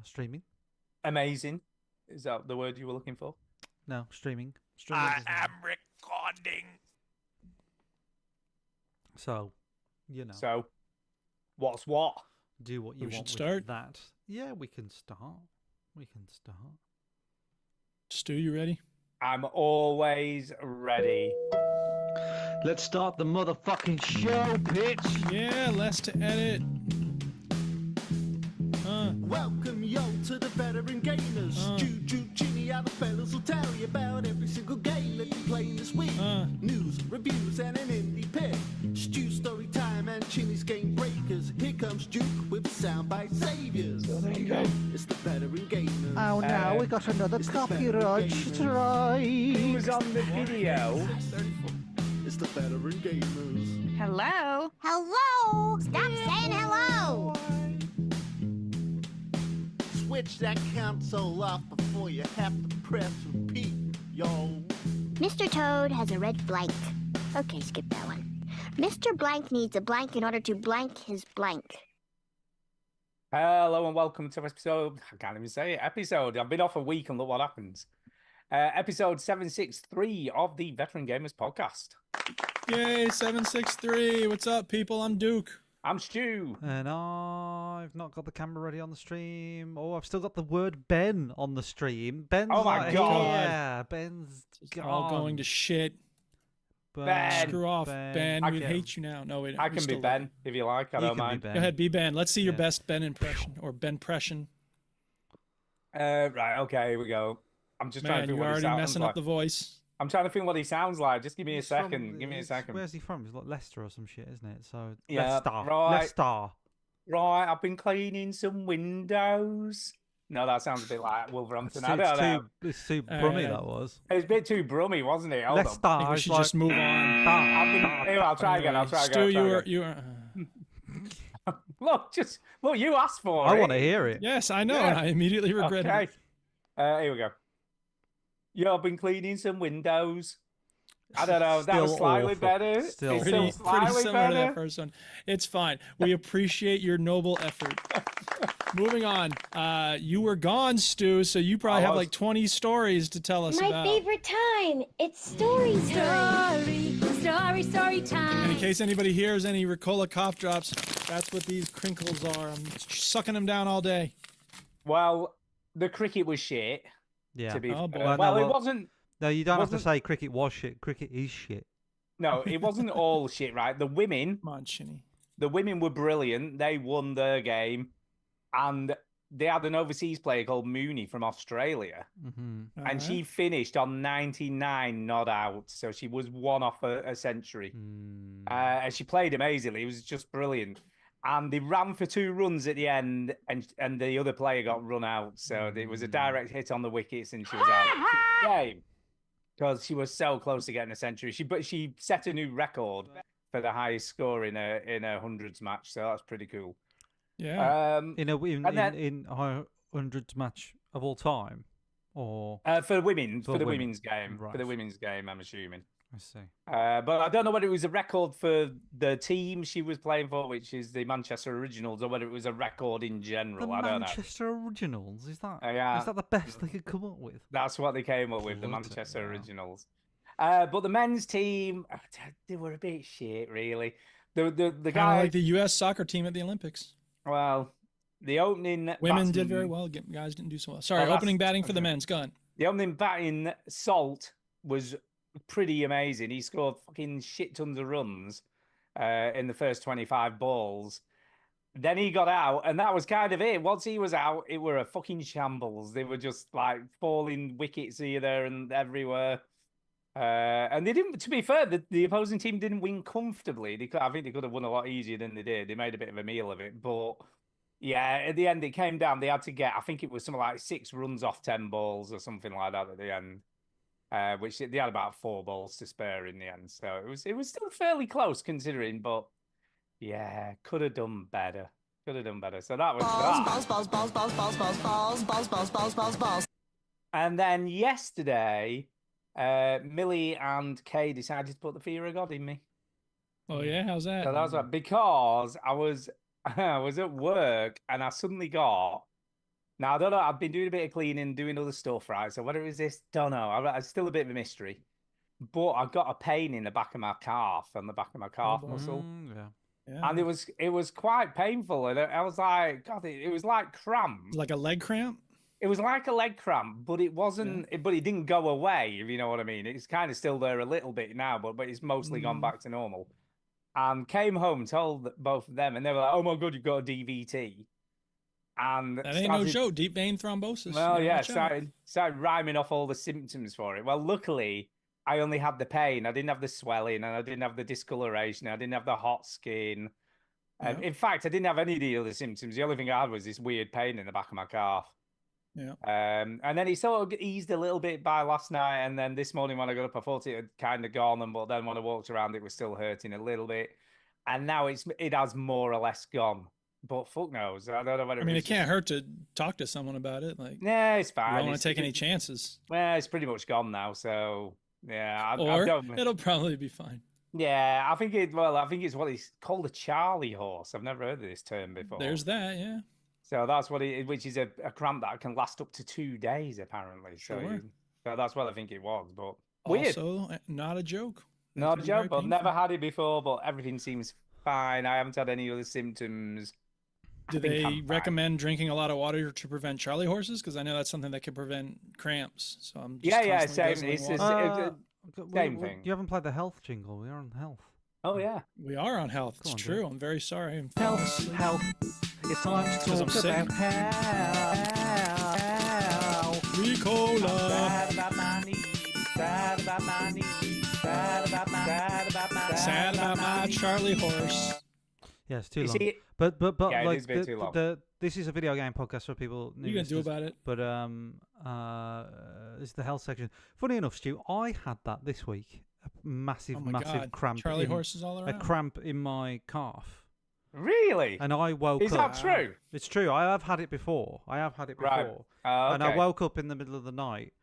Streaming. Amazing. Is that the word you were looking for? No, streaming. I am recording. So, you know. So, what's what? Do what you We want should with start? that. Yeah, we can start. Stu, you ready? I'm always ready. Let's start the motherfucking show, bitch. Yeah, less to edit. Welcome yo to the veteran gamers. Juju, Ginny, other fellas will tell you about every single game that you're playing this week. News, reviews, and an indie pick. Stu story time and Chinny's game breakers. Here comes Duke with soundbite saviors. So there you go. It's the veteran gamers. Oh no, we got another it's the copyright veteran strike. Who's on the video? It's the veteran gamers. Hello? Hello? Stop saying hello! Switch that console off before you have to press repeat, yo. Mr. Toad has a red blank. Okay, skip that one. Mr. Blank needs a blank in order to blank his blank. Hello and welcome to episode. I can't even say it. Episode. I've been off a week and look what happens. Episode 763 of the Veteran Gamers Podcast. Yay, 763. What's up, people? I'm Duke. I'm Stu. And I've not got the camera ready on the stream. Oh, I've still got the word Ben on the stream. Ben's Oh my not God. here. Ben's gone. All going to shit. Ben. Screw off, Ben. I We can- hate you now. No, wait. I we can be still Ben if you like. I You don't can be mind. Ben. Go ahead, be Ben. Let's see your Yeah. best Ben impression or Ben-pression. Right, okay, here we go. I'm just trying to Man, think you're what he already sounds messing like. up the voice. I'm trying to think what he sounds like. Just give me a He's from- second. Give me a he's- second. Where's he from? He's like Leicester or some shit, isn't it? So, Yeah, Leicester. right. Leicester. Right, I've been cleaning some windows. No, that sounds a bit like Wolverhampton. I don't know. It's too All brummy, right. that was. It was a bit too brummy, wasn't it? Hold on. Leicester. I think we is should like- just move on. Here, I'll try again. I'll try again. Stu, I'll try you again. are. Look, you asked for it. I want to hear it. Yes, I know. Yeah. And I immediately regretted Okay. it. Here we go. Yeah, I've been cleaning some windows. I don't know. That was Still slightly awful. better. Still It's Pretty slightly similar to that better. first one. It's fine. We appreciate your noble effort. Moving on. You were gone, Stu, so you probably I have was. like 20 stories to tell us My about. favorite time. It's story time. Story And in time. case anybody hears any Ricola cough drops, that's what these crinkles are. I'm sucking them down all day. Well, the cricket was shit. Yeah. To be Oh, boy. fair. Well, no, Well, it well- wasn't. No, you don't have to wasn't- say cricket was shit. Cricket is shit. No, it wasn't all shit. Right, the women Come on, Shinny. were brilliant. They won their game, and they had an overseas player called Mooney from Australia, Hmm. and she finished on 99 not out, so she was one off a century. Hmm. And she played amazingly. It was just brilliant. And they ran for 2 runs at the end, and the other player got run out. So it was a direct hit on the wickets, and she was out of the game because she was so close to getting a century. But she set a new record for the highest score in a hundreds match. So that's pretty cool. Yeah. In a and then- in a hundreds match of all time, or For women, For for the women. women's game, for the Right. women's game, I'm assuming. I see. But I don't know whether it was a record for the team she was playing for, which is the Manchester Originals, or whether it was a record in The general. I don't know. Manchester Originals, is that? Yeah. Is that the best they could come up with? That's what they came up with, the Bloody Manchester hell. Originals. But the men's team, they were a bit shit, really. The Kind of guy, like the U.S. soccer team at the Olympics. well, the opening Women did very batsman- well. Guys didn't do so well. Sorry, Oh, that's- opening batting for the okay. men's. Go on. The opening batting, Salt, was pretty amazing. He scored fucking shit tons of runs in the first 25 balls. Then he got out, and that was kind of it. Once he was out, it were a fucking shambles. They were just like falling wickets here, there, and everywhere. And they didn't. To be fair, the opposing team didn't win comfortably. I think they could have won a lot easier than they did. They made a bit of a meal of it, but yeah, at the end it came down. They had to get. I think it was something like 6 runs off 10 balls or something like that at the end. Which they had about 4 balls to spare in the end. So it was still fairly close considering, but yeah, could have done better. Could have done better. So that was that. And then yesterday, Millie and Kay decided to put the fear of God in me. Oh yeah, how's that? So that's what, because I was I was at work and I suddenly got Now I don't know. I've been doing a bit of cleaning, doing other stuff, right? So whether it was this, don't know. It's still a bit of a mystery. But I got a pain in the back of my calf, on the back of my calf boy. muscle, Yeah. Yeah. and it was quite painful. And I was like, God, it was like cramp. Like a leg cramp. It was like a leg cramp, but it wasn't. But it didn't go away. If you know what I mean. It's kind of still there a little bit now, but it's mostly gone back to normal. And came home, told both of them, and they were like, "Oh my God, you've got a DVT." And That ain't no joke. Deep vein thrombosis. well, You yeah, watch out. started rhyming off all the symptoms for it. Well, luckily, I only had the pain. I didn't have the swelling, and I didn't have the discoloration. I didn't have the hot skin. Yeah. In fact, I didn't have any of the other symptoms. The only thing I had was this weird pain in the back of my calf. Yeah. And then it sort of eased a little bit by last night, and then this morning when I got up, I thought it had kind of gone, but then when I walked around, it was still hurting a little bit, and now it has more or less gone. But fuck knows, I don't know whether. I mean, it it's can't hurt to talk to someone about it. Like, Nah, it's you fine. don't want to take any chances. Well, it's pretty much gone now, so yeah. I Or don't. it'll probably be fine. Yeah, I think it. Well, I think it's what it's called, a Charlie horse. I've never heard of this term before. There's that, yeah. So that's what it, which is a cramp that can last up to 2 days apparently. So, Sure. So that's what I think it was. But weird, Also, not a joke. It not a can be very joke. I've never painful. had it before, but everything seems fine. I haven't had any other symptoms. Do I think they I'm fine. recommend drinking a lot of water to prevent Charlie horses? Because I know that's something that can prevent cramps. So I'm just Yeah, constantly same. guzzling It's water. Same thing. You haven't played the health jingle. We are on health. Oh yeah. We are on health. Go It's on, true. Drew. I'm very sorry. I'm Health, health. It's time to 'Cause I'm talk sick. about health. Ricola. Sad about my knees. Sad about my knees. Sad about my. Sad about my Charlie horse. Yeah, it's too You long. see, But Yeah, it like is a bit too long. this is a video game podcast for people. What are you gonna do about it? But this is the health section. Funny enough, Stu, I had that this week. A massive, Oh my massive God. cramp. Charlie in, horses all a around. cramp in my calf, really? and I woke Is up. that true? It's true. I have had it before. Right. And Okay. I woke up in the middle of the night,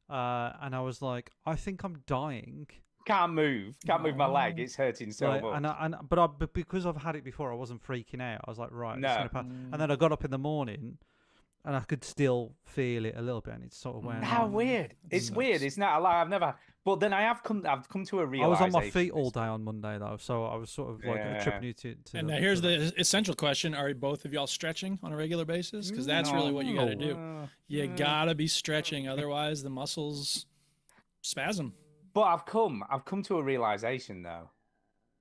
and I was like, I think I'm dying. Can't move. Can't move my leg. No. It's hurting so Like, much. but because I've had it before, I wasn't freaking out. I was like, right, it's No. gonna pass. And then I got up in the morning, and I could still feel it a little bit, and it's sort of wearing How off. weird! It's sucks. weird. It's not a lie. I've never. But then I've come to a I realization. was on my feet all day on Monday though, so I was sort of like Yeah. attributing it to. And the- now here's to the essential question: are both of y'all stretching on a regular basis? Because that's really what you got to do. You gotta be stretching, otherwise the muscles spasm. But I've come to a realization though.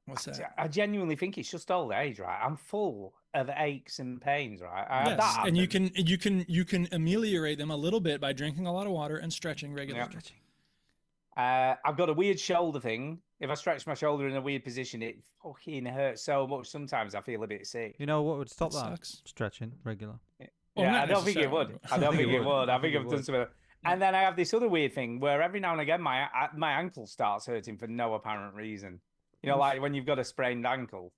What's that? I genuinely think it's just old age, right? I'm full of aches and pains, right? I had Yes, that and you happen. can ameliorate them a little bit by drinking a lot of water and stretching regularly. I've got a weird shoulder thing. If I stretch my shoulder in a weird position, it fucking hurts so much. Sometimes I feel a bit sick. You know what would stop That that? sucks. Stretching regular. Well, Yeah, not I don't think it would. necessarily. I don't think it would. would. I I think think it I've done would. something. And then I have this other weird thing where every now and again my ankle starts hurting for no apparent reason. You know, like when you've got a sprained ankle,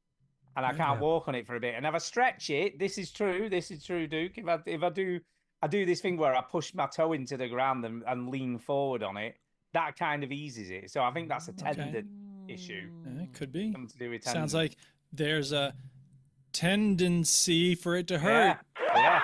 and I can't Yeah. walk on it for a bit. And if I stretch it, this is true, Duke. If I do this thing where I push my toe into the ground and lean forward on it, that kind of eases it. So I think that's a tendon issue. Yeah, it could be. Something to do with tendon. Sounds like there's a tendency for it to hurt. Yeah.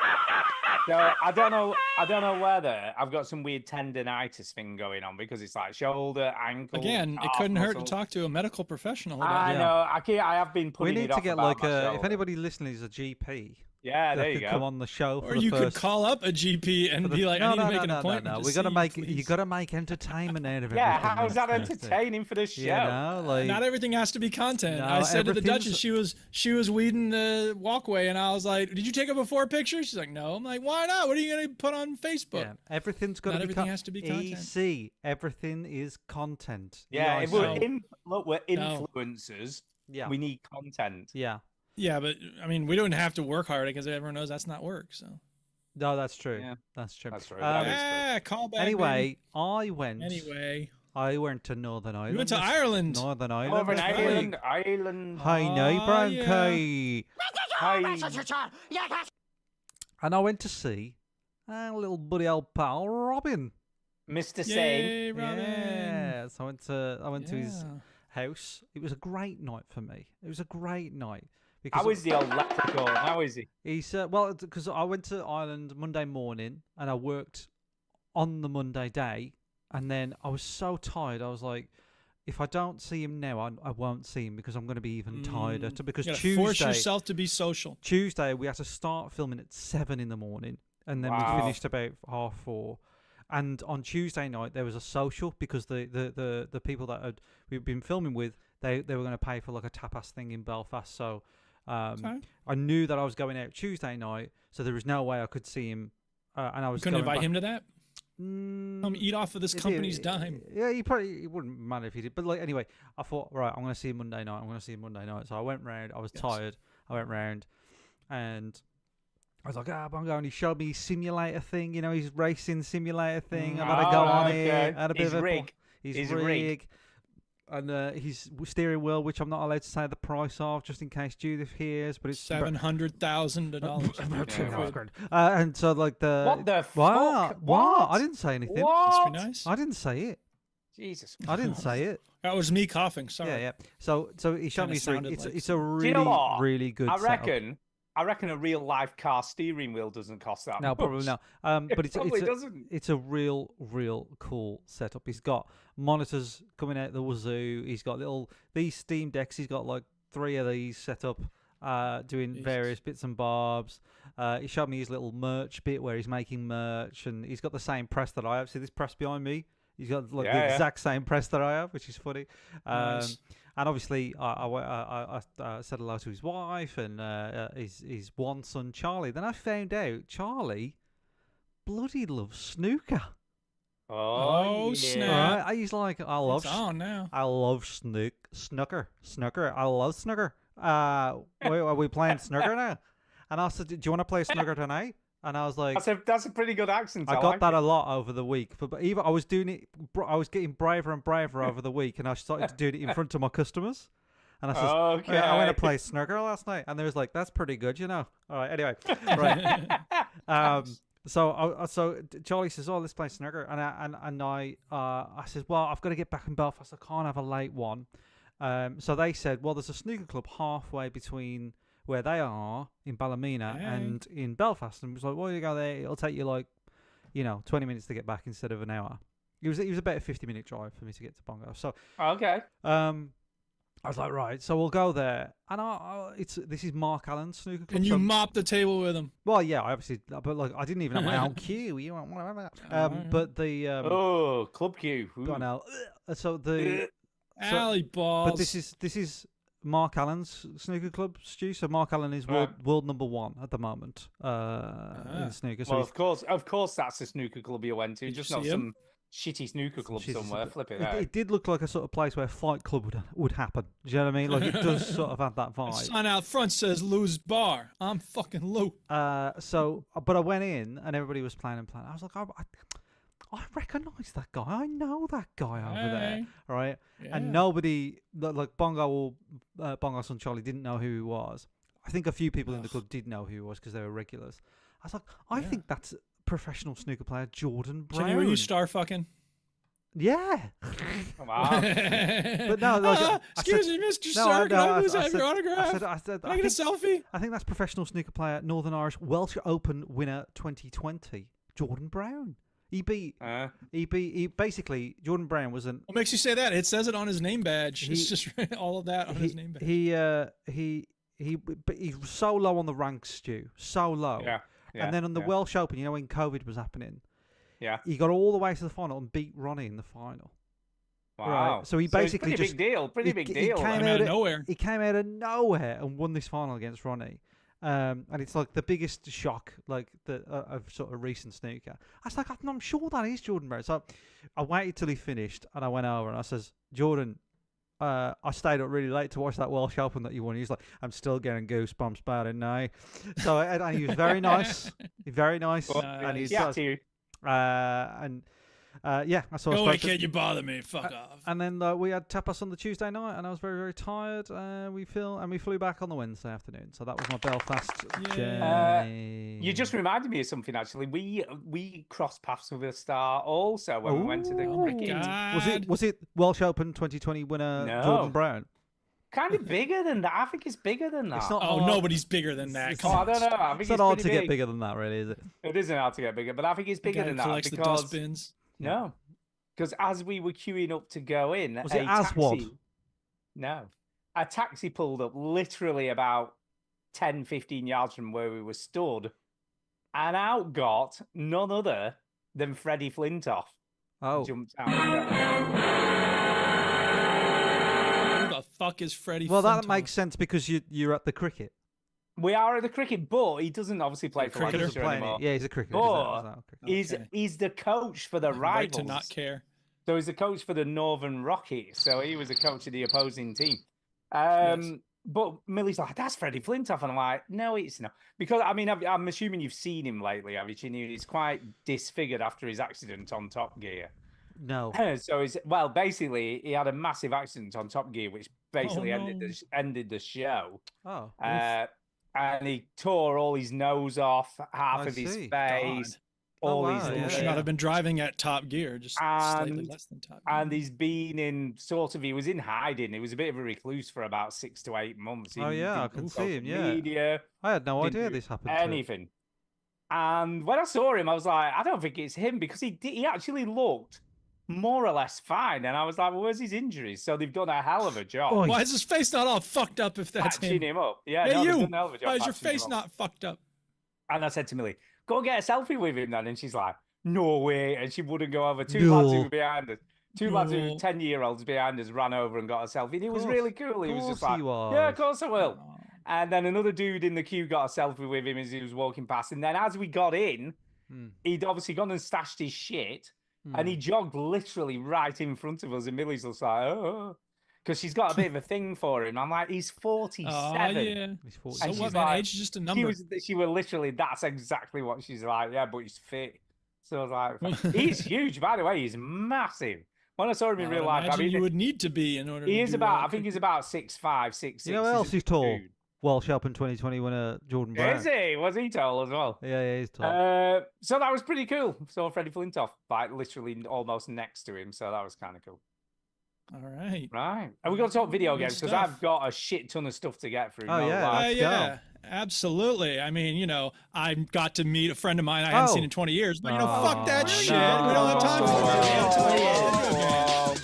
So I don't know whether I've got some weird tendonitis thing going on because it's like shoulder, ankle. Again, it calf couldn't hurt to muscles. talk to a medical professional about I it. know. I have been We putting need it to off get about like my a. If shoulder. anybody listening is a GP, Yeah, that there you could come go. on the show for Or the you could first. call up a GP and be like, I need to make an appointment. No. to We got to see make you, you please." got to make entertainment out of it. Yeah, how's that entertaining for the show? You know, like Not everything has to be content. No, I said to the everything's- Duchess, she was weeding the walkway, and I was like, "Did you take a before picture?" She's like, "No." I'm like, "Why not? What are you gonna put on Facebook?" yeah, everything's got Not to be everything has to be content. EC. Everything is content. Yeah, if EIC. we're look, we're No. influencers. yeah, We need content. yeah. Yeah, but I mean, we don't have to work hard because everyone knows that's not work. So No, that's true. Yeah. That's true. That's true. That is true. yeah, call back. Anyway, I went. Anyway, I went to Northern Ireland. you went to Ireland. Northern Ireland. Northern this Ireland, week. Ireland. Hi, no, Oh, Branky. Hi. And I went to see our little buddy old pal Robin. Mr. Sane. Yay, Robin. Yeah, so I went to his Yeah. house. It was a great night for me. It was a great night How is the old leprechaun? How is he? He's well, because I went to Ireland Monday morning and I worked on the Monday day, and then I was so tired. I was like, if I don't see him now, I won't see him because I'm going to be even tireder. Because You gotta Tuesday, force yourself to be social. Tuesday we had to start filming at 7 in the morning, and then we Wow. finished about 4:30. And on Tuesday night there was a social because the people that we've been filming with, they were going to pay for like a tapas thing in Belfast. So Okay. I knew that I was going out Tuesday night, so there was no way I could see him. And I was Couldn't going invite back. him to that. Mm, Come eat off of this it- company's it- dime. Yeah, it wouldn't matter if he did. But like anyway, I thought, right, I'm going to see him Monday night. I'm going to see him Monday night. So I went round. I was Yes. tired. I went round, and I was like, Bongo, and he showed me his simulator thing. You know, his racing simulator thing. I had to go on okay. it. I had a bit His of a rig. His His rig. rig. And his steering wheel, which I'm not allowed to say the price of, just in case Judith hears. But it's $700,000. about Yeah. 2.5 grand. And so like the What the What? fuck? What? I didn't say anything. What? Must be nice. I didn't say it. Jesus. I didn't say it. That was me coughing. Sorry. Yeah, yeah. So he showed Kinda me something. sounded It's like it's a really you know what? really good. I setup. reckon a real life car steering wheel doesn't cost that No, much. probably not. It But it's probably it's a, doesn't. it's a real cool setup. He's got monitors coming out the wazoo. He's got these Steam Decks. He's got like 3 of these set up, doing Jesus. various bits and bobs. He showed me his little merch bit where he's making merch, and he's got the same press that I have. See this press behind me? He's got like the Yeah, yeah. exact same press that I have, which is funny. Nice. And obviously, I said hello to his wife and his one son, Charlie. Then I found out Charlie bloody loves snooker. Oh, Oh, yeah. snap. Right? He's like, I love It's on now. I love snooker. I love snooker. Are we playing snooker now? And I said, do you want to play snooker tonight? And I was like, That's a pretty good accent. I got like that it. a lot over the week. But even I was doing it, I was getting braver and braver over the week, and I started doing it in front of my customers. And I said, Okay. I went to play snooker last night, and they was like, "That's pretty good, you know." All right, anyway, right. So Charlie says, "Oh, let's play snooker," and I said, "Well, I've got to get back in Belfast. I can't have a late one." So they said, "Well, there's a snooker club halfway between where they are in Ballymena Hey. and in Belfast," and it was like, "Well, you go there. It'll take you like, 20 minutes to get back instead of an hour." It was about a 50-minute drive for me to get to Bongo. So Okay. I was like, right, so we'll go there, and this is Mark Allen's snooker club. And you so- mopped the table with him. well, yeah, obviously, but like I didn't even have my own cue. You know, whatever. But the Oh, Club Q. Ooh. got now. So the So- Alley balls. but this is Mark Allen's snooker club, Stu. So Mark Allen is Right. world number 1 at the moment in snooker. So Well, he's- of course, that's the snooker club you went to. Did you Just not see him? some shitty snooker club shitty somewhere. snooker- Flip it it, out. it did look like a sort of place where Fight Club would happen. Do you know what I mean? Like it does sort of have that The vibe. sign out front says Lou's Bar. I'm fucking Lou. But I went in and everybody was playing. I was like, I recognise that guy. I know that guy over there, Hey. right? Yeah. And nobody, like Bongo son Charlie, didn't know who he was. I think a few people in the club did know who he was because they were regulars. I was like, I Yeah. think that's professional snooker player Jordan Brown. Jimmy, were you star fucking? Yeah. Wow. But no, like, I excuse said- me, Mr. No, Star. Can I I please have said- your autograph? I said, Can I get a selfie? I think that's professional snooker player, Northern Irish Welsh Open winner 2020, Jordan Brown. He basically Jordan Brown was an What makes you say that? It says it on his name badge. It's He- just all of that on his name badge. But he was so low on the ranks, Stu, so low. Yeah. And then on the yeah. Welsh Open, when COVID was happening, Yeah. he got all the way to the final and beat Ronnie in the final. Wow. So he it's basically pretty just- big deal. Pretty he- big he deal. came Came out of nowhere. He came out of nowhere and won this final against Ronnie. And it's like the biggest shock, like of sort of recent snooker. I was like, I'm sure that is Jordan Brown. So I waited till he finished, and I went over and I says, Jordan, I stayed up really late to watch that Welsh Open that you won. He's like, I'm still getting goosebumps about it now. So and he was very nice, very nice, and he's yeah, to you. yeah, I saw. Go away, kid. You bother me. Fuck off. And then we had tapas on the Tuesday night, and I was very, very tired. We flew back on the Wednesday afternoon. So that was my Belfast journey. You just reminded me of something. Actually, we crossed paths with a star also when we went to the Ooh. cricket. God. Was it Welsh Open 2020 winner No. Jordan Brown? kind of bigger than that. I think it's bigger than that. It's not Oh, hard. nobody's bigger than that. Come I on. don't know. I think It's it's not hard to pretty get big. bigger than that, really, is it? It isn't hard to get bigger, but I think it's The bigger guy who than that collects the because dustbins. no, because as we were queuing up to go in, Was a it Aswad? taxi, no, a taxi pulled up literally about 10, 15 yards from where we were stood, and out got none other than Freddie Flintoff. Oh, Jumped out. Who the fuck is Freddie? well, that Flintoff? makes sense because you're at the cricket. We are at the cricket, but he doesn't obviously play for cricketer? Lancashire anymore. Yeah, he's a cricketer. But He's He's Okay. he's the coach for the Right rivals. to not care. So he's the coach for the Northern Rockets. So he was the coach of the opposing team. But Millie's like, that's Freddie Flintoff. And I'm like, no, it's not. Because, I mean, I'm assuming you've seen him lately, haven't you? He's quite disfigured after his accident on Top Gear. No. So he's, well, basically, he had a massive accident on Top Gear, which basically no. ended the show. Oh. And he tore all his nose off, half I of his see. face, Oh, all wow, his yeah, He should yeah. not have been driving at Top Gear, just slightly And- less than Top Gear. And he's been in he was in hiding. He was a bit of a recluse for about 6 to 8 months. He Oh, yeah, I didn't can do see social him, yeah. Media, I had no didn't idea do this happened. To him. anything. And when I saw him, I was like, I don't think it's him because he actually looked more or less fine. And I was like, well, where's his injuries? So they've done a hell of a job Oh, Why is his face not all fucked up if that's patching him? him up. Yeah, Hey, no, they've you! done a hell of a job Why is your patching him face up. not fucked up? And I said to Millie, go and get a selfie with him then. And she's like, no way. And she wouldn't go over. Two lads who No. were behind us. Two lads who No. were 10-year-olds behind us ran over and got a selfie. And it was Course- really cool. He was just course like, he yeah, was. of course I will. Oh. And then another dude in the queue got a selfie with him as he was walking past. And then as we got in, Hmm. he'd obviously gone and stashed his shit. Hmm. And he jogged literally right in front of us. And Millie's just like, oh. Because she's got a bit of a thing for him. I'm like, he's 47. Oh, yeah. He's 40. So And what, she's man? like- Age is just a number. She was literally, that's exactly what she's like. Yeah, but he's fit. So I was like, he's huge, by the way. He's massive. When I saw him in I real would life, I imagine mean, you would need to be in order. he to is do about, well I think he's about 6'5", 6'6". You know who else He's a is tall? dude. Welsh Open 2020 winner Jordan Brown. Is he? Was he tall as well? Yeah, he's tall. So that was pretty cool. Saw Freddie Flintoff, like literally almost next to him. So that was kind of cool. All right. Right. And we're going to talk video Good games because stuff. I've got a shit ton of stuff to get through. Oh, no yeah, lie. let's Yeah, absolutely. I mean, I got to meet a friend of mine I hadn't seen Oh. in 20 years, but fuck that Oh, shit. We don't have time for Oh. it.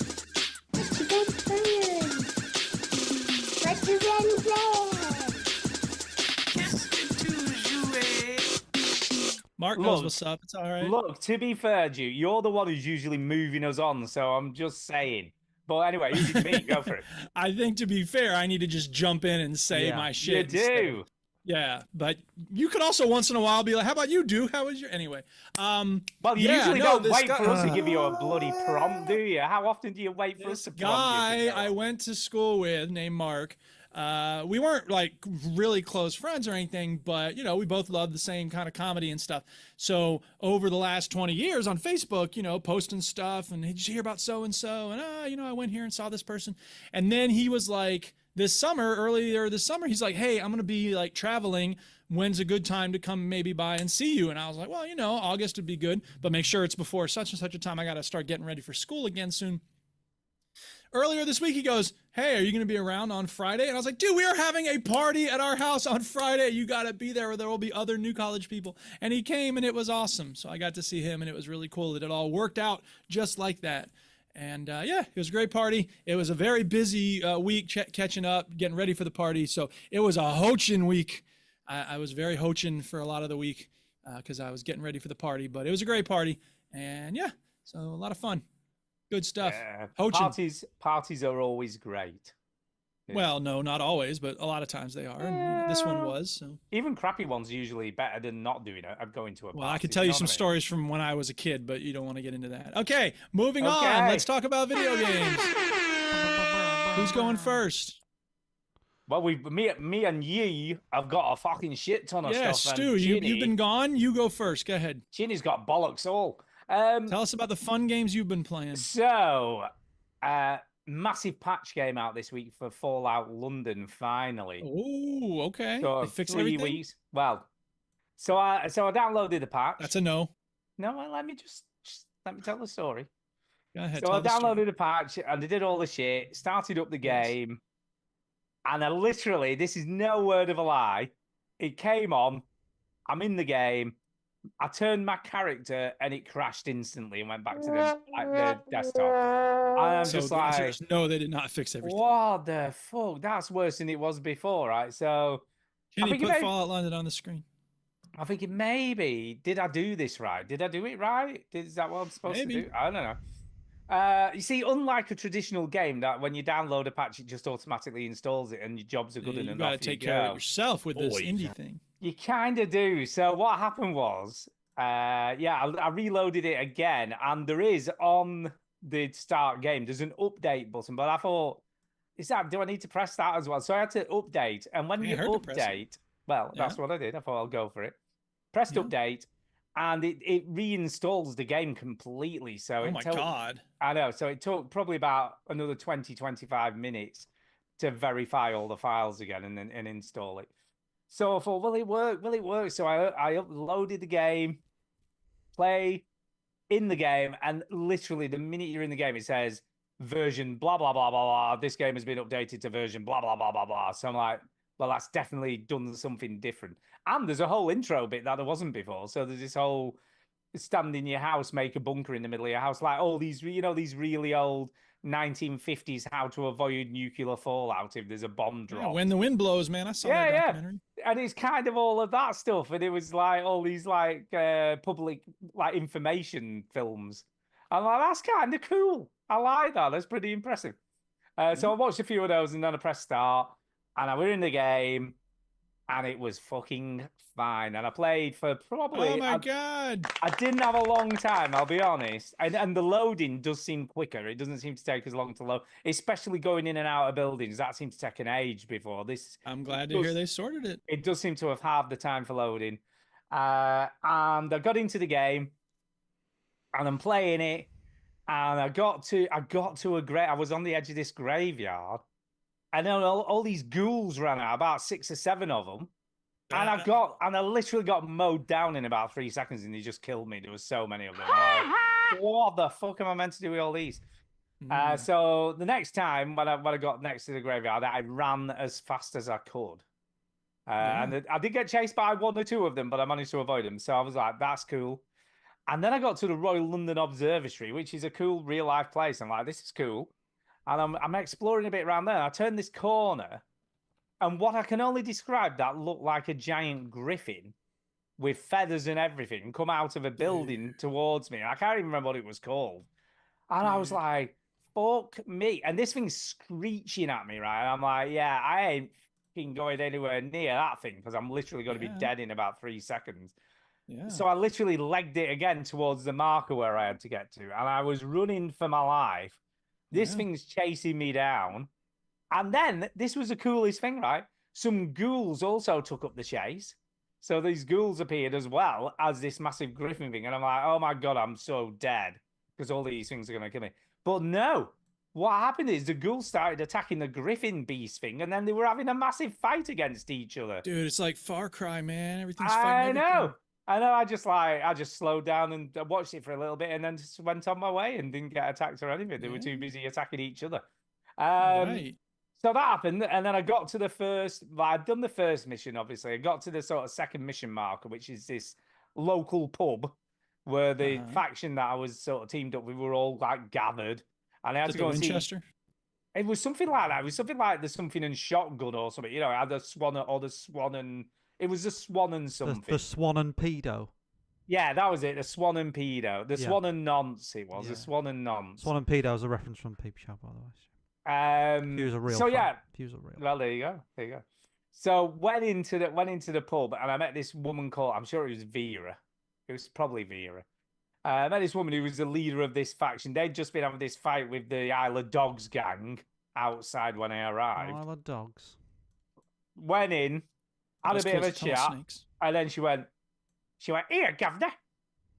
What you been playing? What you been playing? Mark knows Look, what's up. It's all right. Look, to be fair, Ju, you're the one who's usually moving us on, so I'm just saying. But anyway, easy to me. Go for it. I think to be fair, I need to just jump in and say Yeah. my You shit. instead of- do. Yeah, but you could also once in a while be like, "How about you, do? How was your anyway?" Well, you yeah, usually no, don't this wait guy- for us to give you a bloody prompt, do you? How often do you wait for us This to prompt guy you? I went to school with named Mark. We weren't like really close friends or anything, but we both loved the same kind of comedy and stuff. So over the last 20 years on Facebook, posting stuff and, hey, did you hear about so and so? And I went here and saw this person. And then he was like, earlier this summer, he's like, hey, I'm gonna be like traveling. When's a good time to come maybe by and see you? And I was like, well, August would be good, but make sure it's before such and such a time. I got to start getting ready for school again soon. Earlier this week, he goes, hey, are you going to be around on Friday? And I was like, dude, we are having a party at our house on Friday. You got to be there or there will be other new college people. And he came and it was awesome. So I got to see him and it was really cool that it all worked out just like that. And yeah, it was a great party. It was a very busy week catching up, getting ready for the party. So it was a hochin week. I was very hochin for a lot of the week because I was getting ready for the party. But it was a great party. And yeah, so a lot of fun. Good stuff. Yeah. Hochin. Parties are always great. Yeah. Well, no, not always, but a lot of times they are. And this one was. So. Even crappy ones are usually better than not doing it. I'm going to a Well, I party, could tell you know some what I mean? stories from when I was a kid, but you don't want to get into that. Okay, moving on. Okay. Let's talk about video games. Who's going first? Well, me and you have got a fucking shit ton of Yeah, stuff. Stu, you've been gone. You go first. Go ahead. Ginny's got bollocks all. Tell us about the fun games you've been playing. So, massive patch came out this week for Fallout London. Finally, Oh, okay. so They fixed 3 everything? weeks. Well, so I downloaded the patch. That's a no. No, well, let me just let me tell the story. Go ahead. So I tell the story. downloaded the patch and I did all the shit. Started up the Yes. game. And I literally, this is no word of a lie. It came on. I'm in the game. I turned my character and it crashed instantly and went back to the desktop. And I'm So just the answer like, is no, they did not fix everything. what the fuck? That's worse than it was before, right? So Can you think it put may- Fallout London on the screen? I'm thinking maybe, did I do this right? Did I do it right? Is that what I'm supposed to Maybe. do? I don't know. You see, unlike a traditional game that when you download a patch, it just automatically installs it and your jobs are good You've enough. got to take care of it yourself with this Boy. indie thing. You kind of do. So what happened was, I reloaded it again, and there is on the start game, there's an update button, but I thought, do I need to press that as well? So I had to update, and when you Can't hurt to press it. update, well, that's what I did. I thought I'll go for it. Pressed Yeah. update, and it reinstalls the game completely. So Oh my God. I know. So it took probably about another 20, 25 minutes to verify all the files again and install it. So I thought, will it work? Will it work? So I uploaded the game, play in the game, and literally the minute you're in the game, it says version blah, blah, blah, blah, blah. This game has been updated to version blah, blah, blah, blah, blah. So I'm like, well, that's definitely done something different. And there's a whole intro bit that there wasn't before. So there's this whole stand in your house, make a bunker in the middle of your house, like all these, these really old 1950s how to avoid nuclear fallout if there's a bomb drop. Yeah, when the wind blows, man. I saw that documentary. And it's kind of all of that stuff, and it was like all these like public like information films. I'm like, that's kind of cool. I like that. That's pretty impressive. So I watched a few of those, and then I pressed start, and I were in the game, and it was fucking fine. And I played for probably. Oh my God. I didn't have a long time, I'll be honest. And the loading does seem quicker. It doesn't seem to take as long to load, especially going in and out of buildings. That seems to take an age before this. I'm glad to hear they sorted it. It does seem to have halved the time for loading. And I got into the game, and I'm playing it, and I got to I was on the edge of this graveyard, and then all these ghouls ran out, about 6 or 7 of them. And I literally got mowed down in about 3 seconds, and they just killed me. There was so many of them. Like, what the fuck am I meant to do with all these? So the next time when I got next to the graveyard, I ran as fast as I could. And I did get chased by 1 or 2 of them, but I managed to avoid them. So I was like, that's cool. And then I got to the Royal London Observatory, which is a cool real life place. I'm like, this is cool. And I'm exploring a bit around there. I turned this corner, and what I can only describe that looked like a giant griffin with feathers and everything come out of a building towards me. I can't even remember what it was called. And I was like, fuck me. And this thing's screeching at me, right? And I'm like, yeah, I ain't fucking going anywhere near that thing because I'm literally going to be dead in about 3 seconds. Yeah. So I literally legged it again towards the marker where I had to get to. And I was running for my life. This thing's chasing me down. And then this was the coolest thing, right? Some ghouls also took up the chase. So these ghouls appeared as well as this massive griffin thing. And I'm like, oh my God, I'm so dead because all these things are going to kill me. But no, what happened is the ghouls started attacking the griffin beast thing. And then they were having a massive fight against each other. Dude, it's like Far Cry, man. Everything's fighting I everything. know. I just slowed down and watched it for a little bit and then just went on my way and didn't get attacked or anything. They were too busy attacking each other. Right. So that happened, and then I got to the first. I'd done the first mission, obviously. I got to the sort of second mission marker, which is this local pub where the faction that I was sort of teamed up with were all like gathered, and I had Is to it go the and see. Winchester? It was something like that. It was something like the something and shotgun or something. I had the swan or the swan and it was the swan and something. The Swan and Pedo. Yeah, that was it. The swan and pedo. The swan and nonce. It was the swan and nonce. Swan and Pedo is a reference from Peep Show, by the way. He was a real. So fan. yeah, he was a real. Well, there you go. There you go. So went into the pub, and I met this woman called. I'm sure it was Vera. It was probably Vera. I met this woman who was the leader of this faction. They'd just been having this fight with the Isle of Dogs gang outside when I arrived. Isle of Dogs. Went in, had That's a bit of a close to Tunnel chat, Snakes. and then she went, here, governor.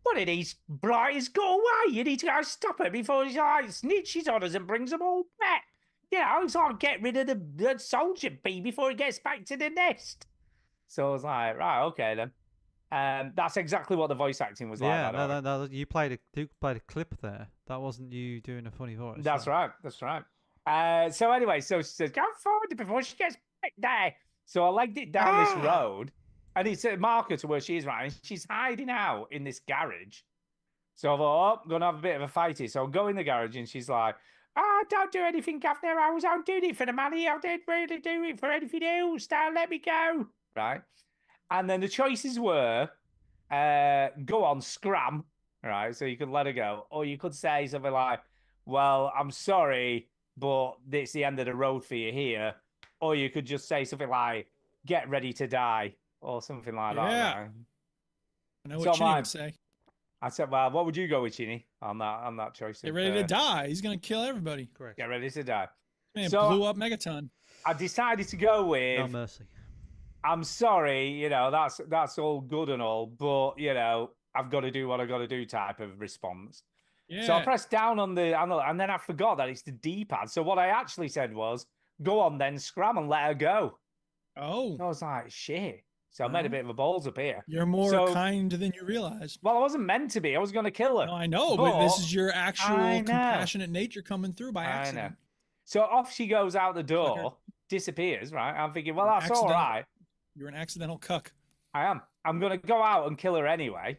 One of these blighters got away. You need to go stop her before she like snitches on us and brings them all back. I was like, get rid of the soldier bee before he gets back to the nest. So I was like, right, okay then. That's exactly what the voice acting was like. Yeah, by the way. no, you played a clip there. That wasn't you doing a funny voice. That's right. That's right. So anyway, so she says, go forward before she gets back there. So I legged it down this road, and it's a marker to where she is, right? And she's hiding out in this garage. So I thought, oh, I'm going to have a bit of a fighty. So I go in the garage, and she's like, don't do anything, Governor. I was out doing it for the money. I didn't really do it for anything else. Don't let me go. Right? And then the choices were, go on, scram. Right? So you could let her go. Or you could say something like, well, I'm sorry, but it's the end of the road for you here. Or you could just say something like, get ready to die. Or something like that. Yeah. Right? I know what Chinny would say. I said, well, what would you go with, Chinny, on that choice? Get ready to die. He's going to kill everybody. Correct. Get ready to die. Man, So- blew up Megaton. I decided to go No with, mercy. I'm sorry, that's all good and all, but, I've got to do what I got to do type of response. Yeah. So I pressed down on the, and then I forgot that it's the D-pad. So what I actually said was, go on then, scram and let her go. Oh, I was like, shit. So I made a Oh. bit of a balls up here. you're more So- kind than you realize. Well, I wasn't meant to be. I was going to kill her. No, I know, but this But- is your actual I know. compassionate nature coming through by I know. accident. So off she goes out the door, disappears, right? I'm thinking, well, that's all Accidental. right. You're an accidental cuck. I am. I'm going to go out and kill her anyway.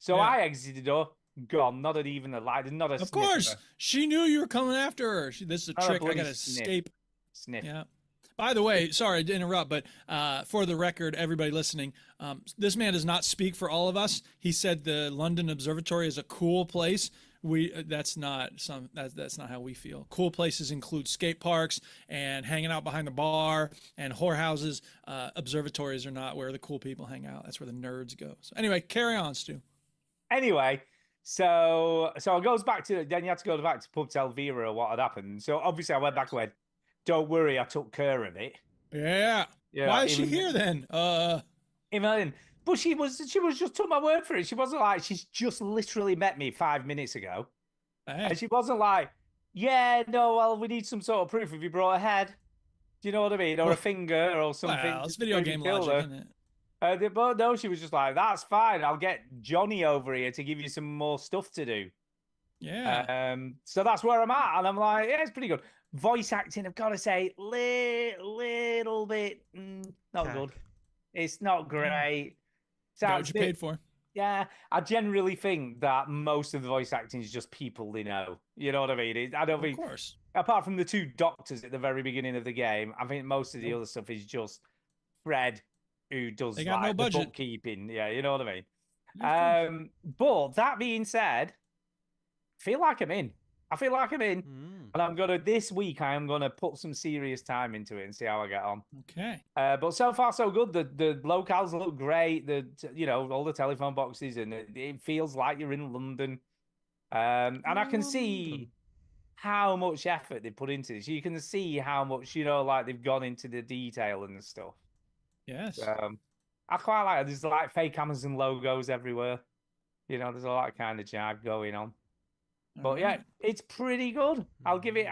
So Yeah. I exited the door, gone, not even a light, not a Of sniff course, her. she knew you were coming after her. This is a Not a trick. I bloody gotta sniff. escape. Sniff. Yeah. By the way, sorry to interrupt, but for the record, everybody listening, this man does not speak for all of us. He said the London Observatory is a cool place. That's not how we feel. Cool places include skate parks and hanging out behind the bar and whorehouses. Observatories are not where the cool people hang out. That's where the nerds go. So anyway, carry on, Stu. Anyway, so it goes back to, then you had to go back to Pub Tell Vera or what had happened. So obviously I went back and went, don't worry, I took care of it. Yeah. Yeah, Why is she even- here then? Imagine. But she was just took my word for it. She wasn't like, she's just literally met me 5 minutes ago. Hey, And she wasn't like, yeah, no, well, we need some sort of proof if you brought a head. Do you know what I mean? Or Well- a finger or something. well, it's just to video prove you game killed logic, her. isn't it? But no, she was just like, that's fine. I'll get Johnny over here to give you some more stuff to do. Yeah. So that's where I'm at. And I'm like, yeah, it's pretty good. Voice acting, I've got to say, little bit not Cack. good. It's not great. Got Sounds what you bit- paid for. Yeah, I generally think that most of the voice acting is just people they know. You know what I mean? I don't Of think, course. apart from the two doctors at the very beginning of the game, I think most of the other stuff is just Fred, who does They got no like the budget. bookkeeping. Yeah, you know what I mean? Yeah, of course. But that being said, I feel like I'm in. I feel like I'm in. Mm. And I'm gonna this week I am gonna put some serious time into it and see how I get on. Okay. But so far so good. The locales look great. All the telephone boxes, and it feels like you're in London. And I can see London. how much effort they put into this. You can see how much like they've gone into the detail and stuff. Yes. I quite like it. There's like fake Amazon logos everywhere. There's a lot of kind of jive going on. But yeah, Alright. it's pretty good. I'll give it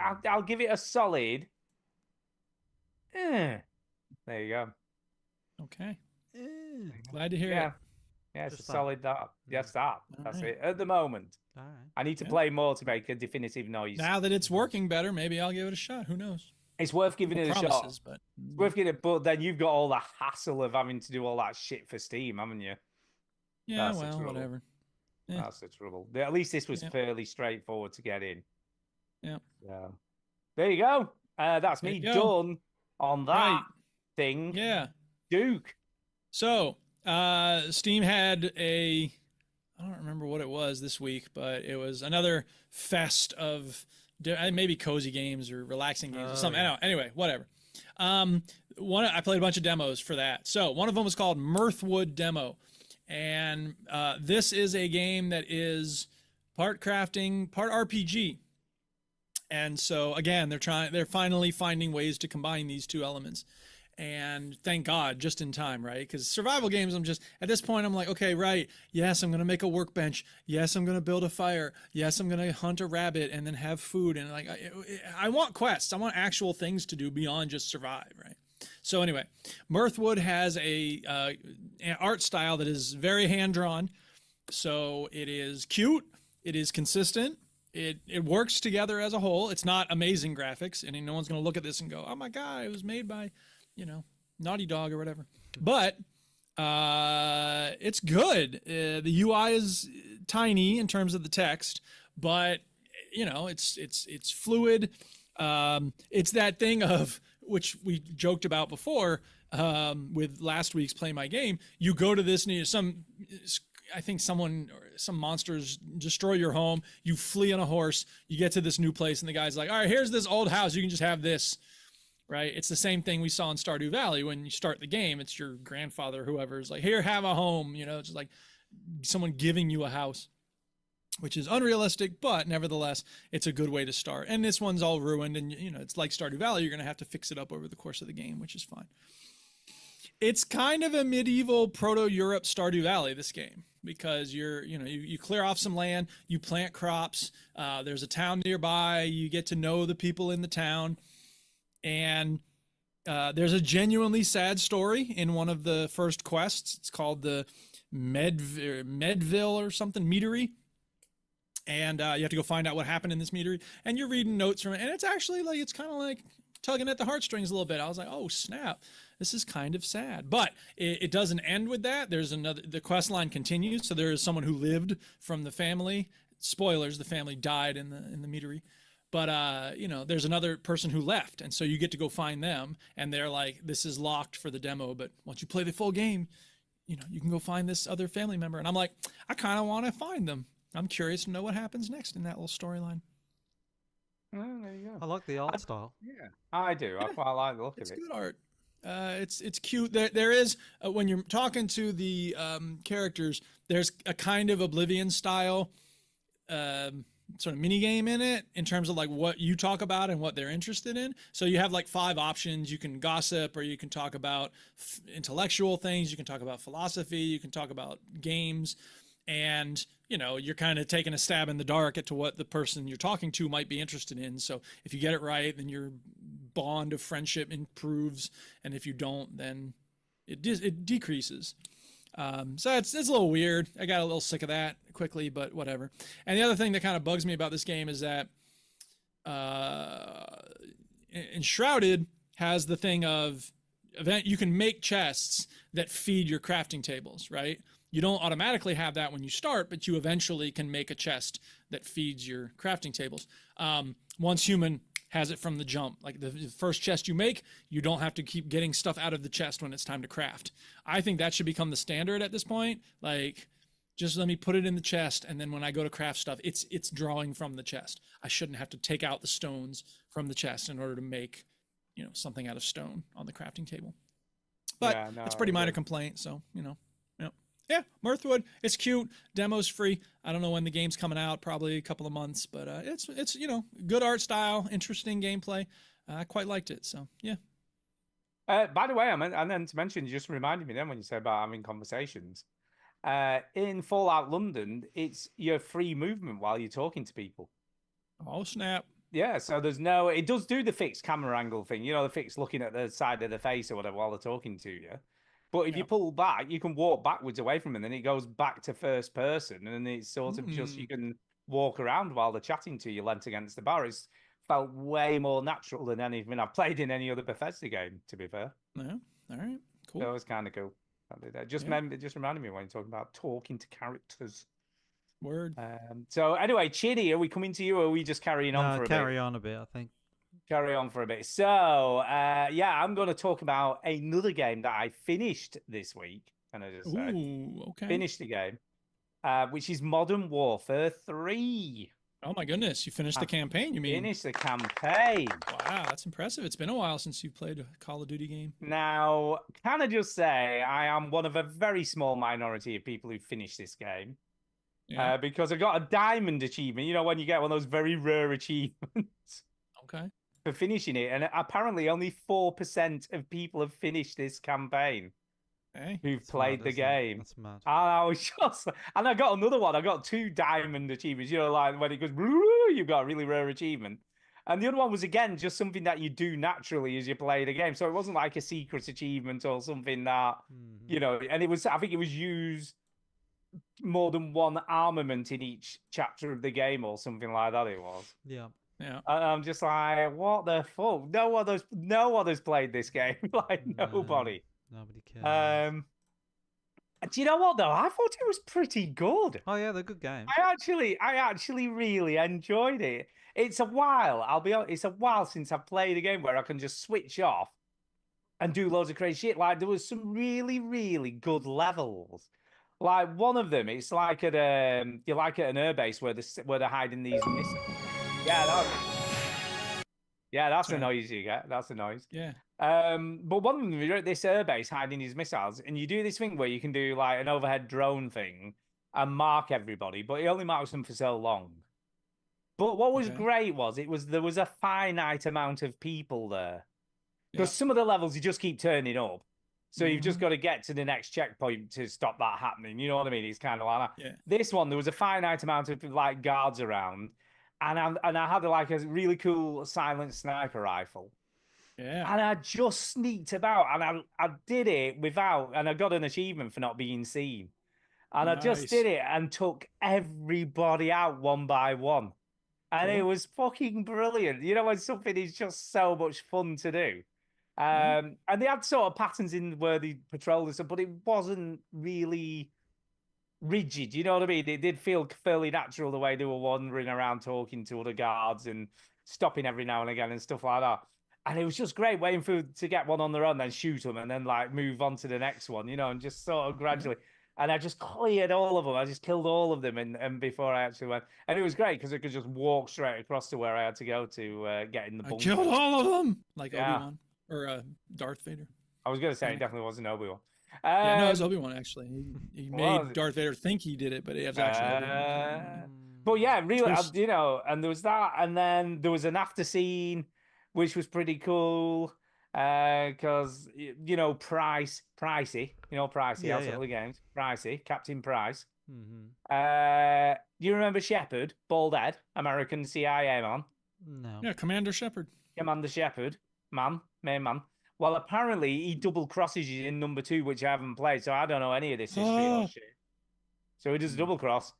a solid. There you go. Okay. Eh. Glad to hear Yeah. it. Yeah, it's Just a that. solid that. Yes, that. That's Alright. it. At the moment. All right. I need to Yeah. play more to make a definitive noise. Now that it's working better, maybe I'll give it a shot. Who knows? It's worth giving No it a promises, shot. but It's worth giving it, but then you've got all the hassle of having to do all that shit for Steam, haven't you? yeah, that's the well, trouble. whatever. Yeah. That's the trouble. At least this was Yeah. fairly straightforward to get in. Yeah. So there you go. That's There me you go. done on that Right. thing. Yeah. Duke. So, Steam had I don't remember what it was this week, but it was another fest of maybe cozy games or relaxing games or Oh, something. yeah. I don't know. Anyway, whatever. I played a bunch of demos for that. So one of them was called Mirthwood Demo. And this is a game that is part crafting, part RPG. And so again, they're finally finding ways to combine these two elements. And thank God, just in time, right? Because survival games, at this point, I'm like, okay, right. Yes, I'm going to make a workbench. Yes, I'm going to build a fire. Yes, I'm going to hunt a rabbit and then have food. And like, I want quests. I want actual things to do beyond just survive, right? So anyway, Mirthwood has an art style that is very hand-drawn. So it is cute. It is consistent. it works together as a whole. It's not amazing graphics, and no one's going to look at this and go, "Oh my god, it was made by, Naughty Dog or whatever." But it's good. The UI is tiny in terms of the text, but it's fluid. It's that thing of which we joked about before with last week's Play My Game. You go to this and I think some monsters destroy your home. You flee on a horse. You get to this new place, and the guy's like, "All right, here's this old house. You can just have this." Right? It's the same thing we saw in Stardew Valley. When you start the game, it's your grandfather, whoever's like, "Here, have a home." It's just like someone giving you a house, which is unrealistic, but nevertheless, it's a good way to start. And this one's all ruined, and it's like Stardew Valley. You're going to have to fix it up over the course of the game, which is fine. It's kind of a medieval proto-Europe Stardew Valley, this game, because you clear off some land, you plant crops, there's a town nearby, you get to know the people in the town, and there's a genuinely sad story in one of the first quests. It's called the Medville or something, Meadery. And you have to go find out what happened in this meadery, and you're reading notes from it, and it's actually like, it's kind of like tugging at the heartstrings a little bit. I was like, oh snap, this is kind of sad. But it doesn't end with that. The quest line continues. So there is someone who lived from the family. Spoilers, the family died in the meadery. But there's another person who left, and so you get to go find them, and they're like, this is locked for the demo, but once you play the full game, you can go find this other family member. And I'm like, I kind of want to find them. I'm curious to know what happens next in that little storyline. Oh, there you go. I like the art style. Yeah, I do. I quite like the look of It's it. good art. It's cute. There is when you're talking to the characters, there's a kind of Oblivion style sort of mini game in it in terms of like what you talk about and what they're interested in. So you have like 5 options. You can gossip, or you can talk about intellectual things. You can talk about philosophy. You can talk about games. And you're kind of taking a stab in the dark to what the person you're talking to might be interested in. So if you get it right, then your bond of friendship improves, and if you don't, then it decreases. So it's a little weird. I got a little sick of that quickly, but whatever. And the other thing that kind of bugs me about this game is that Enshrouded has the thing of you can make chests that feed your crafting tables, right? You don't automatically have that when you start, but you eventually can make a chest that feeds your crafting tables. Once Human has it from the jump. Like the first chest you make, you don't have to keep getting stuff out of the chest when it's time to craft. I think that should become the standard at this point. Like, just let me put it in the chest, and then when I go to craft stuff, it's drawing from the chest. I shouldn't have to take out the stones from the chest in order to make, something out of stone on the crafting table. But Yeah, no, it's a pretty minor complaint, so yeah, Mirthwood, it's cute. Demo's free. I don't know when the game's coming out, probably a couple of months, but it's good art style, interesting gameplay. I quite liked it, so yeah. By the way, I meant to mention, you just reminded me then when you said about having conversations. In Fallout London, it's your free movement while you're talking to people. Oh snap! Yeah, so it does do the fixed camera angle thing, the fixed looking at the side of the face or whatever while they're talking to you. But if you pull back, you can walk backwards away from it, and then it goes back to first person, and it's sort of just, you can walk around while they're chatting to you, lent against the bar. It's felt way more natural than anything I've played in any other Bethesda game, to be fair. Yeah, all right, cool. That was kind of cool. It just reminded me when you're talking about talking to characters. Word. So anyway, Chidi, are we coming to you, or are we just carrying on for a bit? Carry on a bit, I think. Carry on for a bit. So, I'm going to talk about another game that I finished this week. And I just finished the game, which is Modern Warfare 3. Oh my goodness, you finished the campaign, you mean? Finished the campaign. Wow, that's impressive. It's been a while since you played a Call of Duty game. Now, can I just say, I am one of a very small minority of people who finished this game. Yeah. Because I got a diamond achievement, when you get one of those very rare achievements. Okay. For finishing it, and apparently only 4% of people have finished this campaign who've played the game. That's mad. And I was just, and I got another one. I got 2 diamond achievements. Like when it goes, you've got a really rare achievement. And the other one was again just something that you do naturally as you play the game. So it wasn't like a secret achievement or something that and it was. I think it was used more than one armament in each chapter of the game or something like that. It was. Yeah. Yeah. And I'm just like, what the fuck? No others played this game. Like No. nobody. Nobody cares. Do you know what though? I thought it was pretty good. Oh yeah, they're good games. I actually really enjoyed it. It's a while. I'll be honest. It's a while since I've played a game where I can just switch off and do loads of crazy shit. Like there was some really, really good levels. Like one of them, it's like at you like at an airbase where they're hiding these missiles. Yeah, that's the noise you get. That's the noise. Yeah. But one of them, you're at this airbase hiding these missiles, and you do this thing where you can do like an overhead drone thing and mark everybody, but it only marks them for so long. But what was Okay. great was there was a finite amount of people there. Because Yeah. some of the levels you just keep turning up. So you've just got to get to the next checkpoint to stop that happening. You know what I mean? It's kind of like that. Yeah. This one, there was a finite amount of like guards around, and I had like a really cool silent sniper rifle. Yeah. And I just sneaked about, and I did it without, and I got an achievement for not being seen. And I just Nice. did it and took everybody out one by one. And it Cool. was fucking brilliant. You know, when something is just so much fun to do. And they had sort of patterns in where they patrolled and stuff, but it wasn't really rigid. You know what I mean? It did feel fairly natural the way they were wandering around talking to other guards and stopping every now and again and stuff like that. And it was just great waiting to get one on their own, then shoot them, and then like move on to the next one, you know, and just sort of gradually. And I just cleared all of them. I just killed all of them, and before I actually went, and it was great because I could just walk straight across to where I had to go to get in the I bunker. killed all of them, like Yeah. Obi-Wan or Darth Vader. I was going to say it definitely wasn't Obi-Wan. Yeah, no, it was Obi-Wan actually. He was made it? Darth Vader think he did it, but it was actually Obi-Wan. But yeah, really, Twist. you know, and there was that, and then there was an after scene, which was pretty cool, because you know, pricey, you know, pricey, Yeah, outside yeah. the games, pricey, Captain Price. Mm-hmm. You remember Shepard, bald head, American CIA man, No. Yeah, Commander Shepard. Commander Shepard, main man. Well, apparently he double crosses you in number 2, which I haven't played, so I don't know any of this history or Oh. shit. So he does a double cross.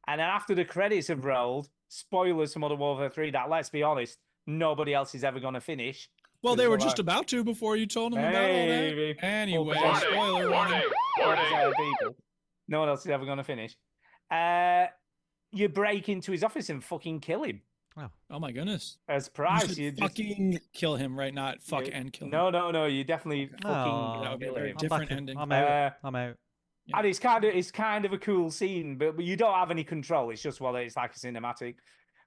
And then after the credits have rolled, spoilers for Modern Warfare 3, that, let's be honest, nobody else is ever going to finish. Well, Because they were we're just like, about to before you told them about all Maybe. that. Anyway, 4%. spoiler warning. 4% of people. No one else is ever going to finish. You break into his office and fucking kill him. Oh my goodness. As You Price, should you just... fucking kill him right now. Fuck you- and kill him. No, you definitely Oh, fucking that would be kill very him. different I'm ending. I'm out. Uh, I'm out. Yeah. And it's kind of a cool scene, but you don't have any control. It's just, well, it's like a cinematic.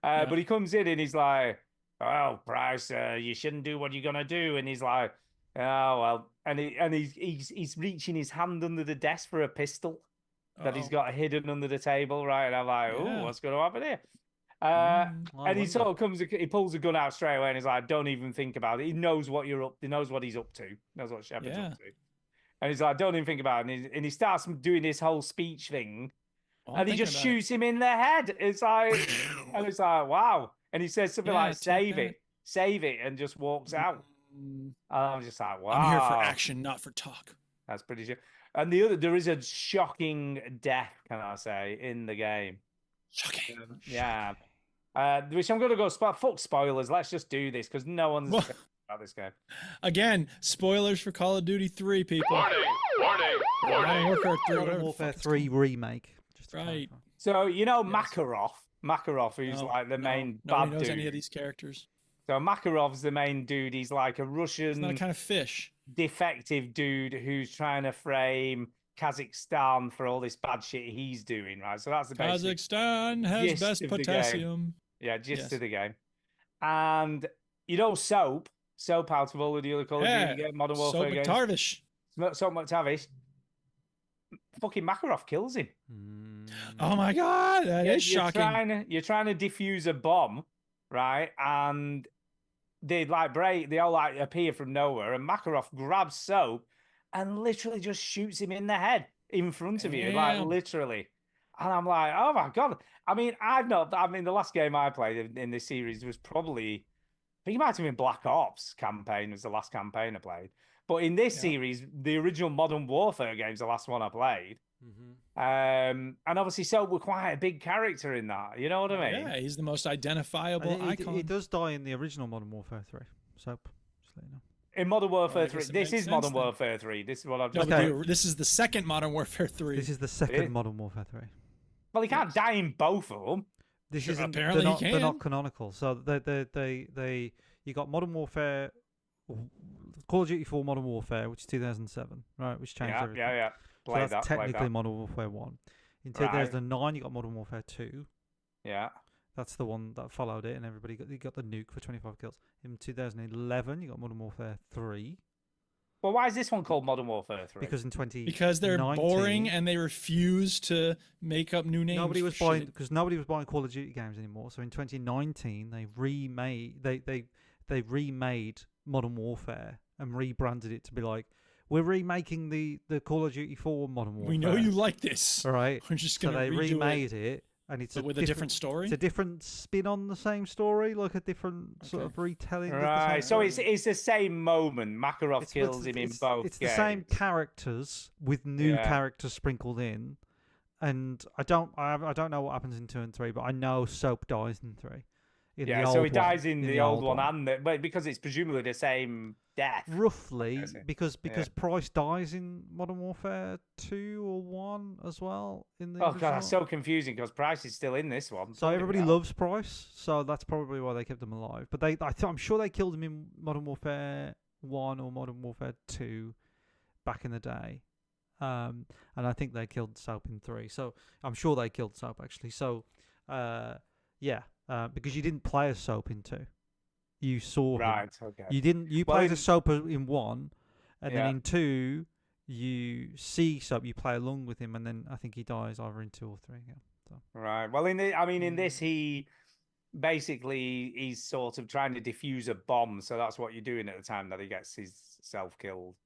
Yeah. But he comes in and he's like, "Oh, Price, you shouldn't do what you're gonna do." And he's like, "Oh well," and he's reaching his hand under the desk for a pistol that he's Uh-oh. got hidden under the table, right? And I'm like, "Oh, Yeah. what's going to happen here?" I And he wonder. sort of he pulls a gun out straight away, and he's like, "Don't even think about it." He knows what he knows what he's up to. Knows what Shepard's Yeah. up to. And he's like, "Don't even think about it." And he starts doing this whole speech thing, Oh, I'm and he thinking just about it. shoots him in the head. It's like, and it's like, wow. And he says something Yeah, like, take that. save it, and just walks out. Mm, And I'm just like, wow. I'm here for action, not for talk. That's pretty sure. And there is a shocking death, can I say, in the game. Shocking. Yeah. Which I'm going to go, fuck spoilers. Let's just do this because no one's Well- about this game. Again, spoilers for Call of Duty 3, people. Modern Warfare 3, whatever Modern the Warfare fuck it's 3 remake. Just to Right. clarify. So, you know, Yes. Makarov, who's called. like the main Nobody bad knows dude. any of these characters. So Makarov's the main dude. He's like a It's Russian not a kind of fish. defective dude who's trying to frame Kazakhstan for all this bad shit he's doing, right? So that's the basic, Kazakhstan has gist best of the game. potassium. gist Yes. of the game. And you know, Soap out of all of the other Call of Yeah. Duty games, Modern So Warfare games, McTarvish. Soap McTavish, fucking Makarov kills him. Oh my god, that is You're shocking. you're trying to defuse a bomb, right? And they they all like appear from nowhere, and Makarov grabs Soap and literally just shoots him in the head in front of you, like Damn. literally. And I'm like, oh my god. I mean, the last game I played in this series was probably, I think it might have been Black Ops campaign was the last campaign I played. But in this Yeah. series, the original Modern Warfare game's the last one I played. And obviously, Soap were quite a big character in that. You know what I mean? Yeah, he's the most identifiable icon. He does die in the original Modern Warfare 3. Soap. Just let you know. In Modern Warfare I 3, guess it this makes is Modern sense then. Warfare 3. This is what I've No, just. but Okay. this is the second Modern Warfare 3. This is the is. second Modern Warfare 3. Well, he can't die in both of them. This Sure, isn't. apparently he they're not can. canonical. So they you got Modern Warfare, Call of Duty 4 Modern Warfare, which is 2007, right? Which changed Yeah, everything. yeah. So Play that's that. Play technically that. Modern Warfare 1. In Right. 2009, you got Modern Warfare 2. Yeah. That's the one that followed it, and everybody got the nuke for 25 kills. In 2011, you got Modern Warfare 3 Well, why is this one called Modern Warfare 3? because in 20 Because they're boring and they refuse to make up new names. nobody was for buying shit. because nobody was buying Call of Duty games anymore. So in 2019, they remade Modern Warfare and rebranded it to be like, we're remaking the Call of Duty 4 Modern Warfare. We know you like this. All right. We're just So gonna they redo remade it, and it's but with a different story. It's a different spin on the same story, like a different sort of retelling. of the Right. same So story. it's the same moment. Makarov It's- kills him in both It's the games. same characters with new Yeah. characters sprinkled in, and I don't know what happens in 2 and 3, but I know Soap dies in 3. In Yeah, the so old he dies one, in the old one, and but because it's presumably the same death. roughly I see. because Price dies in Modern Warfare 2 or 1 as well in the Oh god, that's original. so confusing because Price is still in this one. So Bloody everybody hell. loves Price, so that's probably why they kept him alive. But I'm sure they killed him in Modern Warfare 1 or Modern Warfare 2 back in the day. And I think they killed Soap in 3. So I'm sure they killed Soap actually. So because you didn't play as Soap in 2. You saw him. Right. Okay. You Well, played in- as Soap in 1, and then Yeah. in 2 you see Soap, you play along with him, and then I think he dies either in 2 or 3. Yeah. So. Right. Well, in this, he basically he's sort of trying to defuse a bomb. So that's what you're doing at the time that he gets his self killed,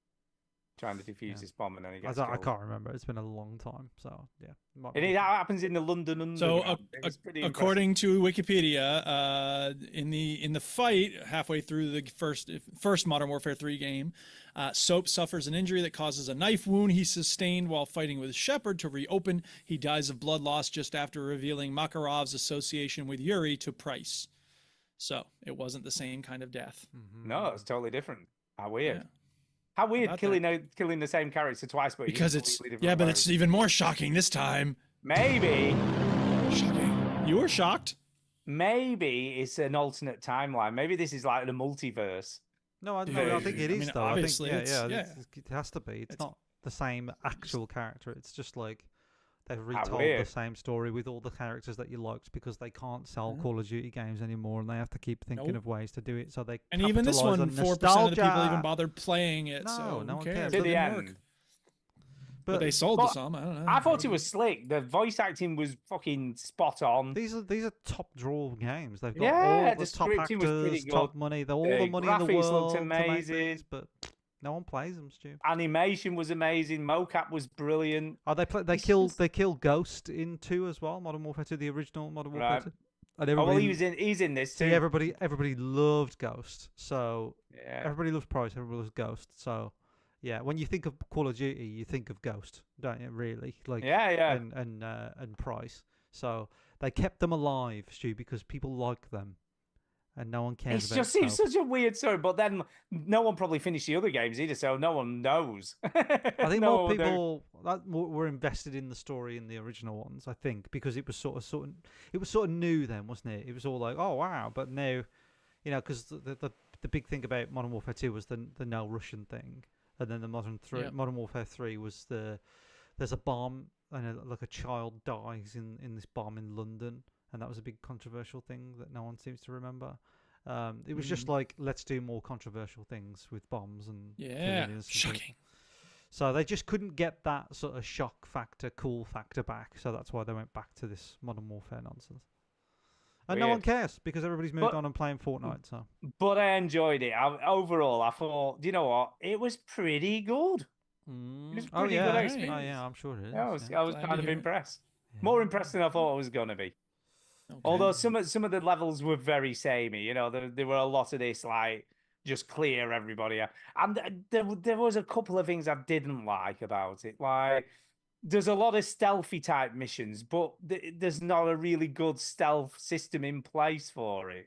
trying to defuse Yeah. his bomb, and then he I, gets don't- I killed. can't remember. It's been a long time, so yeah. Might And be that happens in the London So, Underground. It was pretty impressive. according to Wikipedia, in the fight halfway through the first Modern Warfare 3 game, Soap suffers an injury that causes a knife wound he sustained while fighting with Shepard to reopen. He dies of blood loss just after revealing Makarov's association with Yuri to Price. So it wasn't the same kind of death. No, it's totally different. How weird. Yeah. How weird About killing the same character twice, but in Because it's completely different yeah, but ways. it's even more shocking this time. maybe Shocking. You were shocked? maybe it's an alternate timeline. Maybe this is like the multiverse. No, I Yeah, think I it is mean, though. I think obviously yeah, it's- yeah. it has to be. It's not the same actual character. It's just like they've How retold the weird. same story with all the characters that you liked because they can't sell Yeah. Call of Duty games anymore, and they have to keep thinking Nope. of ways to do it. So they And even this capitalise one, on 4% of the people nostalgia. even bothered playing it. No, so no who one cares? cares. To It the didn't end. work. But they sold But to some. I don't know. I thought it was slick. The voice acting was fucking spot on. These are top draw games. They've got Yeah, all the the top scripting was pretty actors, top good. money, all The the money in the graphics world looked to make amazing. these, but no one plays them, Stu. Animation was amazing. Mocap was brilliant. Oh, they It's killed just- Ghost in 2 as well. Modern Warfare 2, the original Modern Warfare Right. 2. And Oh well, everybody, he's in this too. see, everybody loved Ghost. So Yeah. everybody loves Price. Everybody loves Ghost. So yeah, when you think of Call of Duty, you think of Ghost, don't you? Really, like Yeah. and Price. So they kept them alive, Stu, because people like them, and no one cares It about just seems Soap. such a weird story, but then no one probably finished the other games either, so no one knows. I think No more one knows. people were invested in the story in the original ones. I think because it was sort of new then, wasn't it? It was all like, oh wow, but now, because the big thing about Modern Warfare 2 was the no Russian thing, and then the Yeah. Modern Warfare 3 was there's a bomb and a child dies in this bomb in London, and that was a big controversial thing that no one seems to remember. It was just like, let's do more controversial things with bombs and killing Yeah, innocent people. shocking. So they just couldn't get that sort of shock factor, cool factor back. So that's why they went back to this Modern Warfare nonsense. And no one Weird. cares because everybody's moved But- on and playing Fortnite. So But I enjoyed it. Overall, I thought, do you know what? It was pretty good. was oh pretty yeah, good oh experience. yeah, I'm sure it is. Yeah, I was yeah. kind Glad to of hear it. impressed. Yeah. More impressed than I thought I was going to be. Okay. Although some of the levels were very samey, there were a lot of this like just clear everybody out. And there was a couple of things I didn't like about it. Like there's a lot of stealthy type missions, but there's not a really good stealth system in place for it.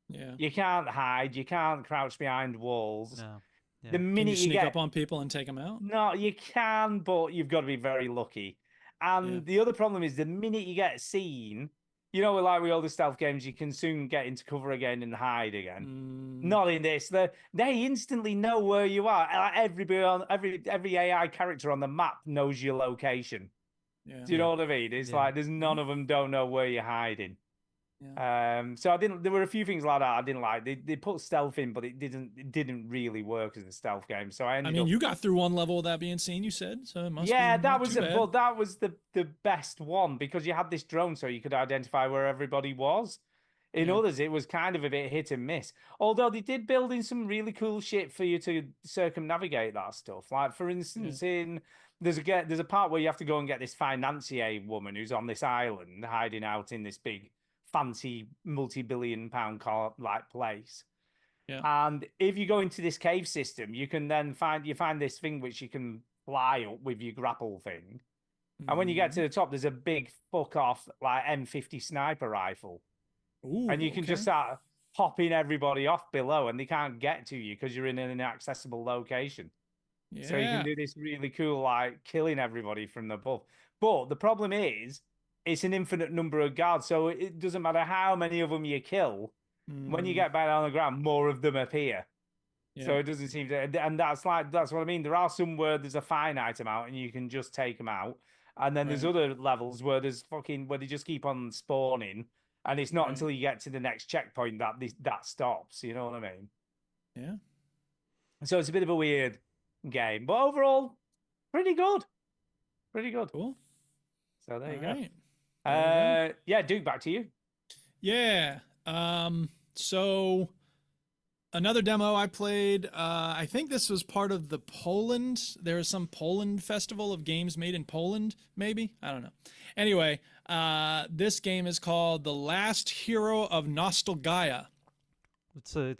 Yeah. You can't hide, you can't crouch behind walls. No. Yeah. The Can you minute you sneak get up on people and take them out? no, you can, but you've got to be very lucky. And Yeah. the other problem is the minute you get seen, you know, like with all the stealth games, you can soon get into cover again and hide again. Mm, Not in this. They instantly know where you are. Like everybody on every AI character on the map knows your location. yeah. Do you know what I mean? It's Yeah. like there's none of them don't know where you're hiding. So I didn't. There were a few things like that I didn't like. They put stealth in, but it didn't really work as a stealth game. So I ended I mean, up. you got through one level without being seen, you said, so it must Yeah, be that not was too a, bad. but that was the best one because you had this drone, so you could identify where everybody was. In Yeah. others, it was kind of a bit hit and miss. Although they did build in some really cool shit for you to circumnavigate that stuff. Like for instance, there's a part where you have to go and get this financier woman who's on this island hiding out in this big fancy multi-billion-pound like place. Yeah. And if you go into this cave system, you can then find this thing which you can fly up with your grapple thing. And when you get to the top, there's a big fuck off like M50 sniper rifle. Ooh, And you can just start popping everybody off below and they can't get to you because you're in an inaccessible location. yeah. So you can do this really cool, like killing everybody from above. But the problem is, it's an infinite number of guards. So it doesn't matter how many of them you kill. When you get back on the ground, more of them appear. So it doesn't seem to, and that's what I mean. There are some where there's a finite amount and you can just take them out. And then there's other levels where where they just keep on spawning. And it's not until you get to the next checkpoint that stops. You know what I mean? Yeah. So it's a bit of a weird game, but overall, pretty good. Pretty good. Cool. So there you All go. right. Yeah, Duke, back to you. Yeah. So another demo I played, I think this was part of the Poland. There is some Poland festival of games made in Poland, maybe. I don't know. Anyway, this game is called The Last Hero of Nostalgia. It's a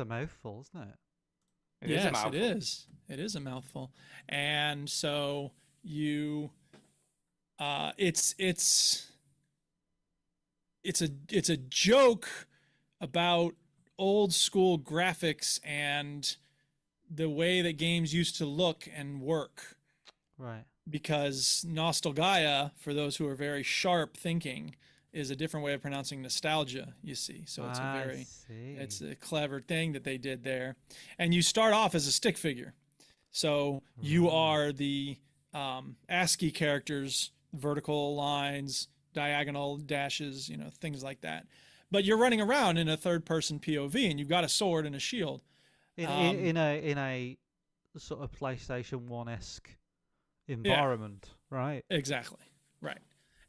mouthful, isn't it? Yes, it is. It is a mouthful. And so you it's a joke about old school graphics and the way that games used to look and work. Right. Because nostalgia, for those who are very sharp thinking, is a different way of pronouncing nostalgia, you see. So it's it's a clever thing that they did there. And you start off as a stick figure. So you are the ASCII characters, vertical lines, diagonal dashes, things like that. But you're running around in a third-person POV, and you've got a sword and a shield. In a sort of PlayStation 1-esque environment, right? Exactly. Right.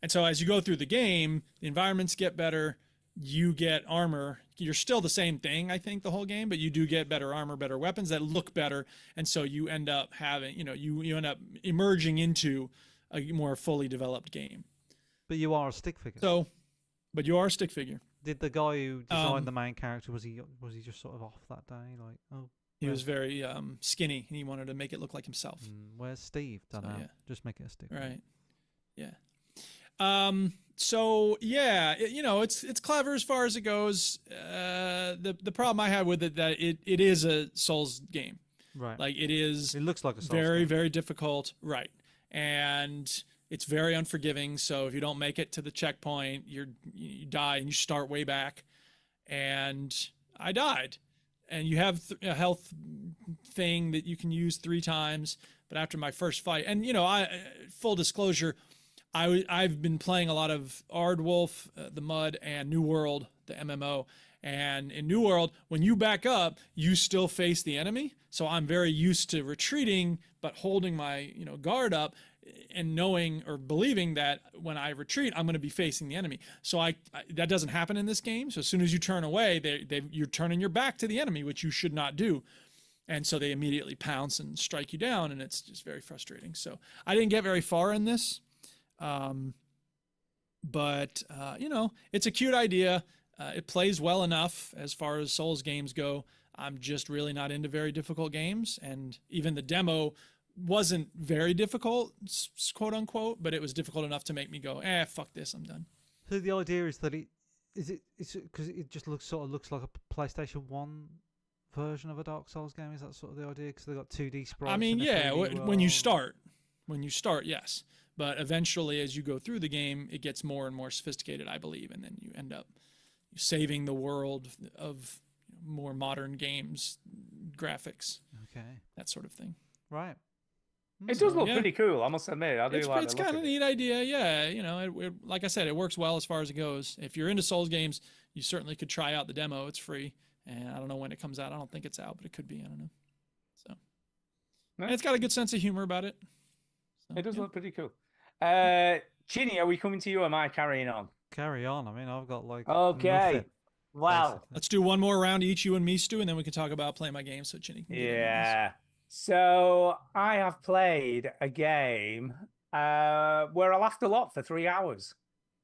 And so as you go through the game, the environments get better. You get armor. You're still the same thing, I think, the whole game, but you do get better armor, better weapons that look better. And so you end up having, you end up emerging into a more fully developed game. But you are a stick figure. So, but you are a stick figure. Did the guy who designed the main character, was he just sort of off that day? Like, He was very skinny, and he wanted to make it look like himself. Where's Steve? Don't know. yeah. Just make it a stick figure. Right. Yeah. So yeah, it's clever as far as it goes. The problem I have with it that it is a Souls game. Right. Like it is. It looks like a Souls very game. very difficult. Right. And it's very unforgiving. So if you don't make it to the checkpoint, you die and you start way back. And I died. And you have a health thing that you can use 3 times. But after my first fight, and full disclosure, I've been playing a lot of Ardwolf, the Mud, and New World, the MMO. And in New World, when you back up, you still face the enemy. So I'm very used to retreating, but holding my guard up and knowing or believing that when I retreat, I'm going to be facing the enemy. So that doesn't happen in this game. So as soon as you turn away, you're turning your back to the enemy, which you should not do. And so they immediately pounce and strike you down, and it's just very frustrating. So I didn't get very far in this. But it's a cute idea. It plays well enough as far as Souls games go. I'm just really not into very difficult games. And even the demo wasn't very difficult, quote unquote, but it was difficult enough to make me go, fuck this, I'm done. So the idea is that it's because it just looks like a PlayStation 1 version of a Dark Souls game. Is that sort of the idea? Because they got 2D sprites. I mean, and a yeah, 3D when you world. start, yes. But eventually, as you go through the game, it gets more and more sophisticated, I believe, and then you end up saving the world of more modern games, graphics, Okay. that sort of thing. Right. It does look Yeah. pretty cool, I must admit. I do It's like the look kind of of a it. neat idea, yeah. It, like I said, it works well as far as it goes. If you're into Souls games, you certainly could try out the demo. It's free, and I don't know when it comes out. I don't think it's out, but it could be. I don't know. So, and it's got a good sense of humor about it. So, It does yeah. look pretty cool. Chinny, are we coming to you or am I carrying on? Carry on. I mean, I've got like. Okay. nothing, Well, basically. Let's do one more round each, you and me, Stu, and then we can talk about playing my game so Chinny can get in on this. yeah. So I have played a game where I laughed a lot for 3 hours.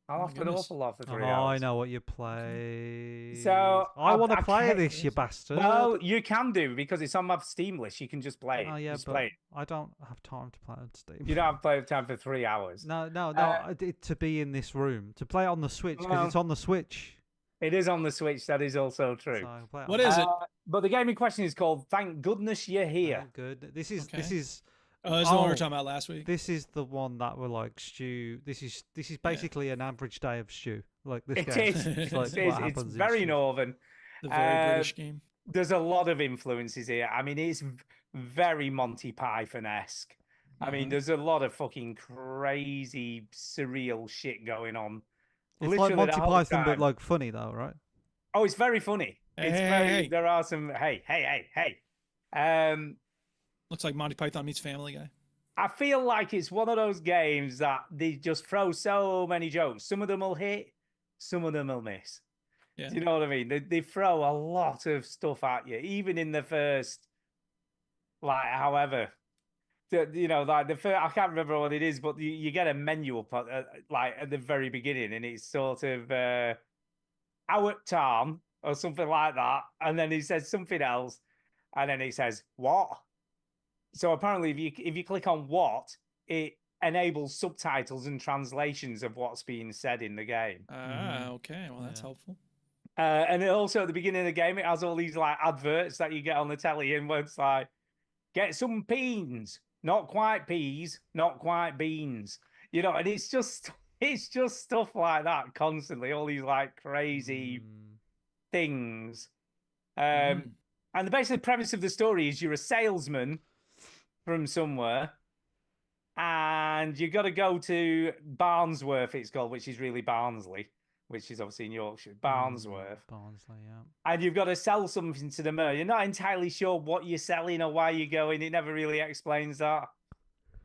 I Oh my laughed an goodness. awful lot for 3 Oh, hours. I know what you play. So, I want to I play can't- this, you bastard. Well, you can do because it's on my Steam list. You can just play it. Oh yeah, Just but play it. I don't have time to play on Steam. You don't have to play with time for 3 hours. No, Uh, to be in this room to play it on the Switch because Well, it's on the Switch. It is on the Switch. That is also true. So I can play it What on is the- it? But the game in question is called Thank Goodness You're Here. Oh, good. This is Okay. Oh, that's the one we were Oh, talking about last week. this is the one that were like stew. This is basically an average day of stew. Like this It game. is. It's like It what is. It's happens in very stew. northern. The very Uh, British game. There's a lot of influences here. I mean, it's very Monty Python-esque. I mean, Mhm. there's a lot of fucking crazy, surreal shit going on. It's Literally like the Monty whole Python, but time. like funny though, right? Oh, it's very funny. Hey, It's hey, very. hey. There are some. Hey. Looks like Monty Python meets Family Guy. I feel like it's one of those games that they just throw so many jokes. Some of them will hit, some of them will miss. Yeah. Do you know what I mean? They throw a lot of stuff at you, even in the first, like, however, like the first, I can't remember what it is, but you get a menu up like at the very beginning, and it's sort of Howard Tom or something like that, and then he says something else, and then he says what? So apparently, if you click on what, it enables subtitles and translations of what's being said in the game. Okay. Well, that's Yeah. helpful. And it also at the beginning of the game, it has all these like adverts that you get on the telly, and where it's like, get some beans, not quite peas, not quite beans, and it's just stuff like that constantly. All these like crazy Mm. things. Mm. And the basic premise of the story is you're a salesman from somewhere, and you got to go to Barnsworth, it's called, which is really Barnsley, which is obviously in Yorkshire. Barnsworth. Barnsley, yeah. And you've got to sell something to the mayor. You're not entirely sure what you're selling or why you're going. It never really explains that.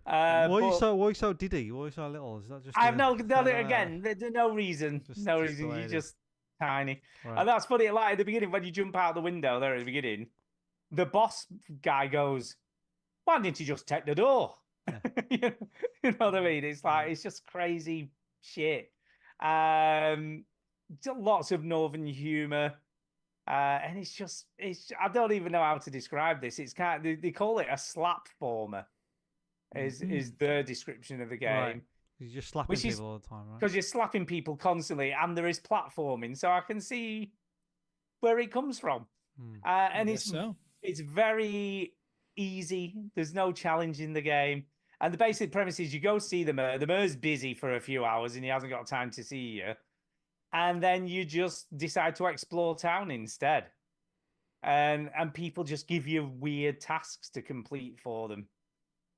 Why are you but so diddy? Why are you so little? Is that just? I have no, uh, again, there's no reason. just No the reason. way You're it is. just tiny. Right. And that's funny. Like at the beginning, when you jump out the window there at the beginning, the boss guy goes, "Why didn't you just take the door?" Yeah. you know what I mean? It's like it's just crazy shit. Lots of northern humor, and it's. I don't even know how to describe this. It's kind of, they call it a slap former. Is the description of the Right. game. You're just slapping Which is- people all the time, right? Because you're slapping people constantly, and there is platforming, so I can see where it comes from. Hmm. And I guess so. it's very easy. There's no challenge in the game, and the basic premise is you go see the mayor. The mayor's busy for a few hours, and he hasn't got time to see you, and then you just decide to explore town instead, and people just give you weird tasks to complete for them.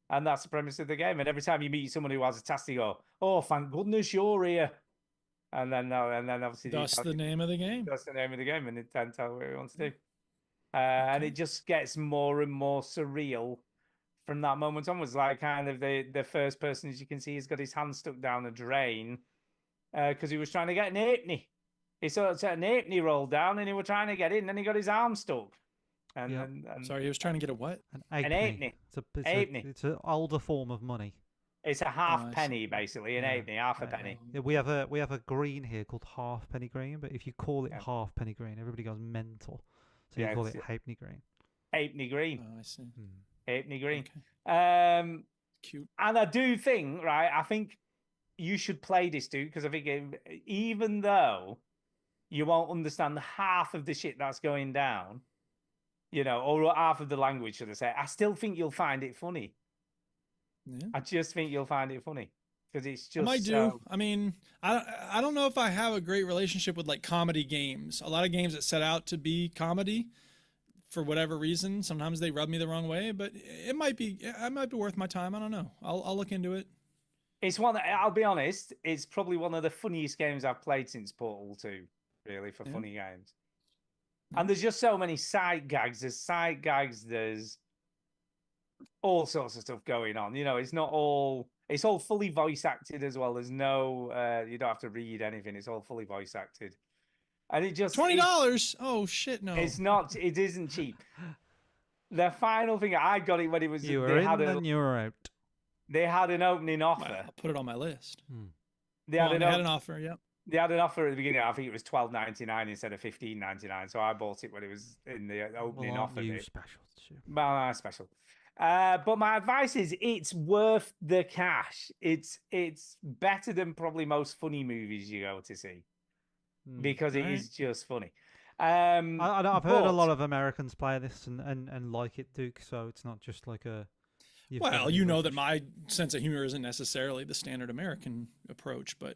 And that's the premise of the game. And every time you meet someone who has a task, you go, "Oh, thank goodness you're here." And then obviously That's the name of the game. that's the name of the game, and it tells what it wants to do. And it just gets more and more surreal from that moment onwards. Like kind of the first person, as you can see, has got his hand stuck down a drain because he was trying to get an halfpenny. He saw an halfpenny roll down, and he was trying to get in, and he got his arm stuck. And Yeah. and Sorry, he was trying to get a what? An halfpenny. Halfpenny. It's an older form of money. it's a half I see. penny basically, an Yeah. halfpenny, half a penny. Yeah, we have a green here called halfpenny green, but if you call it Yeah. halfpenny green, everybody goes mental. So Yeah, you call it it's- halfpenny green. Halfpenny green. Oh, I see. Hmm. Halfpenny Green. Okay. Cute. And I do think, right, I think you should play this, dude, because I think even though you won't understand half of the shit that's going down, you know, or half of the language, should I say, I still think you'll find it funny. Yeah. I just think you'll find it funny because it's just. I might do. I mean, I don't know if I have a great relationship with like comedy games. A lot of games that set out to be comedy, for whatever reason, sometimes they rub me the wrong way. But it might be worth my time. I don't know. I'll look into it. It's one that, I'll be honest, it's probably one of the funniest games I've played since Portal 2, really, for funny games. And there's just so many side gags. There's side gags, there's all sorts of stuff going on. You know, it's all fully voice acted as well. There's no, you don't have to read anything. It's all fully voice acted. And it just $20. Oh shit, no. It isn't cheap. The final thing, I got it when it was, You were in and you were out. They had an opening offer. Well, I'll put it on my list. They Well, had they had an offer, yep. They had an offer at the beginning. I think it was $12.99 instead of $15.99. So I bought it when it was in the opening offer. You special, too. Well, special. But my advice is, it's worth the cash. It's better than probably most funny movies you go to see because it is just funny. I've heard a lot of Americans play this and like it, Duke. So it's not just like a. Well, you know that my sense of humor isn't necessarily the standard American approach, but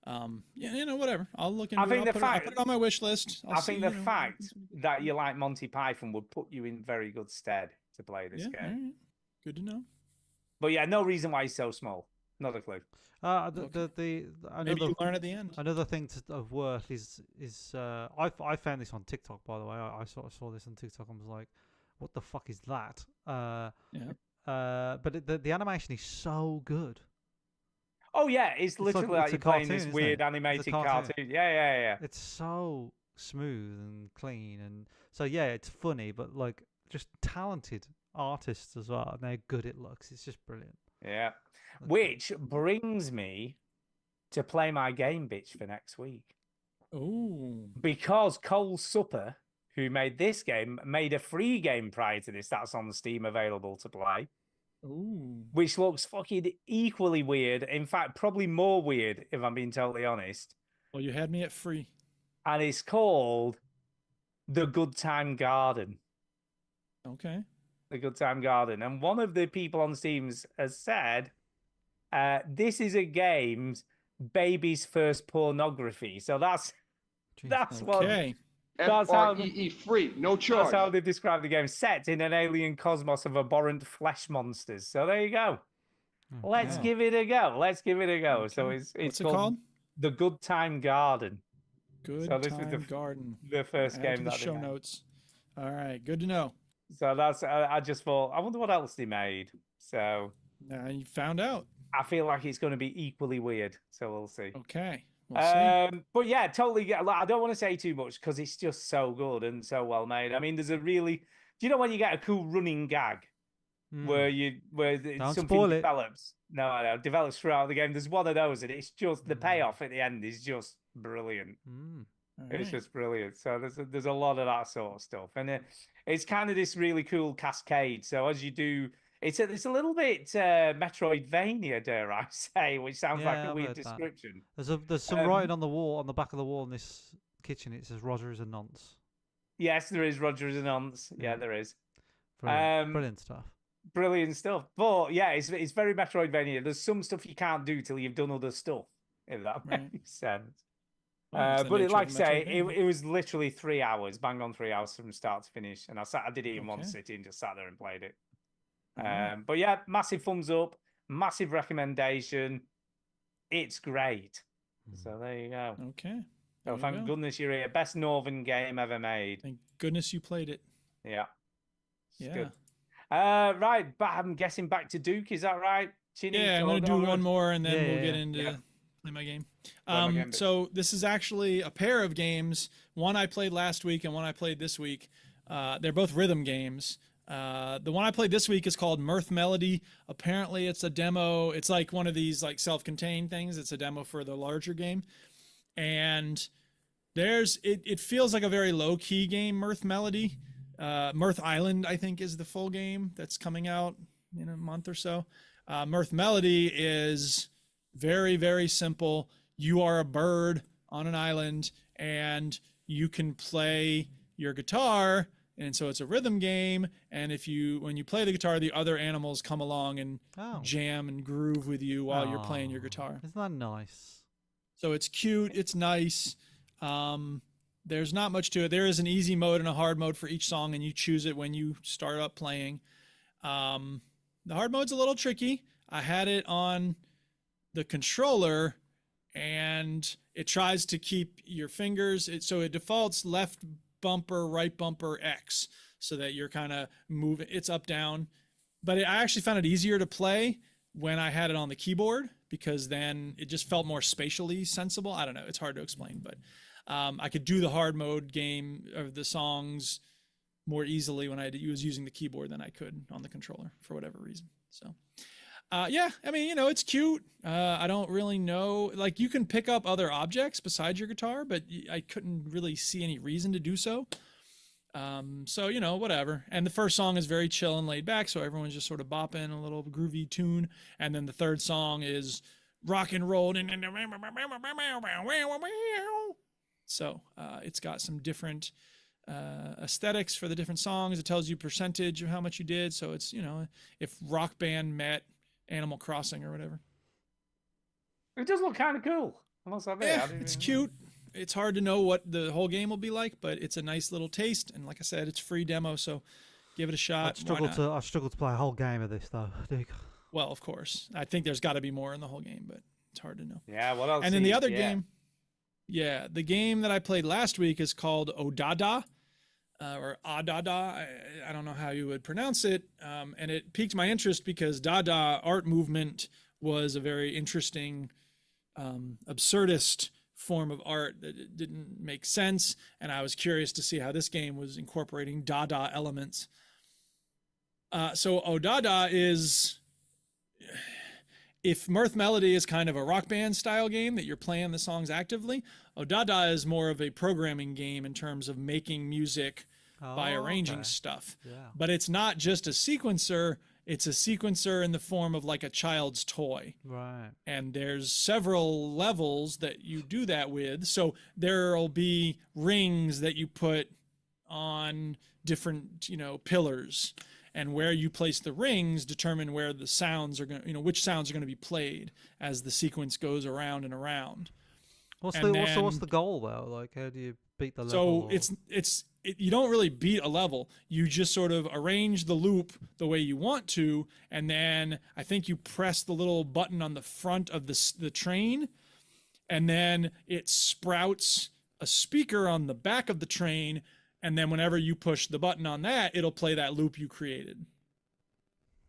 yeah, you know, whatever. I'll look into it. I'll put it on my wish list. I think the fact that you like Monty Python would put you in very good stead to play this game. Right. Good to know. But yeah, no reason why he's so small. Not a clue. Maybe you learn at the end. Another thing of worth is I found this on TikTok, by the way. I sort of saw this on TikTok and was like, what the fuck is that? But the animation is so good. Oh yeah, it's literally like you're playing this weird animated cartoon. Yeah. It's so smooth and clean, and so yeah, it's funny, but like just talented artists as well, and they're good at looks. It's just brilliant. Yeah, which brings me to play my game bitch for next week. Oh, because Cole Supper, who made this game, made a free game prior to this that's on Steam available to play. Ooh. Which looks fucking equally weird. In fact, probably more weird, if I'm being totally honest. Well, you had me at free. And it's called The Good Time Garden. Okay. The Good Time Garden. And one of the people on Steam has said, this is a game's baby's first pornography. So that's what... F-R-E-E, free, no charge. That's how they describe the game. Set in an alien cosmos of abhorrent flesh monsters. So there you go. Let's give it a go. Okay. So it's called The Good Time Garden. Good Time Garden. The first game that the show notes. All right, good to know. So that's I just thought, I wonder what else they made. So you found out. I feel like it's going to be equally weird. So we'll see. Okay. We'll see. But yeah, totally. I don't want to say too much because it's just so good and so well made. I mean, there's a really. Do you know when you get a cool running gag where something develops? No, develops throughout the game. There's one of those, and it's just the payoff at the end is just brilliant. It's just brilliant. So there's a lot of that sort of stuff, and it's kind of this really cool cascade. So as you do. It's a little bit Metroidvania, dare I say, which sounds like a weird description. There's some writing on the wall, on the back of the wall in this kitchen. It says Roger is a nonce. Yes, there is. Roger is a nonce. Yeah, there is. Brilliant stuff. Brilliant stuff. But yeah, it's very Metroidvania. There's some stuff you can't do till you've done other stuff, if that makes sense. But like I say, it was literally 3 hours, bang on 3 hours from start to finish, and I did it in one sitting, just sat there and played it. But yeah, massive thumbs up, massive recommendation. It's great. So there you go. Okay. So thank goodness you're here. Best Northern game ever made. Thank goodness you played it. Yeah. Yeah. Good. Right, but I'm guessing back to Duke. Is that right? Chini, yeah, I'm going to do one more and then we'll get into play my game. So this is actually a pair of games. One I played last week and one I played this week. They're both rhythm games. The one I played this week is called Mirth Melody. Apparently it's a demo. It's like one of these like self-contained things. It's a demo for the larger game. And it feels like a very low-key game, Mirth Melody. Mirth Island, I think, is the full game that's coming out in a month or so. Mirth Melody is very, very simple. You are a bird on an island, and you can play your guitar, and so it's a rhythm game. And when you play the guitar, the other animals come along and jam and groove with you while you're playing your guitar. Isn't that nice? So it's cute. It's nice. There's not much to it. There is an easy mode and a hard mode for each song, and you choose it when you start up playing. The hard mode's a little tricky. I had it on the controller, and it tries to keep your fingers. So it defaults left bumper, right bumper, X, so that you're kind of moving. It's up, down. But I actually found it easier to play when I had it on the keyboard, because then it just felt more spatially sensible. I don't know. It's hard to explain, but I could do the hard mode game of the songs more easily when I was using the keyboard than I could on the controller for whatever reason. So, yeah, I mean, it's cute. I don't really know. Like, you can pick up other objects besides your guitar, but I couldn't really see any reason to do so. So, whatever. And the first song is very chill and laid back, so everyone's just sort of bopping a little groovy tune. And then the third song is rock and roll. So it's got some different aesthetics for the different songs. It tells you percentage of how much you did. So it's, if Rock Band met Animal Crossing or whatever. It does look kind of cool. I must admit. Yeah, it's cute. It's hard to know what the whole game will be like, but it's a nice little taste. And like I said, it's free demo, so give it a shot. I struggle to play a whole game of this, though. Well, of course. I think there's got to be more in the whole game, but it's hard to know. Yeah, what else? And then the other game, the game that I played last week is called Odada, or Adada. I don't know how you would pronounce it. And it piqued my interest because Dada art movement was a very interesting, absurdist form of art that didn't make sense. And I was curious to see how this game was incorporating Dada elements. So Odada is, if Mirth Melody is kind of a rock band style game that you're playing the songs actively, Odada is more of a programming game in terms of making music by arranging stuff. Yeah. But it's not just a sequencer. It's a sequencer in the form of like a child's toy. Right. And there's several levels that you do that with. So there'll be rings that you put on different, pillars. And where you place the rings determine where the sounds are going to, which sounds are going to be played as the sequence goes around and around. What's the goal though? Like, how do you beat the level? So you don't really beat a level. You just sort of arrange the loop the way you want to, and then I think you press the little button on the front of the train, and then it sprouts a speaker on the back of the train. And then whenever you push the button on that, it'll play that loop you created.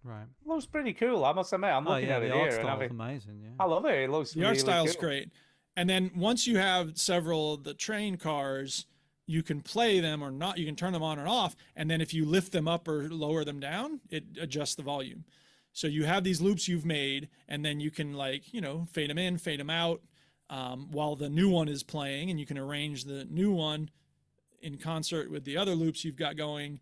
Right. It looks pretty cool, I must admit. I'm looking at it the here. art style is amazing, yeah. I love it. It looks The really art style's cool. great. And then once you have several of the train cars, you can play them or not. You can turn them on and off. And then if you lift them up or lower them down, it adjusts the volume. So you have these loops you've made, and then you can fade them in, fade them out while the new one is playing, and you can arrange the new one in concert with the other loops you've got going.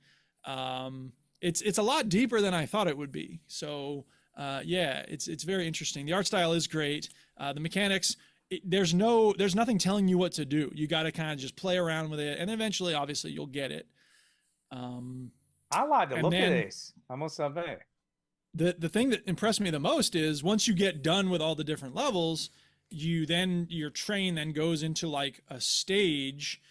It's a lot deeper than I thought it would be. So it's very interesting. The art style is great. The mechanics, there's nothing telling you what to do. You got to kind of just play around with it, and eventually, obviously, you'll get it. I like the look of this, I must admit. The thing that impressed me the most is once you get done with all the different levels, your train then goes into like a stage.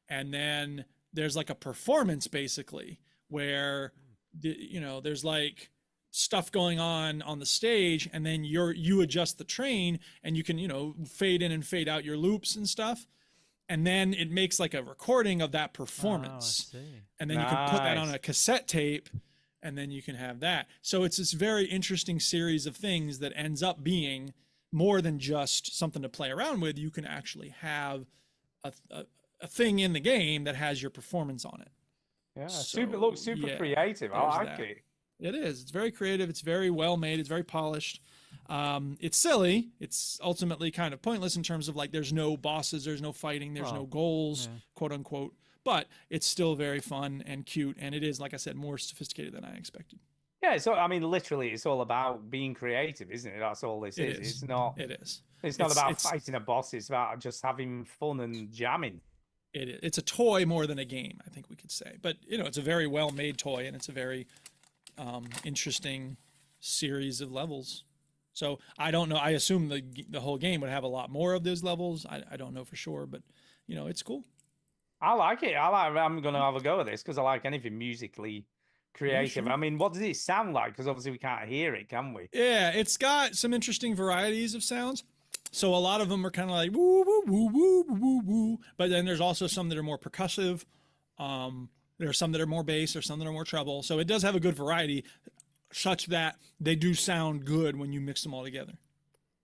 And then there's like a performance basically where, there's like stuff going on the stage, and then you adjust the train, and you can, fade in and fade out your loops and stuff. And then it makes like a recording of that performance. Oh, I see. And then you can put that on a cassette tape, and then you can have that. So it's this very interesting series of things that ends up being more than just something to play around with. You can actually have a thing in the game that has your performance on it. Yeah, So, looks super creative. I like that. it. It is. It's very creative. It's very well made. It's very polished. It's silly. It's ultimately kind of pointless in terms of like there's no bosses, there's no fighting, there's no goals, quote unquote. But it's still very fun and cute, and it is, like I said, more sophisticated than I expected. Yeah, so I mean, literally, it's all about being creative, isn't it? That's all this is. It's not. It is. It's not about fighting a boss. It's about just having fun and jamming. It's a toy more than a game, I think we could say. But it's a very well-made toy, and it's a very interesting series of levels. So I don't know. I assume the whole game would have a lot more of those levels. I don't know for sure, but it's cool. I like it. I'm going to have a go at this because I like anything musically creative. Sure. I mean, what does it sound like? Because obviously we can't hear it, can we? Yeah, it's got some interesting varieties of sounds. So a lot of them are kind of like woo woo woo woo woo woo, but then there's also some that are more percussive. There are some that are more bass, or some that are more treble. So it does have a good variety, such that they do sound good when you mix them all together.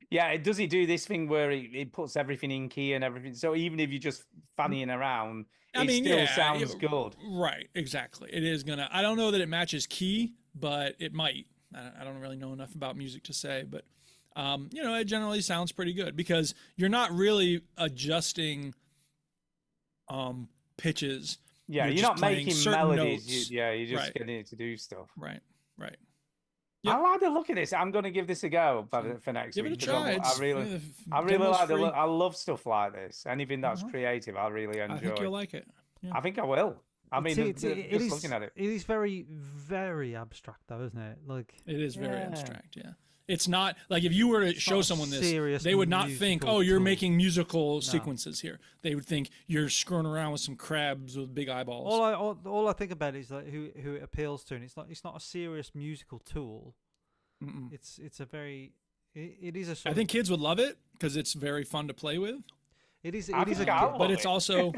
Yeah, does he do this thing where it puts everything in key and everything? So even if you're just fannying around, it still sounds good. Right, exactly. It is gonna. I don't know that it matches key, but it might. I don't really know enough about music to say, but it generally sounds pretty good because you're not really adjusting pitches. Yeah, you're not making melodies. Notes. You're just getting it to do stuff. Right. Yep. I like the look of this. I'm going to give this a go for next week. Give it a try. I really like the look. I love stuff like this. Anything that's creative, I really enjoy. I think you'll like it. Yeah. I think I will. I mean, just looking at it. It is very, very abstract, though, isn't it? Like it is very abstract. Yeah. It's not like if you were to show someone this, they would not think, "Oh, you're making musical sequences here." They would think you're screwing around with some crabs with big eyeballs. All I think about is like who it appeals to, and it's not a serious musical tool. Mm-mm. It's a very it is a. I think kids would love it because it's very fun to play with. It is but it's also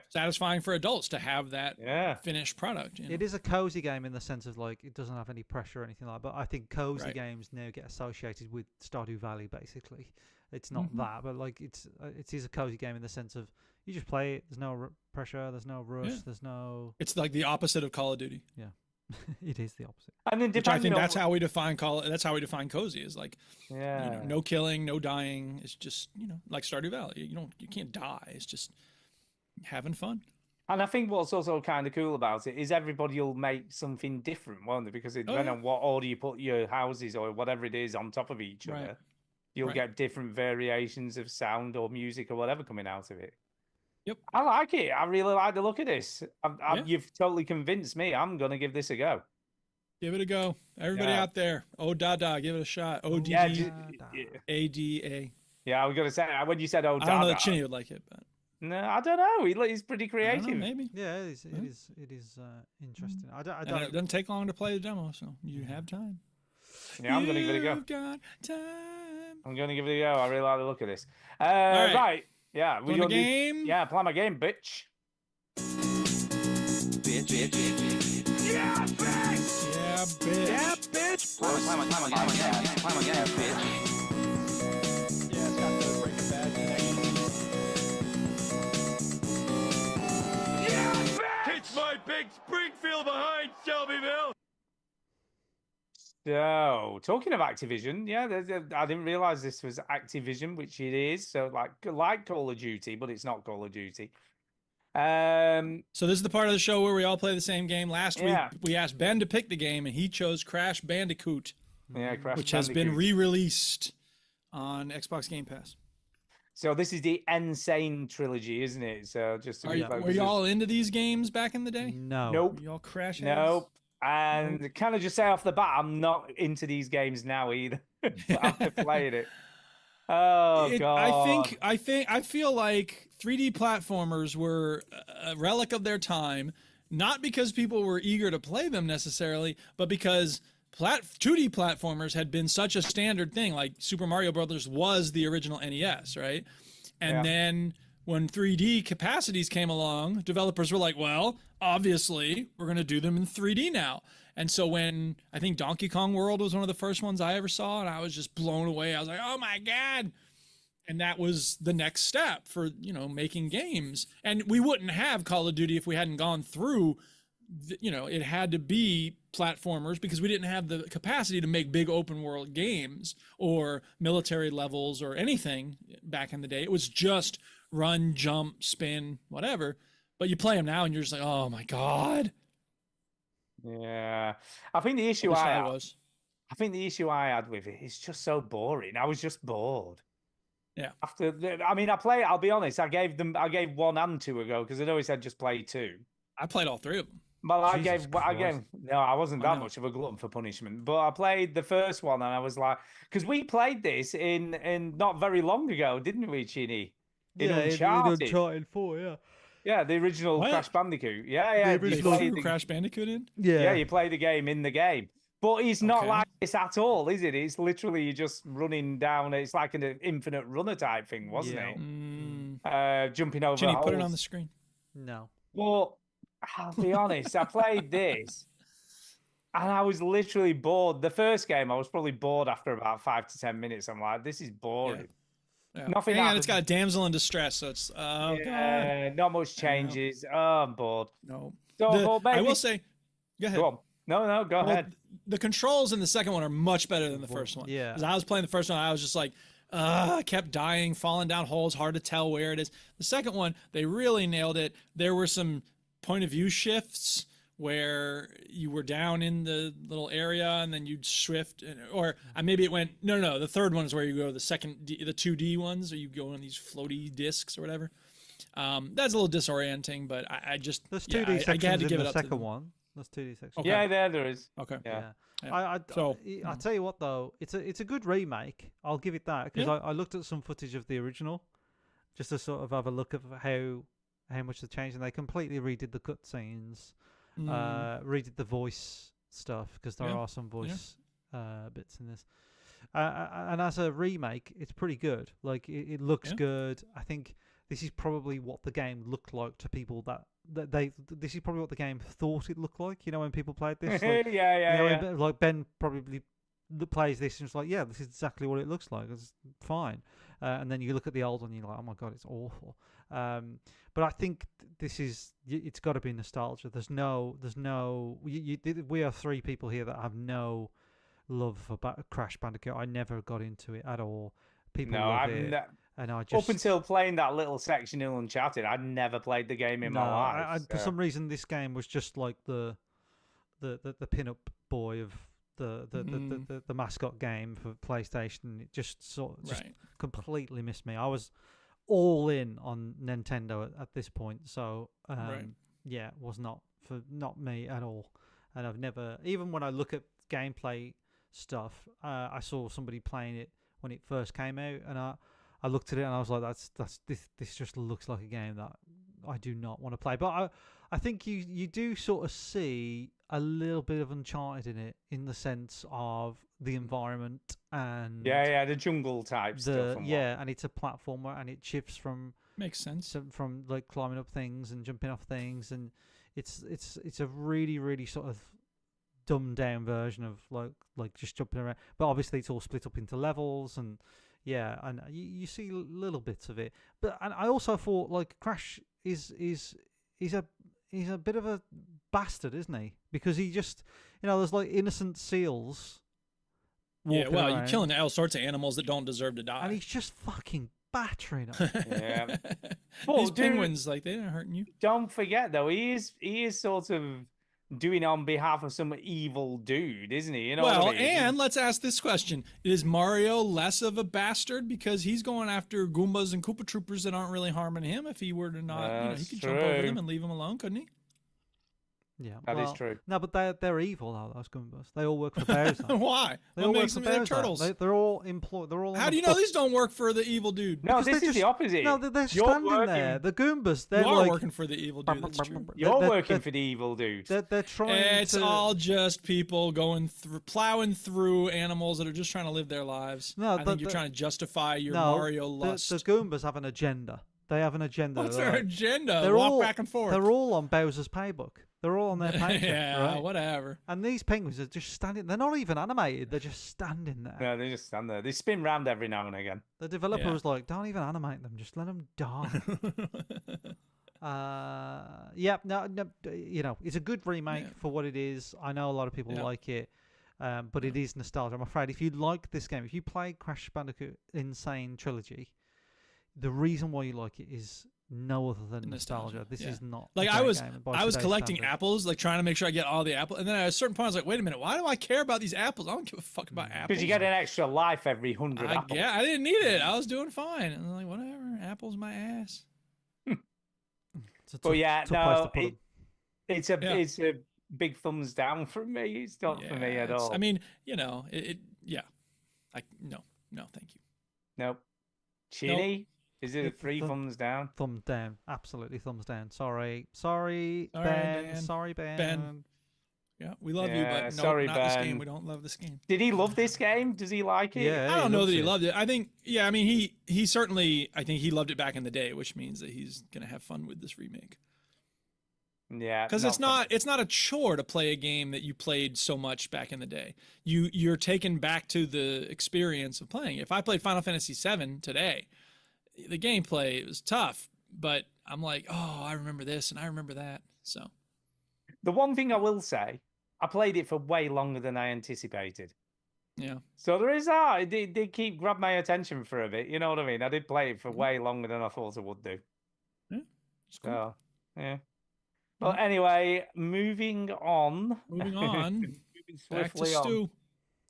satisfying for adults to have that finished product. It is a cozy game in the sense of like it doesn't have any pressure or anything like that. But I think cozy games now get associated with Stardew Valley. Basically, it's not that, but like it is a cozy game in the sense of you just play it. There's no pressure. There's no rush. Yeah. There's no. It's like the opposite of Call of Duty. Yeah. It is the opposite. And then I think that's how we define cozy is like no killing, no dying. It's just like Stardew Valley. You can't die. It's just having fun. And I think what's also kind of cool about it is everybody will make something different, won't they? Because it depends on what order you put your houses or whatever it is on top of each other. You'll get different variations of sound or music or whatever coming out of it. Yep. I like it. I really like the look of this. You've totally convinced me. I'm going to give this a go. Give it a go. Everybody out there. Oh, Dada. Give it a shot. O-D-D-A-D-A. Yeah, I was going to say, when you said oh, Dada. I don't know that Chinny would like it, but. No, I don't know. He's pretty creative. Maybe. Yeah, it is interesting. I don't. It doesn't take long to play the demo, so you have time. Yeah, I'm going to give it a go. You've got time. I'm going to give it a go. I really like the look of this. Right. Right. Yeah, play my game. Yeah, play my game, bitch. Bitch. Yeah, bitch. Yeah, bitch. Play my game, bitch. Yeah, it's got the Breaking Bad connection. Yeah, bitch. It's my big Springfield behind Shelbyville. So, talking of Activision, I didn't realize this was Activision, which it is. So, like Call of Duty, but it's not Call of Duty. So this is the part of the show where we all play the same game. Last week, we asked Ben to pick the game, and he chose Crash Bandicoot, which has been re-released on Xbox Game Pass. So this is the Insane trilogy, isn't it? So just to were you all into these games back in the day? No. Nope. Were you all Crash? Nope. And can I just say off the bat, I'm not into these games now either. After playing it. Oh God. I feel like 3D platformers were a relic of their time, not because people were eager to play them necessarily, but because 2D platformers had been such a standard thing. Like Super Mario Brothers was the original NES, right? And then when 3D capacities came along, developers were like, well, obviously, we're going to do them in 3D now. And so when I think Donkey Kong World was one of the first ones I ever saw, and I was just blown away. I was like, oh my God. And that was the next step for, making games. And we wouldn't have Call of Duty if we hadn't gone through it had to be platformers because we didn't have the capacity to make big open world games or military levels or anything back in the day. It was just run, jump, spin, whatever. But you play them now and you're just like, oh my God. Yeah. I think the issue I think the issue I had with it is just so boring. I was just bored. Yeah. I'll be honest, I gave 1 and 2 a go because I'd always said just play 2. I played all 3 of them. Well, I wasn't that know. much of a glutton for punishment, but I played the first one and I was like, because we played this in not very long ago, didn't we, Chinny? In Uncharted 4, yeah. Yeah, the original What? Crash Bandicoot. Yeah. They threw Crash Bandicoot in? Yeah, you play the game in the game. But it's not Okay. like this at all, is it? It's literally you just running down. It's like an infinite runner type thing, wasn't Yeah. it? Jumping over Ginny, holes. put it on the screen. No. But I'll be honest, I played this and I was literally bored. The first game, I was probably bored after about 5 to 10 minutes. I'm like, this is boring. Yeah. Nothing And happened. it's got a damsel in distress, so it's God. Not much changes. Oh, I'm bored. No. So, well, I maybe- will say, go ahead. Go on. No, go Well, ahead. The controls in the second one are much better than the first one. yeah. Because I was playing the first one, I was just like, I kept dying, falling down holes, hard to tell where it is. The second one, they really nailed it. There were some point of view shifts where you were down in the little area and then you'd shift, or maybe it went, no, the third one is where you go the 2D ones, or you go on these floaty discs or whatever. That's a little disorienting, but I just, There's yeah, 2D I had sections to in give it the up to second them. one. There's 2D sections. Okay. Yeah, there is. Okay. Yeah. Yeah. So, I tell you what though, it's a good remake. I'll give it that because Yeah. I looked at some footage of the original, just to sort of have a look at how much they changed, and they completely redid the cutscenes, redid the voice stuff because there Yeah. are some voice bits in this. And as a remake, it's pretty good. Like it looks Yeah. good. I think this is probably what the game looked like to people that this is probably what the game thought it looked like. You know, when people played this, like, yeah. like Ben probably plays this and it's like, yeah, this is exactly what it looks like. It's fine. And then you look at the old one, and you're like, oh my god, it's awful. But I think this is, it's got to be nostalgia. There's no. We are 3 people here that have no love for Crash Bandicoot. I never got into it at all. People love it. And I just, up until playing that little section in Uncharted, I'd never played the game in my life. for some reason, this game was just like the pin-up boy of the mascot game for PlayStation. It just completely missed me. I was all in on Nintendo at this point, so yeah, it was not me at all. And I've never, even when I look at gameplay stuff, I saw somebody playing it when it first came out, and I looked at it and I was like, this just looks like a game that I do not want to play. But I think you do sort of see a little bit of Uncharted in it, in the sense of the environment and the jungle type stuff. And it's a platformer, and it shifts from makes sense from like climbing up things and jumping off things, and it's a really, really sort of dumbed down version of like just jumping around. But obviously it's all split up into levels, and and you see little bits of it. But and I also thought like Crash is a bit of a bastard, isn't he? Because he just, there's like innocent seals. Yeah, well, around, you're killing all sorts of animals that don't deserve to die. and he's just fucking battering them. Yeah. These dude, penguins, like, they aren't hurting you. Don't forget though, he is sort of doing on behalf of some evil dude, isn't he? You know Well, what I mean? and let's ask this question. Is Mario less of a bastard because he's going after Goombas and Koopa Troopers that aren't really harming him? If he were to not, he That's could jump over true. them and leave him alone, couldn't he? Yeah, That is true. No, but they're evil though. Those Goombas. They all work for Bowser. Why? They What all work makes for them? They're Bowser. turtles. They're all employed. They're all. How do you know these don't work for the evil dude? No, Because this they're is the opposite. No, they're You're standing working- there. The Goombas. They're You are like working for the evil dude. That's true. You're they're- working they're- for the evil dude. They're trying. It's to, all just people going through, plowing through animals that are just trying to live their lives. No, I think you're trying to justify your no, Mario lust. The Goombas have an agenda. They have an agenda. What's They're their like- agenda? They're Walk all back and forth. They're all on Bowser's paybook. They're all on their paycheck. yeah, right? whatever. And these penguins are just standing. They're not even animated. They're just standing there. No, they just stand there. They spin round every now and again. The developer Yeah. was like, "Don't even animate them. Just let them die." Yeah, no, you know, it's a good remake Yeah. for what it is. I know a lot of people Yeah. like it, but it is nostalgia. I'm afraid if you like this game, if you play Crash Bandicoot Insane Trilogy, the reason why you like it is no other than nostalgia. This yeah. is not Like a I great was, game by I was today's collecting standards. apples, like trying to make sure I get all the apples, and then at a certain point, I was like, "Wait a minute, why do I care about these apples? I don't give a fuck about apples." Because you get an extra life every 100 apples. Yeah, I didn't need it. I was doing fine. And I'm like, whatever, apples my ass. It's a But tough- yeah, tough place to no, put 'em. it's Yeah. it's a big thumbs down from me. It's not for me at all. I mean, you know, yeah. No, thank you. Nope. Chinny, is it a 3 thumbs down? Thumbs down, absolutely thumbs down. Sorry, Ben. Dan. Sorry, Ben. Ben. Yeah, we love you, Yeah, but no, sorry, not this Ben. game. We don't love this game. Did he love this game? Does he like it? Yeah, I don't know loves that he it. loved it. I think, yeah, I mean, he certainly, I think he loved it back in the day, which means that he's gonna have fun with this remake. Yeah. Because for me. it's not a chore to play a game that you played so much back in the day. You're taken back to the experience of playing. If I played Final Fantasy VII today, the gameplay was tough, but I'm like, oh, I remember this and I remember that. So The one thing I will say, I played it for way longer than I anticipated. yeah, So there is that. It did keep grab my attention for a bit. You know what I mean? I did play it Mm-hmm. for way longer than I thought I would do. it's cool. So, yeah. Well, anyway, moving on. Moving on, Moving back to swiftly on. Stu.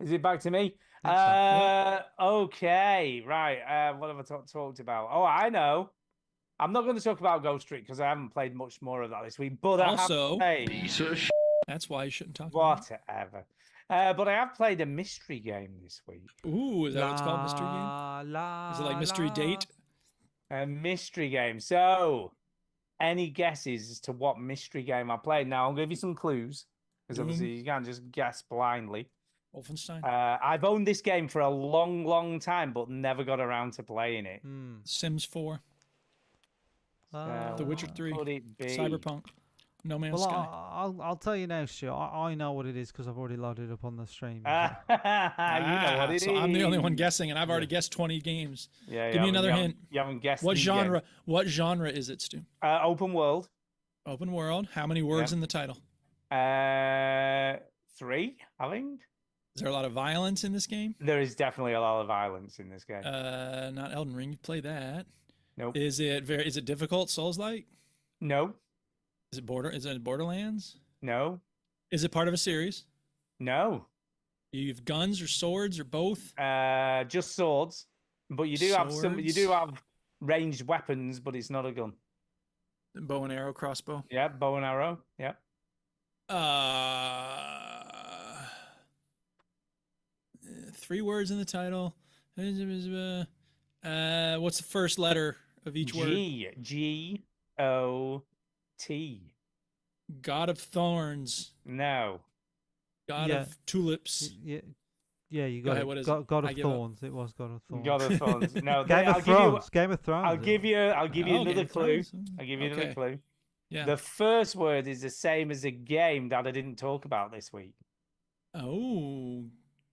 Is it back to me? Think so. Okay, right. What have I talked about? Oh, I know. I'm not going to talk about Ghost Trick because I haven't played much more of that this week. But Also- I have played Piece of shit. That's why you shouldn't talk about whatever. But I have played a mystery game this week. it. Ooh, is that what it's called, mystery game? La, Is it like mystery la. date? A mystery game. So, any guesses as to what mystery game I played? Now, I'll give you some clues because Doom. obviously you can't just guess blindly. Wolfenstein, I've owned this game for a long, long time, but never got around to playing it. Sims 4, The Witcher 3, Could it be? Cyberpunk, No Man's Well, Sky. I'll tell you now, Stu. I know what it is because I've already loaded it up on the stream. you know what it is. So I'm the only one guessing, and I've already guessed 20 games. Yeah, Give me another hint. You haven't guessed What the genre? game. What genre is it, Stu? Open world. Open world. How many words Yeah. in the title? 3, I think. Is there a lot of violence in this game? There is definitely a lot of violence in this game. Not Elden Ring. You play that. Nope. Is it difficult? Souls-like? No. Is it Borderlands? No. Is it part of a series? No. You have guns or swords or both? Just swords. But you do have some. You do Swords. have ranged weapons, but it's not a gun. Bow and arrow, crossbow. Yeah, bow and arrow. Yeah. Uh, 3 words in the title. What's the first letter of each word? G-O-T. God of Thorns. No. God Yeah. of Tulips. Yeah, you Go got ahead, it. what is God I of give up. Thorns. It was God of Thorns. God of Thorns. No. Game I'll of give you. Thrones. Game of Thrones. I'll it give was. you. I'll give you Oh, Game another of clue. Thrones. I'll give you another Okay. clue. Yeah. The first word is the same as a game that I didn't talk about this week. Oh,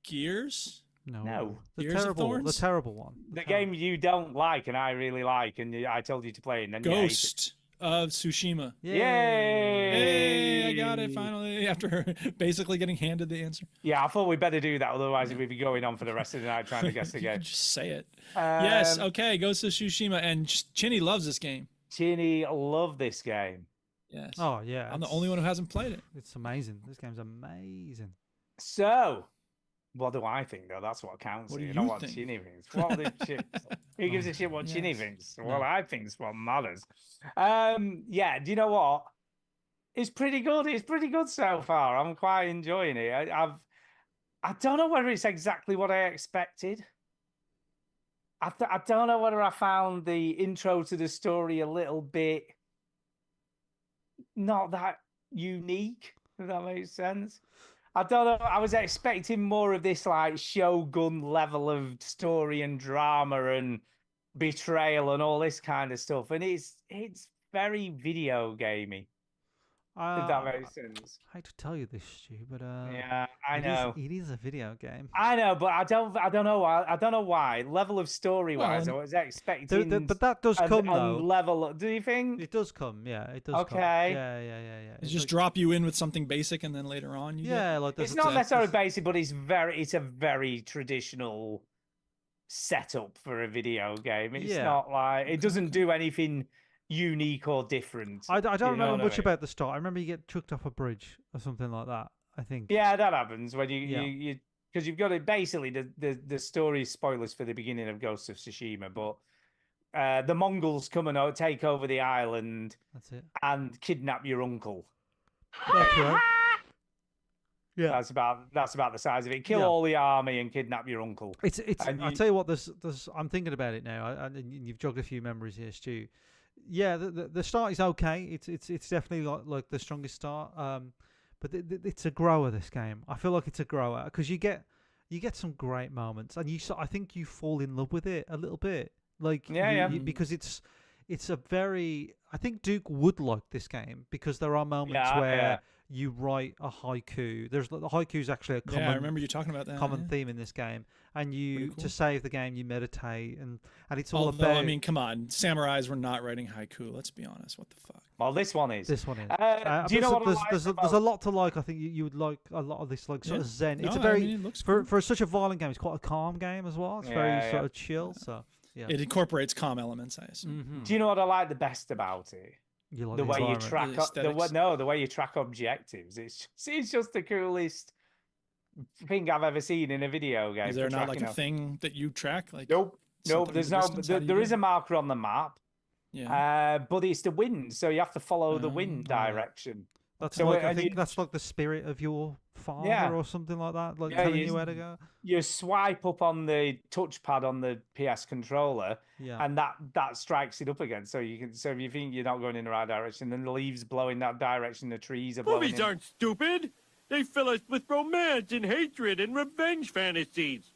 Gears? No. The Gears of terrible, the Thorns? terrible one. The game you don't like and I really like, and I told you to play, and then you hate it. Ghost of Tsushima. Yay! Hey, I got it finally after basically getting handed the answer. Yeah, I thought we'd better do that, otherwise we'd be going on for the rest of the night trying to guess the You game. could just say it. Yes, Um, okay, Ghost of Tsushima. And Chinny loves this game. Chinny, love this game. Yes. Oh yeah. I'm the it's- only one who hasn't played it. It's amazing. This game's amazing. So, what do I think, though? That's what counts. What do Not you what think? Chinny thinks. What the Who gives a shit what Chinny Yes. thinks? No. What I think is what matters. Yeah, do you know what? It's pretty good. It's pretty good so far. I'm quite enjoying it. I don't know whether it's exactly what I expected. I don't know whether I found the intro to the story a little bit not that unique, if that makes sense. I don't know. I was expecting more of this like Shogun level of story and drama and betrayal and all this kind of stuff. And it's very video gamey. If that makes sense. I hate to tell you this, Stu, but Yeah, I know. it is a video game. I know, but I don't know why. I don't know why. Level of story wise, I was expecting. But that does come though. Level, do you think? It does come, yeah. It does. Okay. Come. Yeah. It's just drop you in with something basic, and then later on, you yeah, like it's not necessarily basic, but it's a very traditional setup for a video game. It's not like it doesn't do anything unique or different. I don't remember much about the start. I remember you get chucked off a bridge or something like that. I think. Yeah, that happens when you because you've got it. Basically, the story spoilers for the beginning of Ghost of Tsushima, but the Mongols come and take over the island. That's it. And kidnap your uncle. That's right. Yeah, that's about the size of it. Kill all the army and kidnap your uncle. It's. I'll tell you what. There's. I'm thinking about it now, and you've jogged a few memories here, Stu. Yeah, the start is okay. It's definitely like the strongest start. But it's a grower. This game, I feel like it's a grower because you get some great moments, and I think you fall in love with it a little bit. Like because it's a very. I think Duke would like this game because there are moments where. You write a haiku. The haiku is actually a common. Yeah, I remember you talking about that. Common theme in this game, and to save the game, you meditate, and it's all Although, about. I mean, come on, samurais were not writing haiku. Let's be honest. What the fuck? Well, this one is. This one is. Do you know what there's a lot to like. I think you would like a lot of this, like sort of zen. No, it's a very I mean, it looks cool. for such a violent game. It's quite a calm game as well. It's very sort of chill. So yeah, it incorporates calm elements. I assume. Mm-hmm. Do you know what I like the best about it? Like the way you track the way you track objectives. It's just the coolest thing I've ever seen in a video game. Is there not like a thing that you track? Like nope. There's no. There is a marker on the map. Yeah. But it's the wind, so you have to follow the wind direction. That's so I think that's like the spirit of your father or something like that, like telling you where to go. You swipe up on the touchpad on the PS controller, and that strikes it up again. So you can. So if you think you're not going in the right direction, then the leaves blow in that direction, the trees are blowing. Movies aren't stupid. They fill us with romance and hatred and revenge fantasies.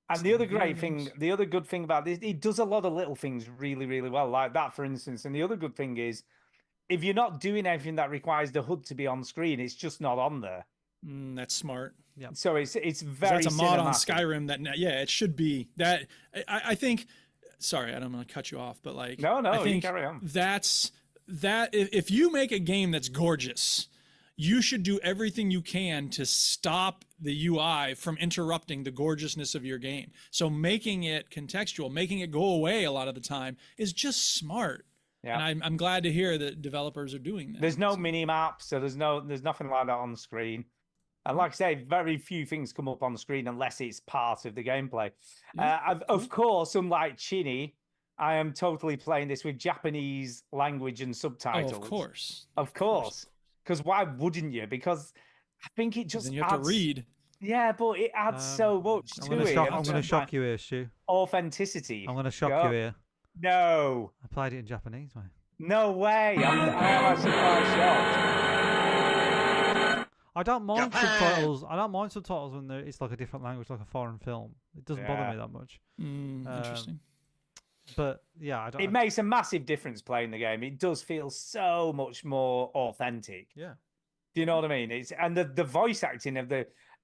And the other good thing about this, it does a lot of little things really, really well, like that, for instance. And the other good thing is, if you're not doing anything that requires the HUD to be on screen, it's just not on there. That's smart. Yeah. So it's very. That's a mod on Skyrim that it should be that. I think. Sorry, I don't want to cut you off, but like no, I think you carry on. That's that. If you make a game that's gorgeous, you should do everything you can to stop the UI from interrupting the gorgeousness of your game. So making it contextual, making it go away a lot of the time is just smart. Yeah. And I'm glad to hear that developers are doing that. There's no mini map, so there's nothing like that on the screen. And like I say, very few things come up on the screen unless it's part of the gameplay. Of course, unlike Chinny, I am totally playing this with Japanese language and subtitles. Oh, of course. Of course. Because why wouldn't you? Because I think it just then you have to read. Yeah, but it adds so much to it. I'm going to shock you here, Stu. Authenticity. I'm going to shock you here. No. I played it in Japanese, mate. No way. I am actually quite shocked. I don't mind subtitles. I don't mind subtitles when it's like a different language, like a foreign film. It doesn't bother me that much. Interesting. But yeah, I don't. It makes a massive difference playing the game. It does feel so much more authentic. Yeah. Do you know what I mean? And the voice acting of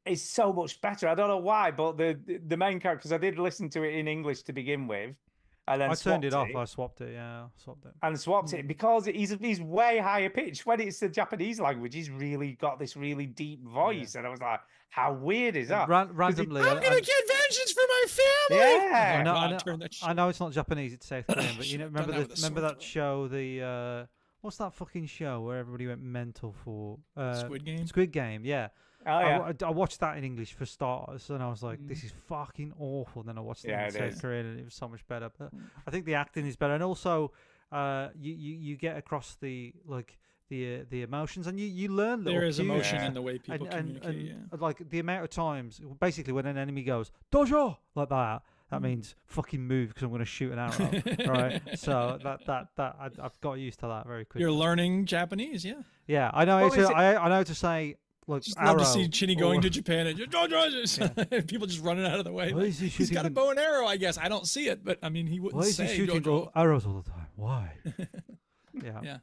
is so much better. I don't know why, but the main character, because I did listen to it in English to begin with, and then I turned it off. I swapped it. Yeah, swapped it. And swapped it because he's way higher pitched. When it's the Japanese language, he's really got this really deep voice, and I was like, how weird is that? Randomly, I'm gonna get vengeance for my family. Yeah, I know it's not Japanese; it's South Korean. But you know, remember that show? The what's that fucking show where everybody went mental for? Squid Game. Squid Game, yeah. Oh, yeah. I watched that in English for starters, and I was like, "This is fucking awful." Then I watched it in South Korean, and it was so much better. But I think the acting is better, and also, you get across the emotions, and you learn. There is emotion in the way people communicate. And like the amount of times, basically, when an enemy goes "dojo" like that. That means fucking move because I'm going to shoot an arrow. All right, so I've got used to that very quickly. You're learning Japanese, yeah. Yeah, I know. I know to say. Like just love to see Chinny going to Japan and people just running out of the way. He's got a bow and arrow, I guess. I don't see it, but I mean, he wouldn't say. Why is he shooting arrows all the time? Why? Yeah.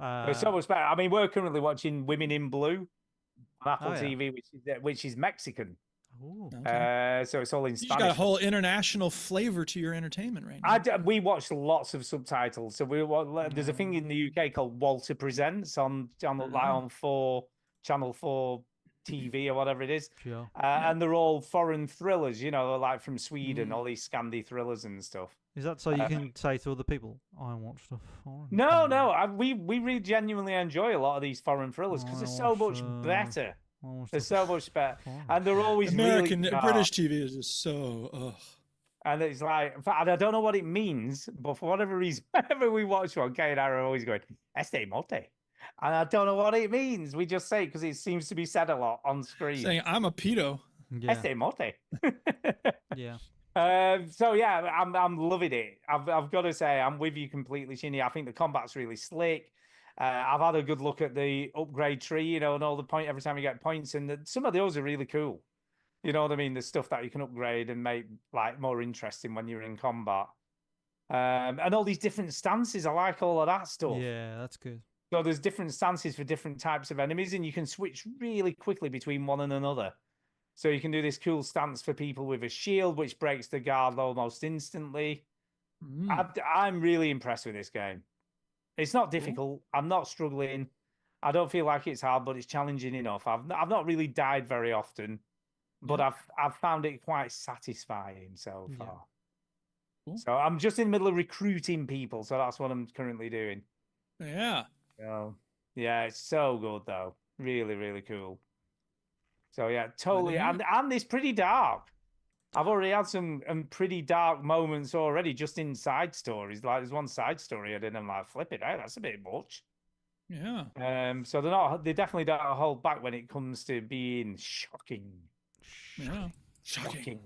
It's so much better. I mean, we're currently watching Women in Blue on Apple Oh, yeah. TV, which is Mexican. Ooh. Okay. So it's all in You just Spanish. got a whole international flavor to your entertainment right now. We watched lots of subtitles. So there's a thing in the UK called Walter Presents on Channel 4 TV or whatever it is. Sure. And they're all foreign thrillers, like from Sweden, all these Scandi thrillers and stuff. Is that so you can say to other people, I watch stuff foreign? No, we really genuinely enjoy a lot of these foreign thrillers because they're so much better. They're so much better. And they're always American, really dark. British TV is just so, ugh. And it's like, in fact, I don't know what it means, but for whatever reason, whenever we watch one, Kay and I are always going, Este Molte. And I don't know what it means. We just say it because it seems to be said a lot on screen. Saying, I'm a pedo. Yeah. Este Molte. Yeah. So yeah, I'm loving it. I've got to say, I'm with you completely, Shinny. I think the combat's really slick. I've had a good look at the upgrade tree, and all the every time you get points, and some of those are really cool. You know what I mean? The stuff that you can upgrade and make like more interesting when you're in combat. And all these different stances. I like all of that stuff. Yeah, that's good. So there's different stances for different types of enemies, and you can switch really quickly between one and another. So you can do this cool stance for people with a shield, which breaks the guard almost instantly. I'm really impressed with this game. It's not difficult. I'm not struggling. I don't feel like it's hard, but it's challenging enough. I've not really died very often, but I've found it quite satisfying so far. Cool. So I'm just in the middle of recruiting people, so that's what I'm currently doing. Yeah. So yeah, it's so good though. Really, really cool. So yeah, totally. And it's pretty dark. I've already had some pretty dark moments already, just in side stories. Like there's one side story I did, and I'm like, flip it out. That's a bit much. Yeah. So they definitely don't hold back when it comes to being shocking. Yeah. Shocking.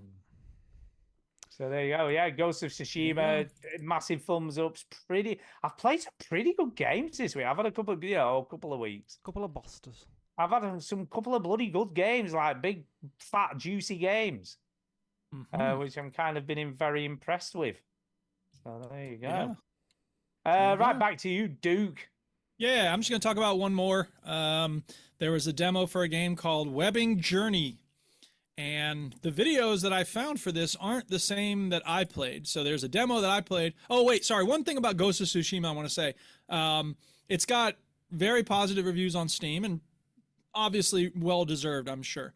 So there you go. Yeah, Ghost of Tsushima, massive thumbs up. I've played some pretty good games this week. I've had a couple of weeks. Couple of busters. I've had some couple of bloody good games, like big, fat, juicy games, which I'm kind of been very impressed with. So there you go. Yeah. Right, back to you, Duke. Yeah, I'm just going to talk about one more. There was a demo for a game called Webbing Journey. And the videos that I found for this aren't the same that I played. So there's a demo that I played. Oh, wait, sorry. One thing about Ghost of Tsushima I want to say. It's got very positive reviews on Steam and obviously well-deserved, I'm sure.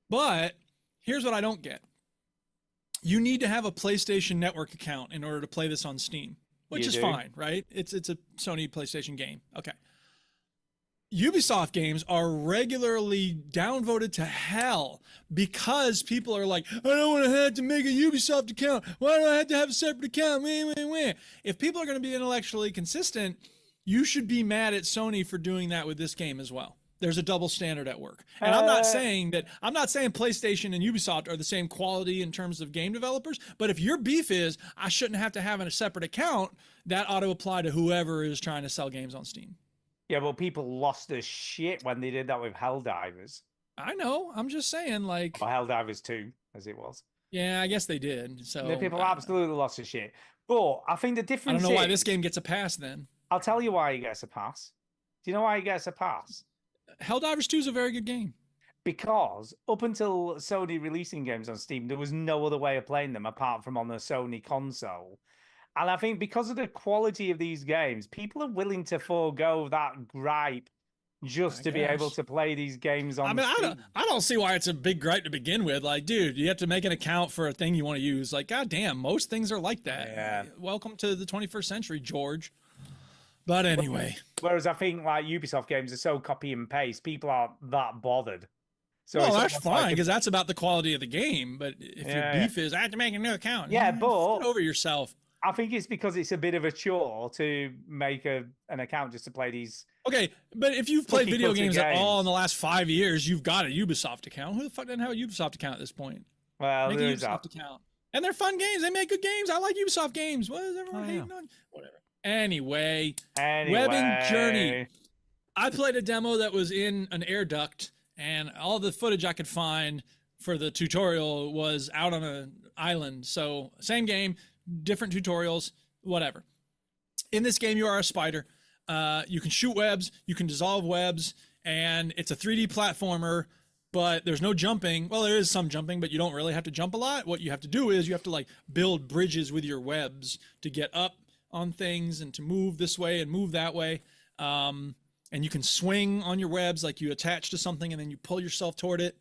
But here's what I don't get. You need to have a PlayStation Network account in order to play this on Steam, which is fine, right? It's a Sony PlayStation game. Okay. Ubisoft games are regularly downvoted to hell because people are like, I don't want to have to make a Ubisoft account. Why do I have to have a separate account? If people are going to be intellectually consistent, you should be mad at Sony for doing that with this game as well. There's a double standard at work. And I'm not saying PlayStation and Ubisoft are the same quality in terms of game developers, but if your beef is, I shouldn't have to have a separate account, that ought to apply to whoever is trying to sell games on Steam. Yeah, well, people lost their shit when they did that with Helldivers. I know. I'm just saying, like... Or Helldivers 2, as it was. Yeah, I guess they did. So the people absolutely lost their shit. But I think the difference I don't know why this game gets a pass then. I'll tell you why he gets a pass. Do you know why he gets a pass? Helldivers 2 is a very good game. Because up until Sony releasing games on Steam, there was no other way of playing them apart from on the Sony console. And I think because of the quality of these games, people are willing to forego that gripe just to be able to play these games on Steam. I don't see why it's a big gripe to begin with. Like, dude, you have to make an account for a thing you want to use. Like, goddamn, most things are like that. Yeah. Welcome to the 21st century, George. But anyway. Whereas I think like Ubisoft games are so copy and paste, people aren't that bothered. So well, that's fine because that's about the quality of the game. But if your beef is, I have to make a new account. Yeah, but get over yourself. I think it's because it's a bit of a chore to make an account just to play these. Okay, but if you've played video games at all in the last 5 years, you've got a Ubisoft account. Who the fuck doesn't have a Ubisoft account at this point? Well, make a Ubisoft account. And they're fun games. They make good games. I like Ubisoft games. What is everyone hating on? Whatever. Anyway, Webbing Journey. I played a demo that was in an air duct, and all the footage I could find for the tutorial was out on an island. So same game, different tutorials, whatever. In this game, you are a spider. You can shoot webs, you can dissolve webs, and it's a 3D platformer, but there's no jumping. Well, there is some jumping, but you don't really have to jump a lot. What you have to do is you have to like build bridges with your webs to get up on things and to move this way and move that way. And you can swing on your webs, like you attach to something and then you pull yourself toward it.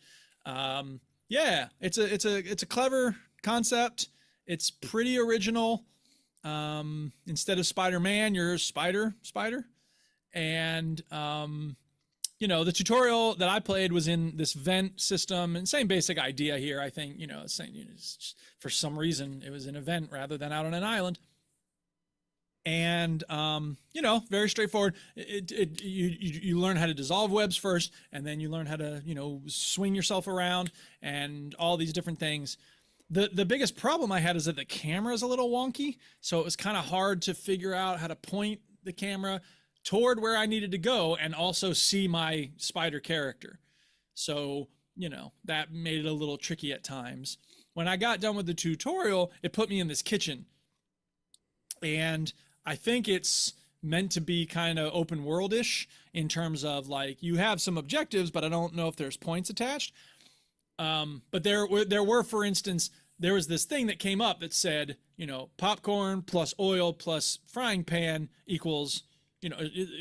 Yeah, it's a clever concept. It's pretty original. Instead of Spider-Man, you're Spider. And, you know, the tutorial that I played was in this vent system, and same basic idea here. I think, you know, for some reason it was in a vent rather than out on an island. And, you know, very straightforward. You learn how to dissolve webs first, and then you learn how to, you know, swing yourself around and all these different things. The biggest problem I had is that the camera is a little wonky, so it was kind of hard to figure out how to point the camera toward where I needed to go and also see my spider character. So, you know, that made it a little tricky at times. When I got done with the tutorial, it put me in this kitchen. And I think it's meant to be kind of open world-ish in terms of like you have some objectives, but I don't know if there's points attached. But there were, for instance, there was this thing that came up that said, you know, popcorn plus oil plus frying pan equals, you know,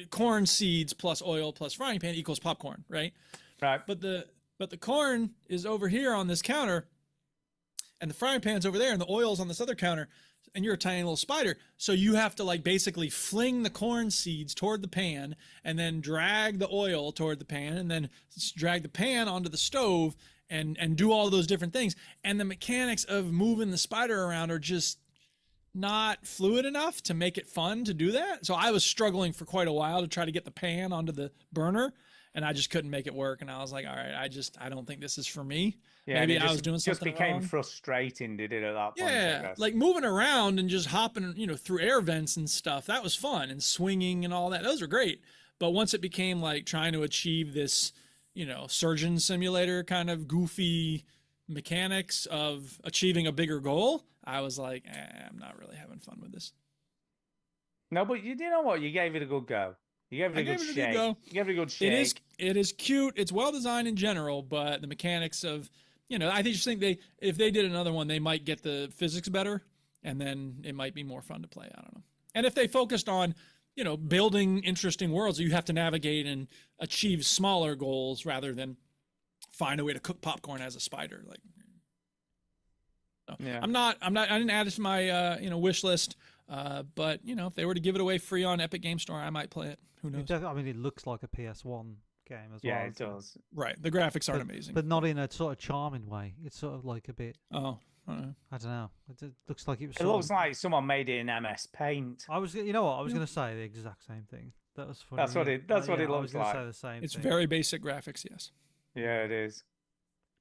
corn seeds plus oil plus frying pan equals popcorn, right? Right. But the corn is over here on this counter, and the frying pan's over there, and the oil's on this other counter, and you're a tiny little spider. So you have to like basically fling the corn seeds toward the pan and then drag the oil toward the pan and then drag the pan onto the stove and do all those different things. And the mechanics of moving the spider around are just not fluid enough to make it fun to do that. So I was struggling for quite a while to try to get the pan onto the burner, and I just couldn't make it work. And I was like, all right, I don't think this is for me. Yeah, maybe I was doing something just became wrong. frustrating, did it, at that point? Yeah, like moving around and just hopping, you know, through air vents and stuff. That was fun, and swinging and all that. Those were great. But once it became like trying to achieve this, you know, surgeon simulator kind of goofy mechanics of achieving a bigger goal, I was like, I'm not really having fun with this. No, but you know what? You gave it a good go. You gave it a good shake. You gave it a good shake. It is cute. It's well designed in general, but the mechanics of, you know, I just think if they did another one, they might get the physics better, and then it might be more fun to play. I don't know. And if they focused on, you know, building interesting worlds, you have to navigate and achieve smaller goals rather than find a way to cook popcorn as a spider. Like, so yeah. I didn't add it to my, you know, wish list. But you know, if they were to give it away free on Epic Game Store, I might play it. Who knows? I mean, it looks like a PS1 game as well. Yeah, it does. Right. The graphics aren't amazing. But not in a sort of charming way. It's sort of like a bit... Oh, I don't know. It looks like it was... It looks like someone made it in MS Paint. You know what? I was going to say the exact same thing. That was funny. That's what it looks I was like. say the same it's thing. very basic graphics, yes. Yeah, it is.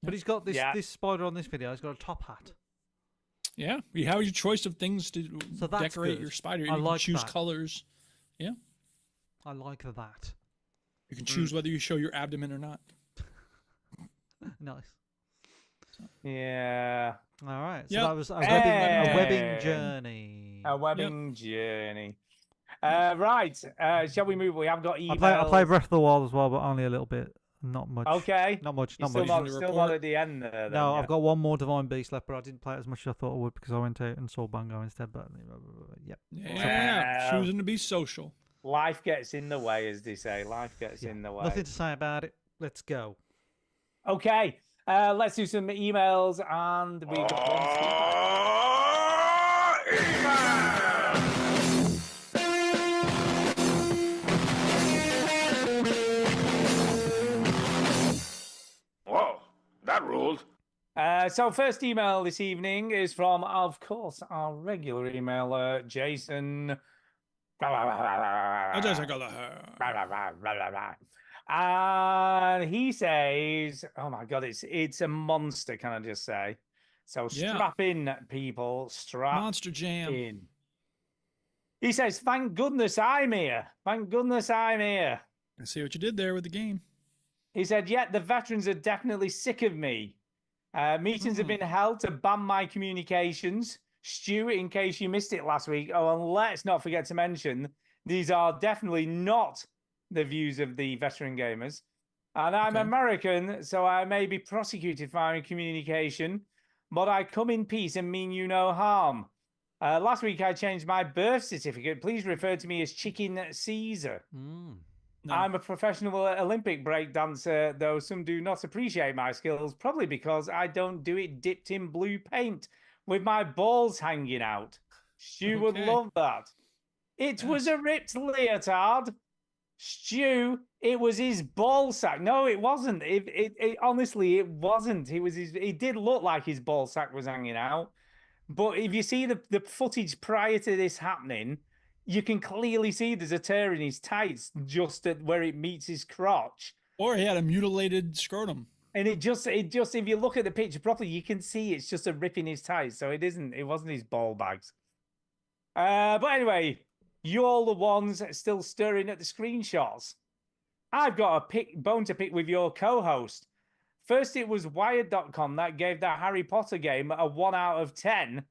But he's got this spider on this video. He's got a top hat. Yeah, you have your choice of things to that's decorate good. your spider. I You like can choose that. colors. Yeah. I like that. You can choose whether you show your abdomen or not. Nice. Yeah. All right. So Yep. that was a webbing journey. A webbing journey. Right. Shall we move? We have got emails. I played Breath of the Wild as well, but only a little bit. Not much. Okay. Not much. You're Not much. still not at the end there. Then, No, yeah. I've got one more Divine Beast left, but I didn't play it as much as I thought I would because I went out and saw Bango instead. But yep. Yeah. Choosing to be social. Life gets in the way, as they say. Life gets in the way. Nothing to say about it. Let's go. Okay. Let's do some emails, and we Whoa, that ruled. So first email this evening is from, of course, our regular emailer, Jason. And he says, "Oh my God, it's a monster." Can I just say? So strap in, people. Strap Monster Jam. in. He says, "Thank goodness I'm here. Thank goodness I'm here." I see what you did there with the game. He said, "Yeah, the veterans are definitely sick of me. Meetings have been held to ban my communications. Stu, in case you missed it last week. Oh, and let's not forget to mention These are definitely not the views of the veteran gamers. And I'm Okay. American, so I may be prosecuted for my communication, but I come in peace and mean you no harm. Last week I changed my birth certificate. Please refer to me as Chicken Caesar. Mm. No. I'm a professional Olympic break dancer, though some do not appreciate my skills, probably because I don't do it dipped in blue paint with my balls hanging out. Stu would Okay. love that. It was a ripped leotard. Stu, it was his ball sack. No, it wasn't. Honestly, it wasn't. It did look like his ball sack was hanging out. But if you see the footage prior to this happening, you can clearly see there's a tear in his tights just at where it meets his crotch. Or he had a mutilated scrotum. And it just, if you look at the picture properly, you can see it's just a rip in his tights. So it wasn't his ball bags. But anyway, you're the ones still stirring at the screenshots. I've got a bone to pick with your co-host. First, it was Wired.com that gave that Harry Potter game a 1 out of 10.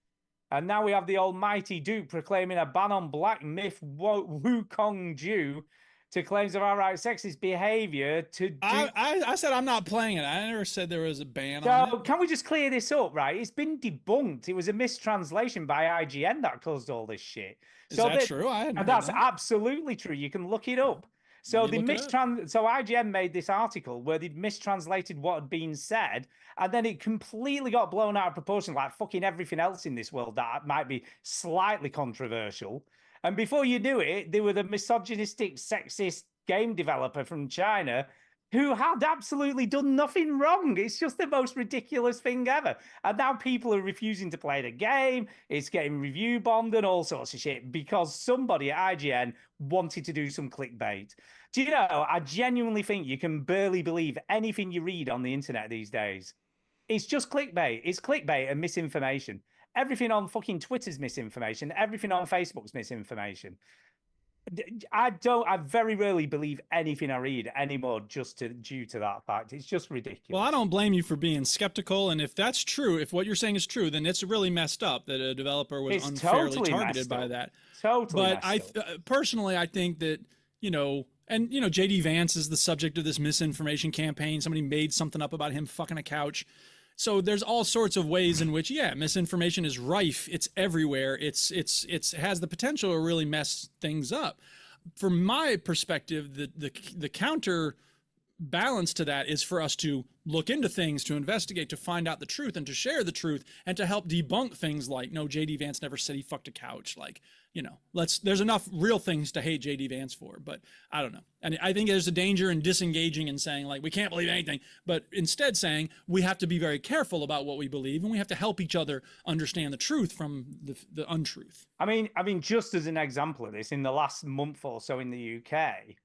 And now we have the almighty Duke proclaiming a ban on Black Myth Wukong Ju to claims of outright sexist behavior to do... I said I'm not playing it. I never said there was a ban So on it. can we just clear this up, right? It's been debunked. It was a mistranslation by IGN that caused all this shit. Is that true? I hadn't And heard that's that. absolutely true. You can look it up. So Let me look it up. so IGN made this article where they'd mistranslated what had been said, and then it completely got blown out of proportion, like fucking everything else in this world that might be slightly controversial. And before you knew it, they were the misogynistic, sexist game developer from China who had absolutely done nothing wrong. It's just the most ridiculous thing ever. And now people are refusing to play the game. It's getting review bombed and all sorts of shit because somebody at IGN wanted to do some clickbait. Do you know, I genuinely think you can barely believe anything you read on the internet these days. It's just clickbait. It's clickbait and misinformation. Everything on fucking Twitter's misinformation. Everything on Facebook's misinformation. I very rarely believe anything I read anymore due to that fact. It's just ridiculous. Well, I don't blame you for being skeptical. And if that's true, if what you're saying is true, then it's really messed up that a developer was It's unfairly totally targeted messed by up. that. Totally But messed up. personally, I think that, JD Vance is the subject of this misinformation campaign. Somebody made something up about him fucking a couch. So there's all sorts of ways in which, misinformation is rife. It's everywhere. It has the potential to really mess things up. From my perspective, the counter balance to that is for us to look into things, to investigate, to find out the truth, and to share the truth, and to help debunk things like, no, JD Vance never said he fucked a couch. Like, there's enough real things to hate JD Vance for, but I don't know. And I think there's a danger in disengaging and saying, like, we can't believe anything, but instead saying we have to be very careful about what we believe, and we have to help each other understand the truth from the untruth. I mean, just as an example of this, in the last month or so in the UK,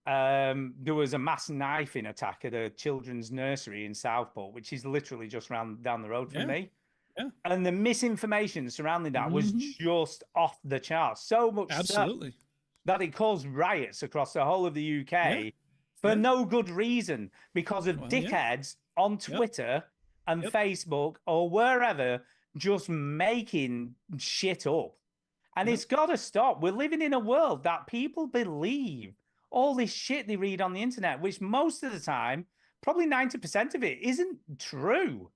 there was a mass knifing attack at a children's nursery in Southport, which is literally just down the road from me. Yeah. And the misinformation surrounding that was just off the charts. So much Absolutely. so that it caused riots across the whole of the UK for no good reason because of dickheads on Twitter and Facebook or wherever just making shit up. And it's got to stop. We're living in a world that people believe all this shit they read on the internet, which most of the time, probably 90% of it, isn't true.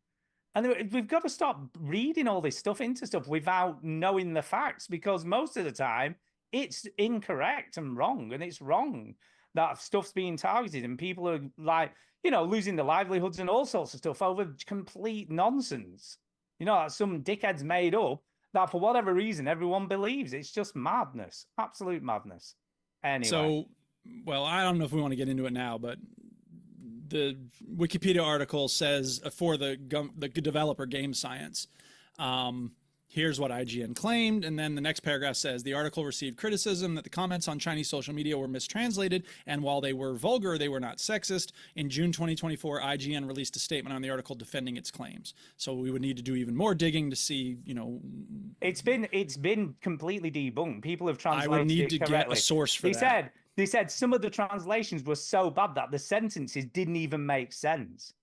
And we've got to stop reading all this stuff into stuff without knowing the facts, because most of the time it's incorrect and wrong, and it's wrong that stuff's being targeted and people are like, losing their livelihoods and all sorts of stuff over complete nonsense. That some dickheads made up that for whatever reason everyone believes. It's just madness, absolute madness. Anyway. So, well, I don't know if we want to get into it now, but the Wikipedia article says for the developer Game Science, here's what IGN claimed. And then the next paragraph says the article received criticism that the comments on Chinese social media were mistranslated. And while they were vulgar, they were not sexist. In June 2024, IGN released a statement on the article defending its claims. So we would need to do even more digging to see, It's been completely debunked. People have translated I would need it to correctly. get a source for that. They said some of the translations were so bad that the sentences didn't even make sense.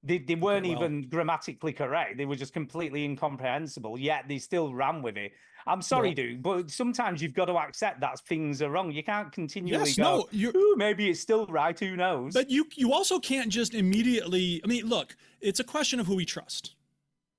They weren't well. even grammatically correct. They were just completely incomprehensible, yet they still ran with it. I'm sorry, Well- dude, but sometimes you've got to accept that things are wrong. You can't continually Yes, go, no, you're- "Ooh, maybe it's still right, who knows?" But you also can't just immediately. I mean, look, it's a question of who we trust.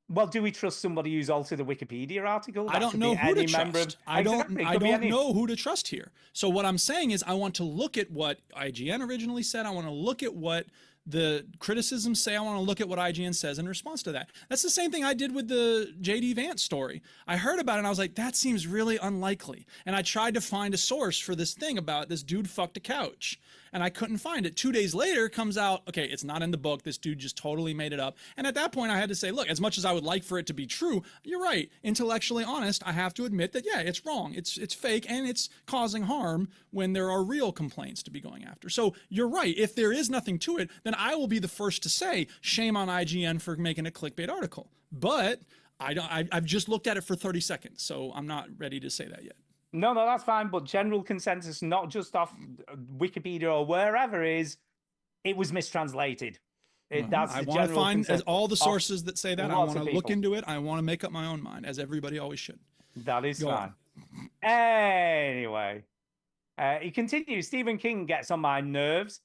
Well, do we trust somebody who's altered a Wikipedia article? I That don't could know be who to any member trust. of- I Exactly, it don't could be any- know who to trust here. So what I'm saying is I want to look at what IGN originally said. I want to look at what the criticisms say. I want to look at what IGN says in response to that. That's the same thing I did with the JD Vance story. I heard about it and I was like, that seems really unlikely. And I tried to find a source for this thing about this dude fucked a couch. And I couldn't find it. 2 days later comes out, okay, it's not in the book. This dude just totally made it up. And at that point I had to say, look, as much as I would like for it to be true, you're right. Intellectually honest, I have to admit that, yeah, it's wrong. It's fake and it's causing harm when there are real complaints to be going after. So you're right. If there is nothing to it, then I will be the first to say, shame on IGN for making a clickbait article. But I've just looked at it for 30 seconds. So I'm not ready to say that yet. No, that's fine. But general consensus, not just off Wikipedia or wherever, is it was mistranslated. That's I the want to general find consensus all the of sources that say that. I lots want of to look people. into it. I want to make up my own mind, as everybody always should. That is Go fine. on. Anyway, he continues. Stephen King gets on my nerves.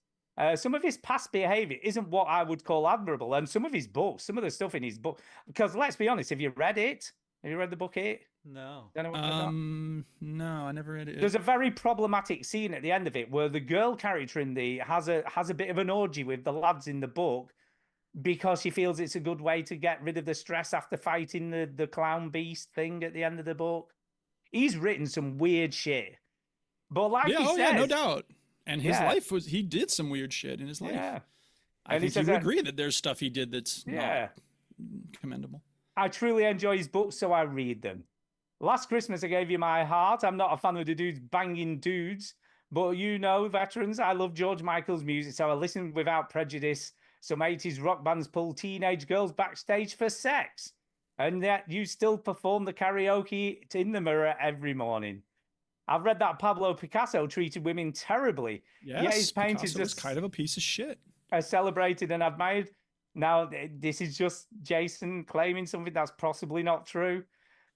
Some of his past behavior isn't what I would call admirable, and some of his books, some of the stuff in his book. Because let's be honest, have you read it? Have you read the book It? No. No, I never read it. There's a very problematic scene at the end of it where the girl character in the has a bit of an orgy with the lads in the book because she feels it's a good way to get rid of the stress after fighting the clown beast thing at the end of the book. He's written some weird shit. But like he says, yeah, no doubt. And his Yeah. life he did some weird shit in his life. Yeah. I And he think says you that- agree that there's stuff he did that's Yeah. not commendable. I truly enjoy his books, so I read them. Last Christmas, I gave you my heart. I'm not a fan of the dudes banging dudes, but you know, veterans, I love George Michael's music, so I listen without prejudice. Some 80s rock bands pull teenage girls backstage for sex, and yet you still perform the karaoke in the mirror every morning. I've read that Pablo Picasso treated women terribly. Yes, yet his paintings Picasso was kind of a piece of shit. are celebrated and admired. Now, this is just Jason claiming something that's possibly not true.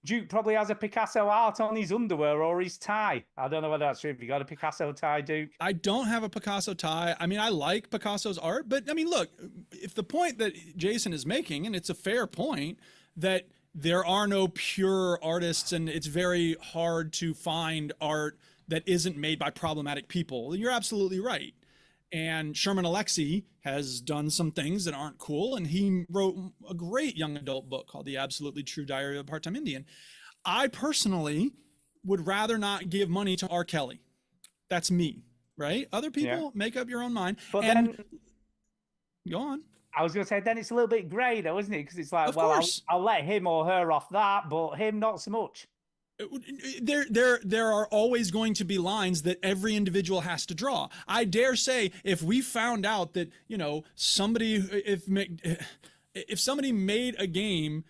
Duke probably has a Picasso art on his underwear or his tie. I don't know whether that's true. Have you got a Picasso tie, Duke? I don't have a Picasso tie. I mean, I like Picasso's art, but I mean, look, if the point that Jason is making, and it's a fair point, that there are no pure artists and it's very hard to find art that isn't made by problematic people, you're absolutely right. And Sherman Alexie has done some things that aren't cool, and he wrote a great young adult book called The Absolutely True Diary of a Part-Time Indian. I personally would rather not give money to R. Kelly. That's me, right? Other people, make up your own mind. But and then, go on. I was going to say, then it's a little bit grey, though, isn't it? Because it's like, Of well, course. I'll let him or her off that, but him not so much. There are always going to be lines that every individual has to draw. I dare say, if we found out that, you know, somebody, if somebody made a game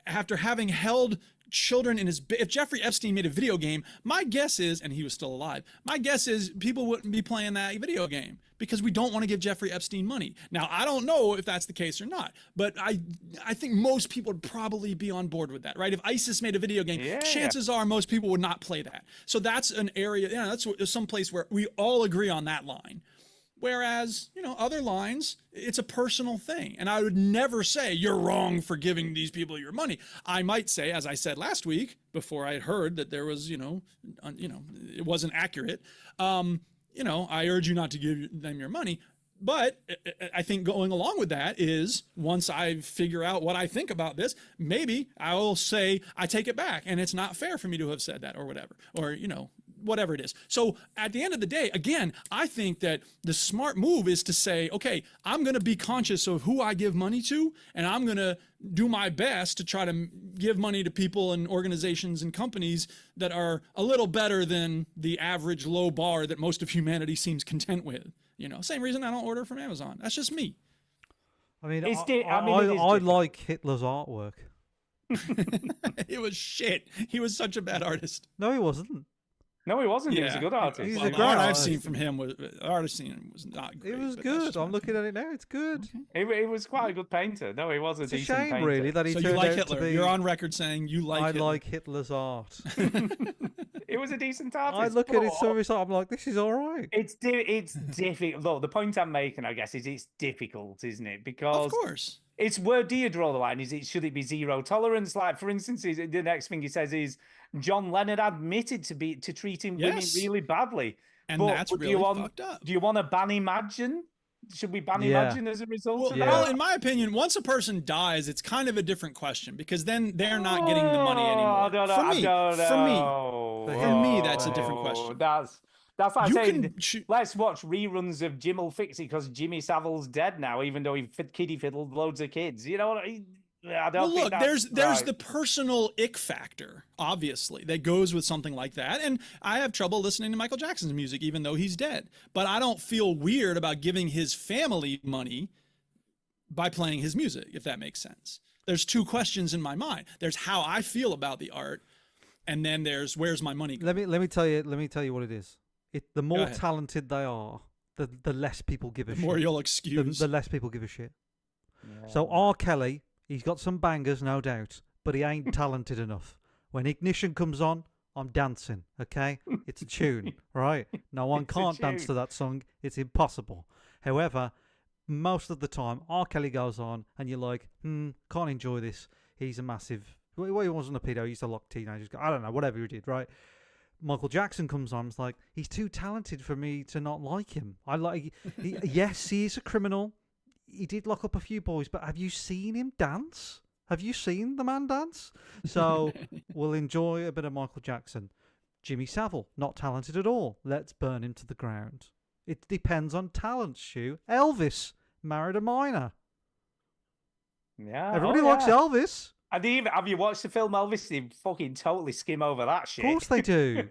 after having held children in his, if Jeffrey Epstein made a video game, my guess is, and he was still alive, my guess is people wouldn't be playing that video game because we don't want to give Jeffrey Epstein money. Now, I don't know if that's the case or not, but I think most people would probably be on board with that, right? If ISIS made a video game, chances are most people would not play that. So that's an area, you know, that's some place where we all agree on that line. Whereas, you know, other lines, it's a personal thing. And I would never say you're wrong for giving these people your money. I might say, as I said last week, before I had heard that there was, it wasn't accurate. I urge you not to give them your money. But I think going along with that is once I figure out what I think about this, maybe I will say I take it back and it's not fair for me to have said that or whatever, or, whatever it is. So at the end of the day, again, I think that the smart move is to say, okay, I'm going to be conscious of who I give money to, and I'm going to do my best to try to give money to people and organizations and companies that are a little better than the average low bar that most of humanity seems content with. Same reason I don't order from Amazon. That's just me. I mean, I like Hitler's artwork. It was shit. He was such a bad artist. No, he wasn't. No, he wasn't. He was a Yeah. good artist. He's Well, a the great art I've artist. seen from him was art I've seen was not great. It was but that's good. just I'm my looking at it now. It's good. He was quite a good painter. No, he was a It's a decent shame, painter. really, that he So turned you like out Hitler? to be. You're on record saying you like I Hitler. like Hitler's art. It was a decent artist. I look at it, but some of his art, I'm like, this is all right. It's difficult. Look, the point I'm making, I guess, is it's difficult, isn't it? Because Of course. it's where do you draw the line? Should it be zero tolerance? Like, for instance, the next thing he says is John Lennon admitted to treating women Yes. really badly. And But that's do really you want, fucked up. Do you want to ban Imagine? Should we ban Yeah. Imagine as a result Well, of Yeah. that? well, in my opinion, once a person dies, it's kind of a different question because then they're not getting the money anymore. I don't know. For me, For me, that's a different question. That's like You saying, can shoot- let's watch reruns of Jim will fix it because Jimmy Savile's dead now, even though he kiddie fiddled loads of kids. You know what I mean? I don't Well, think look, that's there's right. the personal ick factor, obviously, that goes with something like that. And I have trouble listening to Michael Jackson's music, even though he's dead. But I don't feel weird about giving his family money by playing his music, if that makes sense. There's two questions in my mind. There's how I feel about the art, and then there's where's my money going. Let me tell you what it is. The more ahead. talented they are, the less people give a The shit. more you'll the, excuse. the less people give a shit. So R. Kelly, he's got some bangers, no doubt, but he ain't talented enough. When Ignition comes on, I'm dancing, okay? It's a tune, right? No one It's a can't dance tune. to that song. It's impossible. However, most of the time, R. Kelly goes on and you're like, can't enjoy this. He's a massive... Well, he wasn't a pedo. He used to lock teenagers. I don't know, whatever he did, right? Michael Jackson comes on. It's like, he's too talented for me to not like him. Yes, he is a criminal. He did lock up a few boys, but have you seen him dance? Have you seen the man dance? So we'll enjoy a bit of Michael Jackson. Jimmy Savile, not talented at all. Let's burn him to the ground. It depends on talent, Stu. Elvis married a minor. Yeah, Everybody oh, likes yeah. Elvis. And even, have you watched the film Elvis? They fucking totally skim over that shit. Of course they do.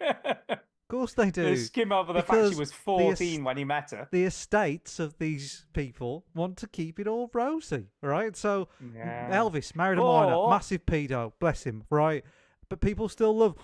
Of course they do. They skim over the fact Because she was the 14 when he met her. The estates of these people want to keep it all rosy, right? So Yeah. Elvis married a minor, But- massive pedo, bless him, right? But people still love.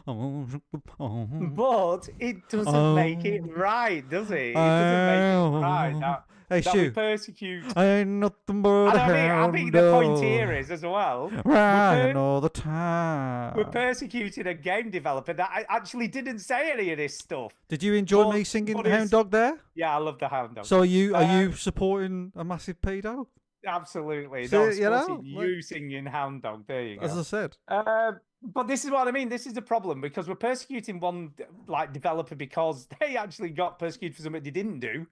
But it doesn't make it right, does it? It doesn't make it right. Hey, That we Stu. persecute. Ain't nothing but And a I think the point hound here dog, is as well. crying all the time. We're persecuting a game developer that actually didn't say any of this stuff. Did you enjoy But- me singing but Hound it's- Dog there? Yeah, I love the hound dog. So are you supporting a massive pedo? Absolutely. See, Not you know, supporting you singing hound dog. There you go. As I said. But this is what I mean. This is the problem because we're persecuting one like developer because they actually got persecuted for something they didn't do.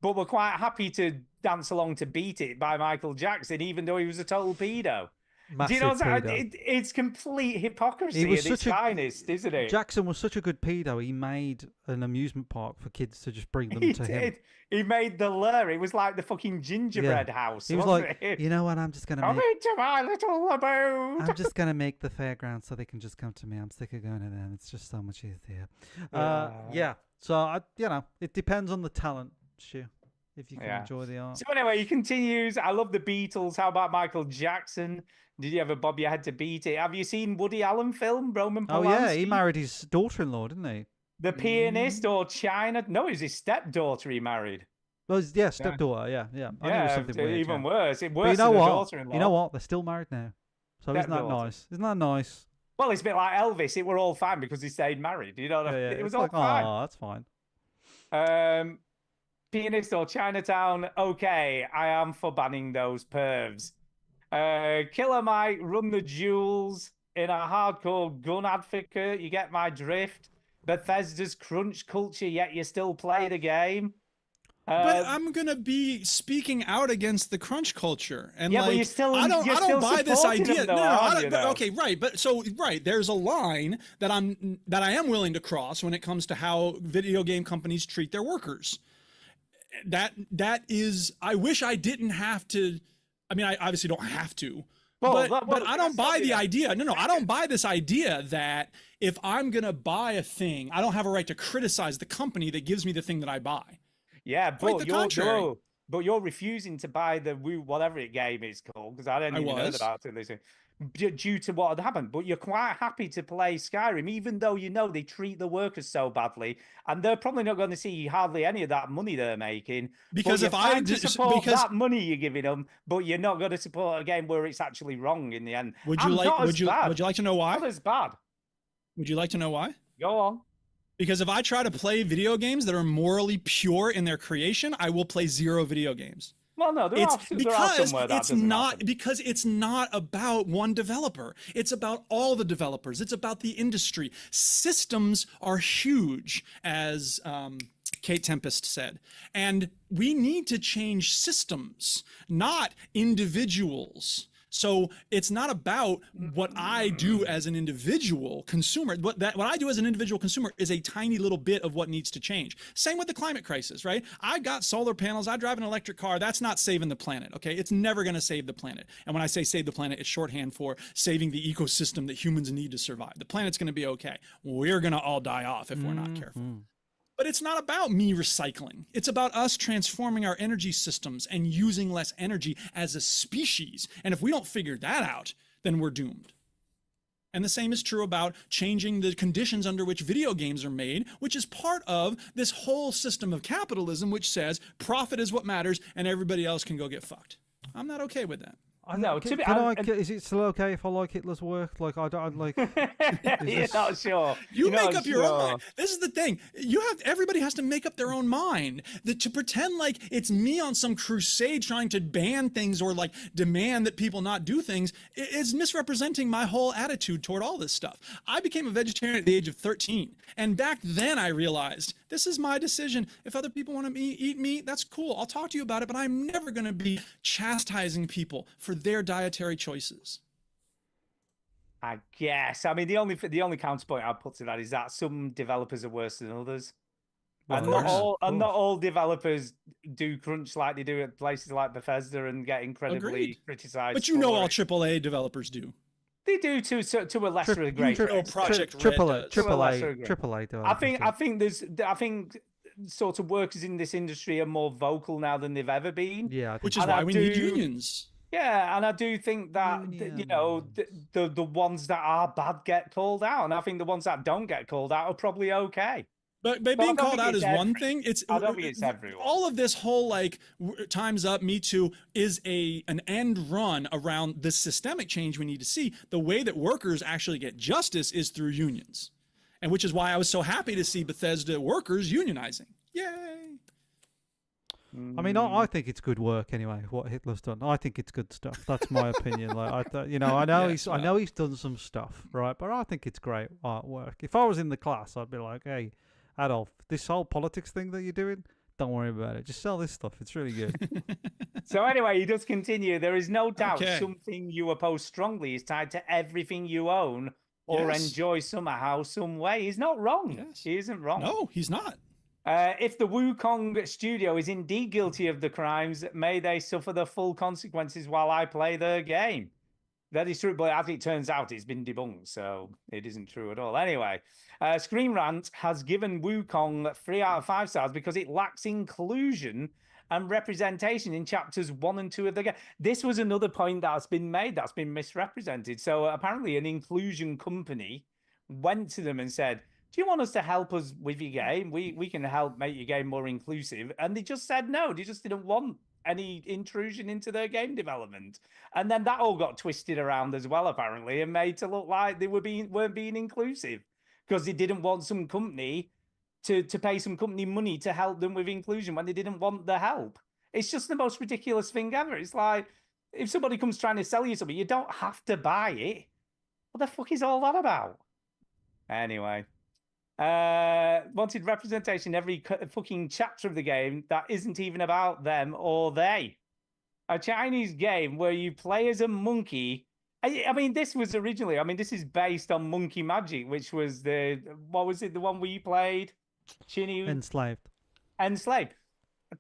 But we're quite happy to dance along to Beat It by Michael Jackson, even though he was a total pedo. Do you know what I'm saying? It's complete hypocrisy at its finest, isn't it? Jackson was such a good pedo. He made an amusement park for kids to just bring them He to him. did. He made the lure. It was like the fucking gingerbread house. He was wasn't like, it? you know what? I'm just gonna Come make. into my little abode. I'm just gonna make the fairground so they can just come to me. I'm sick of going to them. It's just so much easier. Yeah. So it depends on the talent, Stu. If you can enjoy the art. So anyway, he continues. I love the Beatles. How about Michael Jackson? Did you ever bob your head to Beat It? Have you seen Woody Allen film, Roman Polanski? Oh yeah, he married his daughter-in-law, didn't he? The Pianist or China? No, it was his stepdaughter he married. Well, stepdaughter. Yeah. I knew it was something weird, even yeah. worse. But Worse you know than a what? daughter-in-law. You know what? They're still married now. So isn't that Stepdaughter. nice? Isn't that nice? Well, it's a bit like Elvis. It were all fine because he stayed married. You know, Yeah, it was it's all like, fine. oh, that's fine. Pianist or Chinatown? Okay, I am for banning those pervs. Killer Mike, Run the Jewels in a hardcore gun advocate. You get my drift. Bethesda's crunch culture, yet you still play the game. But I'm gonna be speaking out against the crunch culture, and Yeah, but like you're still- I don't you're still buy this supporting idea. them though, no, I aren't don't, you, but- though? okay, right, but so right, there's a line that I am willing to cross when it comes to how video game companies treat their workers. That is, I wish I didn't have to. I mean, I obviously don't have to. But I don't buy the idea. No, I don't buy this idea that if I'm going to buy a thing, I don't have a right to criticize the company that gives me the thing that I buy. Yeah, Quite but the contrary. you're refusing to buy the Woo whatever it game is called because I didn't even know was. about it. due to what had happened. But you're quite happy to play Skyrim, even though you know they treat the workers so badly, and they're probably not going to see hardly any of that money they're making. Because but if you're I fine to d- support because- that money you're giving them, but you're not going to support a game where it's actually wrong in the end. Would you And like? not as Would you? bad. Would you like to know why? Not as bad. Would you like to know why? Go on. Because if I try to play video games that are morally pure in their creation, I will play 0 video games. Well, no, there It's are because somewhere that it's doesn't not happen. because it's not about one developer. It's about all the developers. It's about the industry. Systems are huge, as Kate Tempest said, and we need to change systems, not individuals. So it's not about what I do as an individual consumer. What I do as an individual consumer is a tiny little bit of what needs to change. Same with the climate crisis, right? I got solar panels. I drive an electric car. That's not saving the planet, okay? It's never going to save the planet. And when I say save the planet, it's shorthand for saving the ecosystem that humans need to survive. The planet's going to be okay. We're going to all die off if we're not careful. But it's not about me recycling. It's about us transforming our energy systems and using less energy as a species. And if we don't figure that out, then we're doomed. And the same is true about changing the conditions under which video games are made, which is part of this whole system of capitalism, which says profit is what matters and everybody else can go get fucked. I'm not okay with that. No, Can is it still okay if I like Hitler's work? Like I don't like. You're not sure. You You're make not up your own sure. mind. This is the thing. Everybody has to make up their own mind. To pretend like it's me on some crusade trying to ban things or like demand that people not do things is misrepresenting my whole attitude toward all this stuff. I became a vegetarian at the age of 13. And back then I realized this is my decision. If other people want to eat meat, that's cool. I'll talk to you about it, but I'm never going to be chastising people for their dietary choices. I guess. I mean, the only counterpoint I'd put to that is that some developers are worse than others. Well, And of not course, all, of and not course. all developers do crunch like they do at places like Bethesda and get incredibly Agreed. criticized. But you know for all it. AAA developers do. They do to a lesser degree. Oh, Project Red Triple does. To a lesser degree. AAA. I think sort of workers in this industry are more vocal now than they've ever been. Yeah, Which is And why I we need do- unions. Yeah, and I do think that you know the ones that are bad get called out, and I think the ones that don't get called out are probably okay. But But I being don't called think out is it's one thing. I don't think it's everyone. All of this whole like time's up, Me Too is an end run around the systemic change we need to see. The way that workers actually get justice is through unions, and which is why I was so happy to see Bethesda workers unionizing. Yay! I mean, I think it's good work anyway. What Hitler's done, I think it's good stuff. That's my opinion. Like, I know Yes, I know he's done some stuff, right? But I think it's great artwork. If I was in the class, I'd be like, "Hey, Adolf, this whole politics thing that you're doing, don't worry about it. Just sell this stuff. It's really good." So anyway, he does continue. There is no doubt Okay. something you oppose strongly is tied to everything you own or Yes. enjoy somehow, some way. He's not wrong. Yes. He isn't wrong. No, he's not. If the Wukong studio is indeed guilty of the crimes, may they suffer the full consequences while I play their game. That is true, but as it turns out, it's been debunked, so it isn't true at all. Anyway, Screen Rant has given Wukong 3 out of 5 stars because it lacks inclusion and representation in chapters 1 and 2 of the game. This was another point that's been made that's been misrepresented. So apparently an inclusion company went to them and said, do you want us to help us with your game? We can help make your game more inclusive. And they just said no. They just didn't want any intrusion into their game development. And then that all got twisted around as well, apparently, and made to look like they weren't being inclusive because they didn't want some company to pay some company money to help them with inclusion when they didn't want the help. It's just the most ridiculous thing ever. It's like, if somebody comes trying to sell you something, you don't have to buy it. What the fuck is all that about? Anyway. Wanted representation in every fucking chapter of the game that isn't even about them or they. A Chinese game where you play as a monkey. I mean, this was originally, this is based on Monkey Magic, which was the one where you played? Chinny? Enslaved. Enslaved.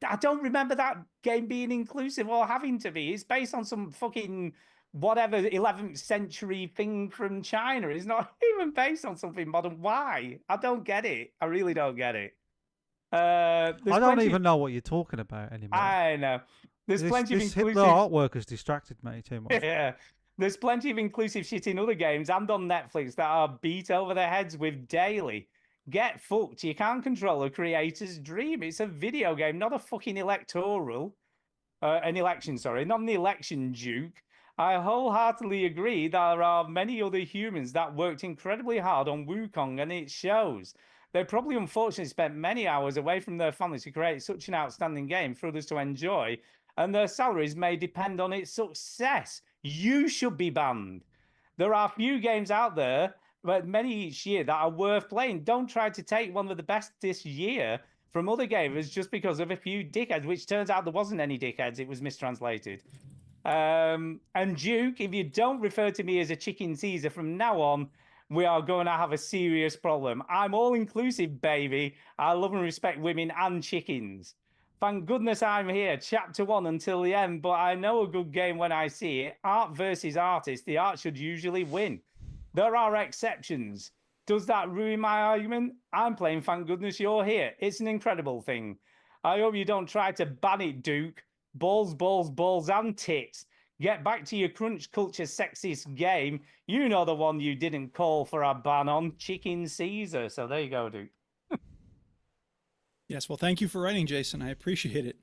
I don't remember that game being inclusive or having to be. It's based on some fucking whatever 11th century thing from China. It's not even based on something modern. Why? I don't get it. I really don't get it. I don't even know what you're talking about anymore. I know. There's plenty of this inclusive. Hitler artwork has distracted me too much. Yeah. There's plenty of inclusive shit in other games and on Netflix that are beat over their heads with daily. Get fucked. You can't control a creator's dream. It's a video game, not a fucking an election, sorry, not an election, Duke. I wholeheartedly agree there are many other humans that worked incredibly hard on Wukong, and it shows. They probably unfortunately spent many hours away from their families to create such an outstanding game for others to enjoy, and their salaries may depend on its success. You should be banned. There are few games out there, but many each year, that are worth playing. Don't try to take one of the best this year from other gamers just because of a few dickheads, which turns out there wasn't any dickheads. It was mistranslated. And Duke, if you don't refer to me as a chicken Caesar from now on, we are going to have a serious problem. I'm all inclusive, baby. I love and respect women and chickens. Thank goodness I'm here, chapter 1 until the end, but I know a good game when I see it. Art versus artist, the art should usually win. There are exceptions. Does that ruin my argument? I'm playing Thank Goodness You're Here. It's an incredible thing. I hope you don't try to ban it, Duke. Balls, balls, balls, and tits. Get back to your crunch culture sexist game. You know the one you didn't call for a ban on, Chicken Caesar. So there you go, Duke. Yes, well, thank you for writing, Jason. I appreciate it.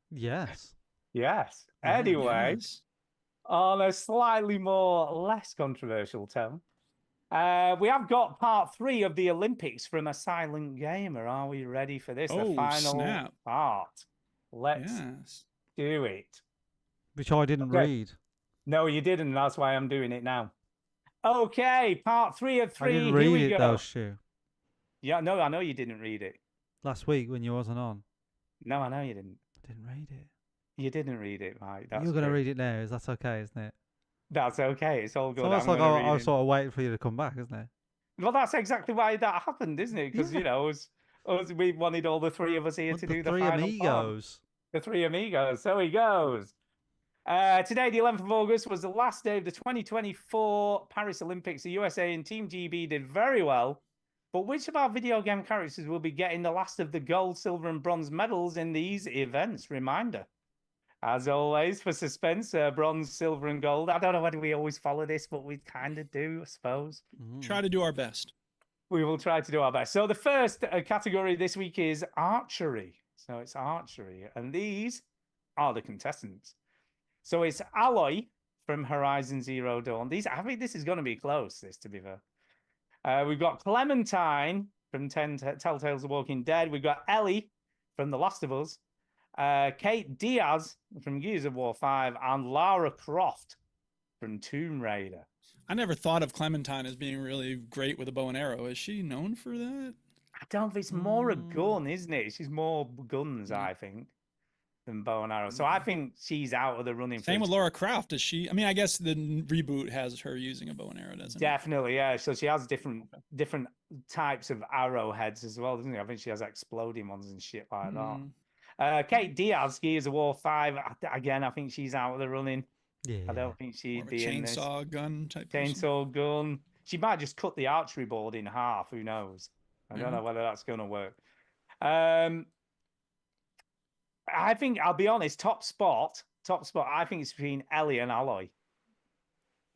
Yes. Yes. Anyway, Yes. on a slightly less controversial tone, we have got part 3 of the Olympics from a silent gamer. Are we ready for this? The Oh, final snap. part. Let's Yes. do it. Which I didn't Okay. read. No, you didn't. That's why I'm doing it now. Okay, part 3 of 3. I didn't Here read we it go. though, Stu. Yeah, no, I know you didn't read it. Last week when you wasn't on. No, I know you didn't. I didn't read it. You didn't read it, Mike. That's You're going to true. read it now. Is that okay, isn't it? That's okay. It's all It's good. almost I'm like gonna I read was it. sort of waiting for you to come back, isn't it? Well, that's exactly why that happened, isn't it? Because, Yeah. you know, we wanted all the 3 of us here With to the do the three final part. amigos. The 3 amigos. So he goes. Today, the 11th of August, was the last day of the 2024 Paris Olympics. The USA and Team GB did very well. But which of our video game characters will be getting the last of the gold, silver, and bronze medals in these events? Reminder. As always, for suspense, bronze, silver, and gold. I don't know whether we always follow this, but we kind of do, I suppose. Try to do our best. We will try to do our best. So the first category this week is archery. So it's archery. And these are the contestants. So it's Aloy from Horizon Zero Dawn. I think this is going to be close, to be fair. We've got Clementine from Telltale's The Walking Dead. We've got Ellie from The Last of Us. Kate Diaz from Gears of War 5. And Lara Croft from Tomb Raider. I never thought of Clementine as being really great with a bow and arrow. Is she known for that? I don't think it's more a gun, isn't it? She's more guns, I think, than bow and arrow. So I think she's out of the running. Same with Lara Croft. Is she? I mean, I guess the reboot has her using a bow and arrow, doesn't it? Definitely, yeah. So she has different types of arrowheads as well, doesn't she? I think she has exploding ones and shit like that. Kate Diaz, Gears of War 5. Again, I think she's out of the running. Yeah. I don't think she'd More of a be in this. chainsaw gun type. person. Chainsaw gun. She might just cut the archery board in half. Who knows? I don't know whether that's going to work. I think, I'll be honest, top spot, I think it's between Ellie and Aloy.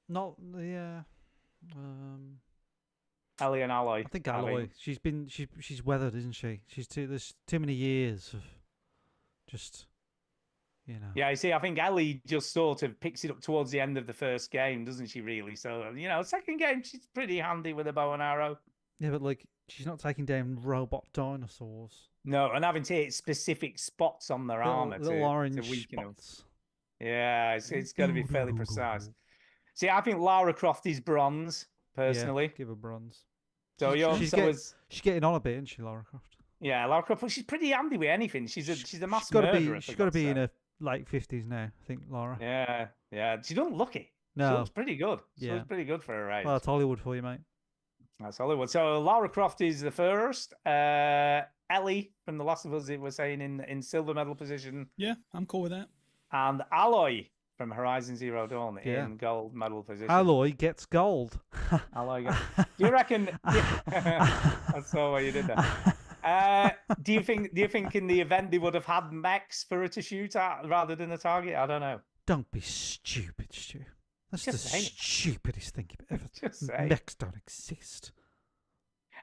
Not, yeah. Ellie and Aloy. I think Aloy. She's weathered, isn't she? There's too many years of just, you know. Yeah, you see, I think Ellie just sort of picks it up towards the end of the first game, doesn't she, really? So, you know, second game, she's pretty handy with a bow and arrow. Yeah, but like, she's not taking down robot dinosaurs. No, and having to hit specific spots on their armor Little orange to weaken them. spots. Yeah, it's got to be fairly precise. See, I think Lara Croft is bronze, personally. Yeah, give her bronze. So you're she's getting on a bit, isn't she, Lara Croft? Yeah, Lara Croft. But she's pretty handy with anything. She's a mass She's got murderer. she's got to be in her late 50s now, I think, Lara. Yeah, yeah. She doesn't look it. No. She looks pretty good. She Yeah. looks pretty good for her age. Well, it's Hollywood for you, mate. That's Hollywood. So Lara Croft is the first. Ellie from The Last of Us, it was saying in silver medal position, Yeah, I'm cool with that. and Aloy from Horizon Zero Dawn Yeah. in gold medal position. Alloy gets gold. Aloy. Do you reckon? I saw what you did there. Do you think in the event they would have had mechs for her to shoot at rather than a target? I don't know. Don't be stupid, Stu. That's Just the saying. stupidest thing you've ever. Just saying. Mechs don't exist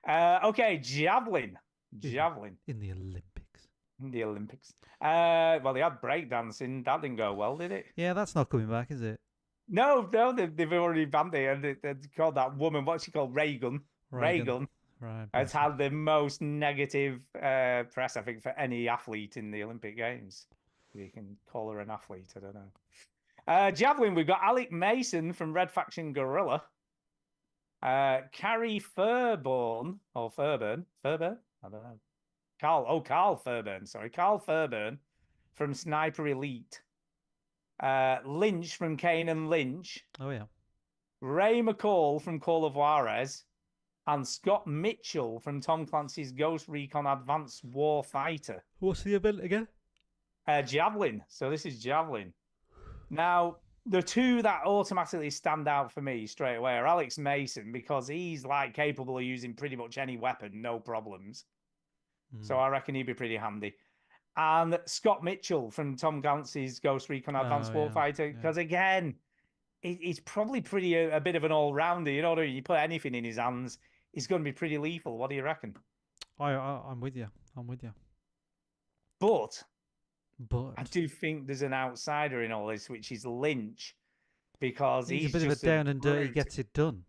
Okay, javelin. Javelin in the Olympics. in the Olympics. Well, they had breakdancing. That didn't go well, did it? Yeah, that's not coming back, is it? No, they've already banned it. And they called that woman, what's she called? Reagan. Reagan. Reagan Right. has had the most negative press, I think, for any athlete in the Olympic Games. You can call her an athlete, I don't know. Javelin, we've got Alec Mason from Red Faction Gorilla. Carrie Fairburn, or Fairburn? I don't know. Carl Fairburn, sorry. Carl Fairburn from Sniper Elite. Lynch from Kane and Lynch. Oh yeah. Ray McCall from Call of Juarez. And Scott Mitchell from Tom Clancy's Ghost Recon Advanced War Fighter. What's the event again? Javelin. So this is Javelin. Now, the two that automatically stand out for me straight away are Alex Mason, because he's like capable of using pretty much any weapon, no problems. So I reckon he'd be pretty handy. And Scott Mitchell from Tom Clancy's Ghost Recon Advanced Warfighter, because again, he's probably pretty a bit of an all-rounder. You know what I mean? You put anything in his hands, he's going to be pretty lethal. What do you reckon? I'm with you. But But I do think there's an outsider in all this, which is Lynch, because he's a bit just of a down and dirty, brute. gets it done.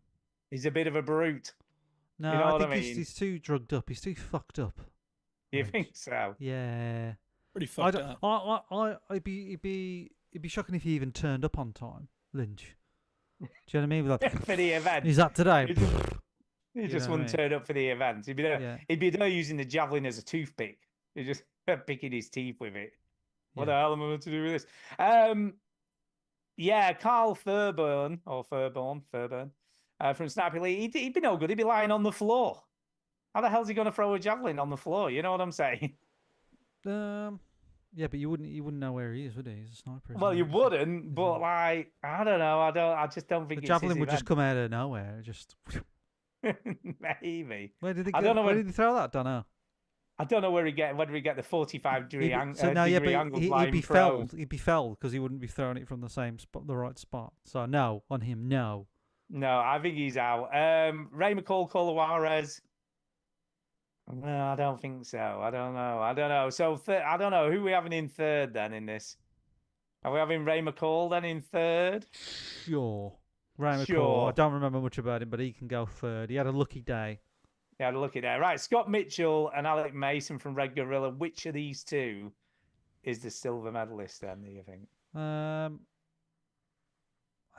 He's a bit of a brute. No, You know I what I think mean? he's too drugged up. He's too fucked up. You Lynch. think so? Yeah. Pretty I fucked don't, up. it'd be shocking if he even turned up on time, Lynch. Do you know what I mean? Like, For the event. is that today? He You just know what I wouldn't mean? turn up for the event. He'd be there. Yeah. He'd be there using the javelin as a toothpick. He's just picking his teeth with it. What Yeah. the hell am I meant to do with this? Yeah, Carl Fairburn from Sniper Elite. He'd be no good. He'd be lying on the floor. How the hell's he going to throw a javelin on the floor? You know what I'm saying? Yeah, but you wouldn't know where he is, would he? He's a sniper. Well, isn't you he? wouldn't, but like, I don't know. I just don't think The it's javelin his would just event. come out of nowhere. Just Maybe. where did he? I don't know Where when- did he throw that? Don't know. I don't know whether he get the 45 degree, He'd angle be flying prone. felled. He'd be felled because he wouldn't be throwing it from the same spot, the right spot. So no, on him, no. No, I think he's out. Ray McCall, Colo Juarez. No, I don't think so. I don't know. So I don't know who we having in third then in this. Are we having Ray McCall then in third? Sure. Ray McCall. Sure. I don't remember much about him, but he can go third. He had a lucky day. Yeah, look at that. Right, Scott Mitchell and Alec Mason from Red Gorilla. Which of these two is the silver medalist then, do you think? I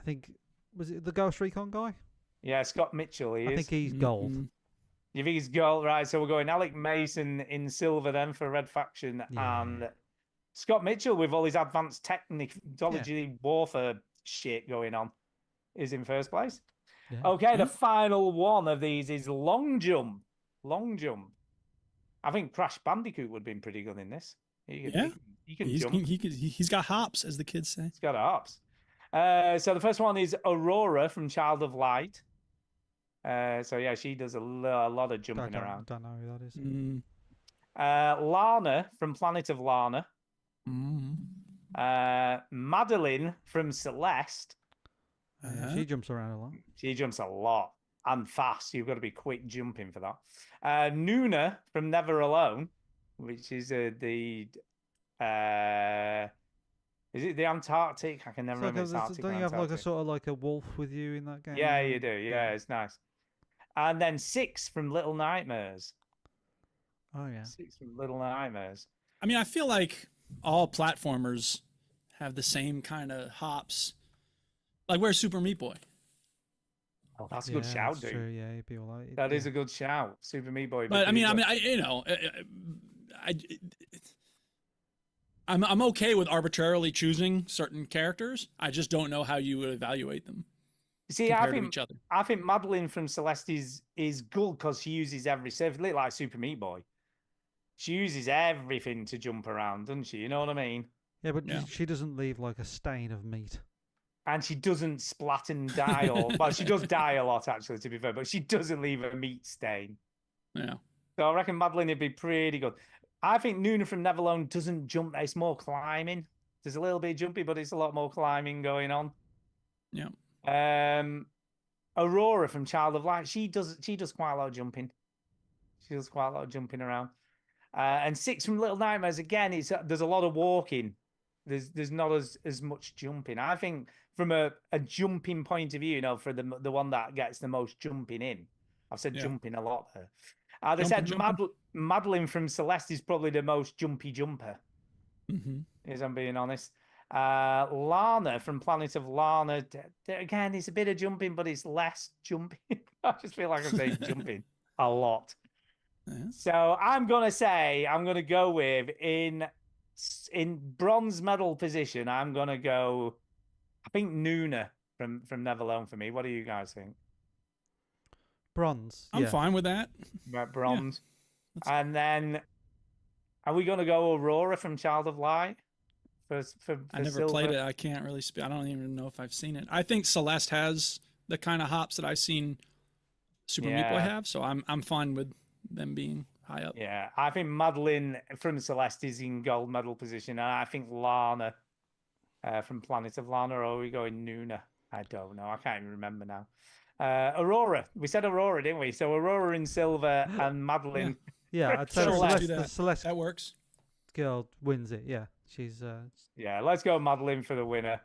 think was it the Ghost Recon guy? Yeah, Scott Mitchell, he I is. think he's gold. Mm-hmm. You think he's gold? Right, so we're going Alec Mason in silver then for Red Faction Yeah. and Scott Mitchell with all his advanced technology warfare shit going on is in first place. Yeah. Okay, the final one of these is long jump. Long jump. I think Crash Bandicoot would have been pretty good in this. He can jump. He's got hops, as the kids say. He's got hops. So the first one is Aurora from Child of Light. So yeah, she does a lot of jumping around. Don't know who that is. Mm. Lana from Planet of Lana. Mm. Madeline from Celeste. Yeah, she jumps around a lot. She jumps a lot and fast. You've got to be quick jumping for that. Nuna from Never Alone, which is the is it the Antarctic? I can never remember. It's Arctic or Don't you have like a Antarctic. sort of like a wolf with you in that game? Yeah, you do. Yeah, it's nice. And then 6 from Little Nightmares. Oh yeah. 6 from Little Nightmares. I mean, I feel like all platformers have the same kind of hops. Like, where's Super Meat Boy? Oh, that's a good shout, dude. True. Yeah, he'd be all right. That is a good shout, Super Meat Boy. But I because- mean, I'm okay with arbitrarily choosing certain characters. I just don't know how you would evaluate them. See, compared to each other. I think Madeline from Celeste is good because she uses every surf, a little like Super Meat Boy. She uses everything to jump around, doesn't she? You know what I mean? Yeah, but Yeah. she doesn't leave like a stain of meat. And she doesn't splat and die, or well, she does die a lot actually, to be fair, but she doesn't leave a meat stain. Yeah. So I reckon Madeline would be pretty good. I think Nuna from Neverlone doesn't jump; it's more climbing. There's a little bit jumpy, but it's a lot more climbing going on. Yeah. Aurora from Child of Light. She does quite a lot of jumping. She does quite a lot of jumping around. And 6 from Little Nightmares. Again, there's a lot of walking. There's not as much jumping. I think from a jumping point of view, for the one that gets the most jumping in. I've said jumping a lot there. They said Madeline from Celeste is probably the most jumpy jumper. If I'm being honest. Lana from Planet of Lana. Again, it's a bit of jumping, but it's less jumping. I just feel like I'm saying jumping a lot. So I'm gonna go with in bronze medal position. I'm gonna go. I think Nuna from Never Alone for me. What do you guys think? Bronze. I'm fine with that. Right, bronze. Yeah. And then, are we gonna go Aurora from Child of Light? For I never silver? played it. I can't really speak. I don't even know if I've seen it. I think Celeste has the kind of hops that I've seen Super Meat Boy have, so I'm fine with them being high up. Yeah, I think Madeline from Celeste is in gold medal position, and I think Lana from Planet of Lana, or are we going Nuna? I don't know. I can't even remember now. Aurora. We said Aurora, didn't we? So Aurora in silver and Madeline. Yeah, I'd say Celeste. Celeste That works. girl wins it. Yeah, she's. Yeah, let's go Madeline for the winner.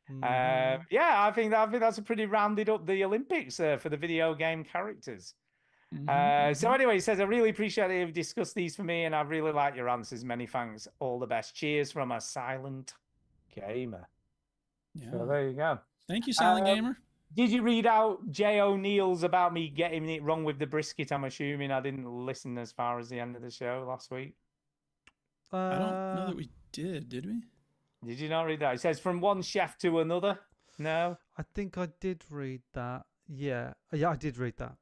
Yeah, I think that's a pretty rounded up the Olympics for the video game characters. So anyway, he says, I really appreciate it. You've discussed these for me, and I really like your answers. Many thanks. All the best. Cheers from a silent gamer. Yeah. So there you go. Thank you, Silent Gamer. Did you read out Jay O'Neill's about me getting it wrong with the brisket? I'm assuming I didn't listen as far as the end of the show last week. I don't know that we did we? Did you not read that? It says from one chef to another. No? I think I did read that. Yeah, I did read that.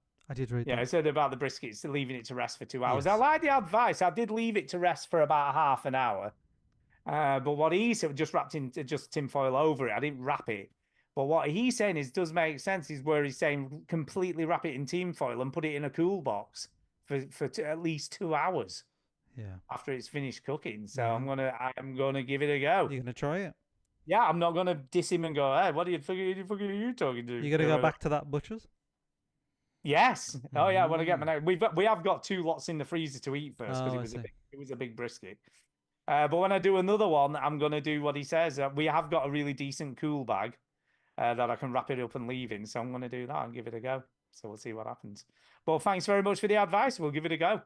Yeah, it said about the briskets, leaving it to rest for 2 hours. Yes. I like the advice. I did leave it to rest for about half an hour. But what he said, just wrapped in just tinfoil over it. I didn't wrap it. But what he's saying does make sense, is where he's saying completely wrap it in tinfoil and put it in a cool box for at least 2 hours. Yeah. After it's finished cooking. So I'm gonna give it a go. You're gonna try it? Yeah, I'm not gonna diss him and go, hey, what are you fucking are you talking to? You're gonna go back to that butcher's? Yes. Oh yeah, I want to get my next. We have got 2 lots in the freezer to eat first, because it was a big brisket. But when I do another one, I'm gonna do what he says. We have got a really decent cool bag that I can wrap it up and leave in, so I'm gonna do that and give it a go. So we'll see what happens. But thanks very much for the advice. We'll give it a go.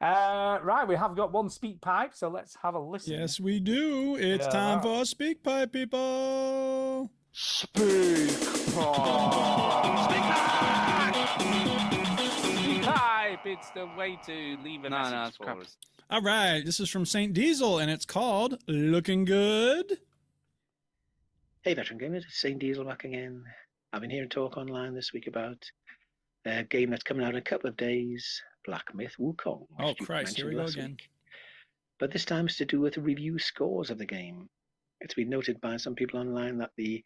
Right, we have got one speak pipe, so let's have a listen. Yes, we do. It's time for Speak Pipe, people. Speak pipe. Speak pipe. It's the way to leave a message for us. All right, this is from Saint Diesel, and it's called Looking Good. Hey, Veteran Gamers, it's Saint Diesel back again. I've been hearing talk online this week about a game that's coming out in a couple of days, Black Myth Wukong. Oh, Christ, here we go again. But this time it's to do with the review scores of the game. It's been noted by some people online that the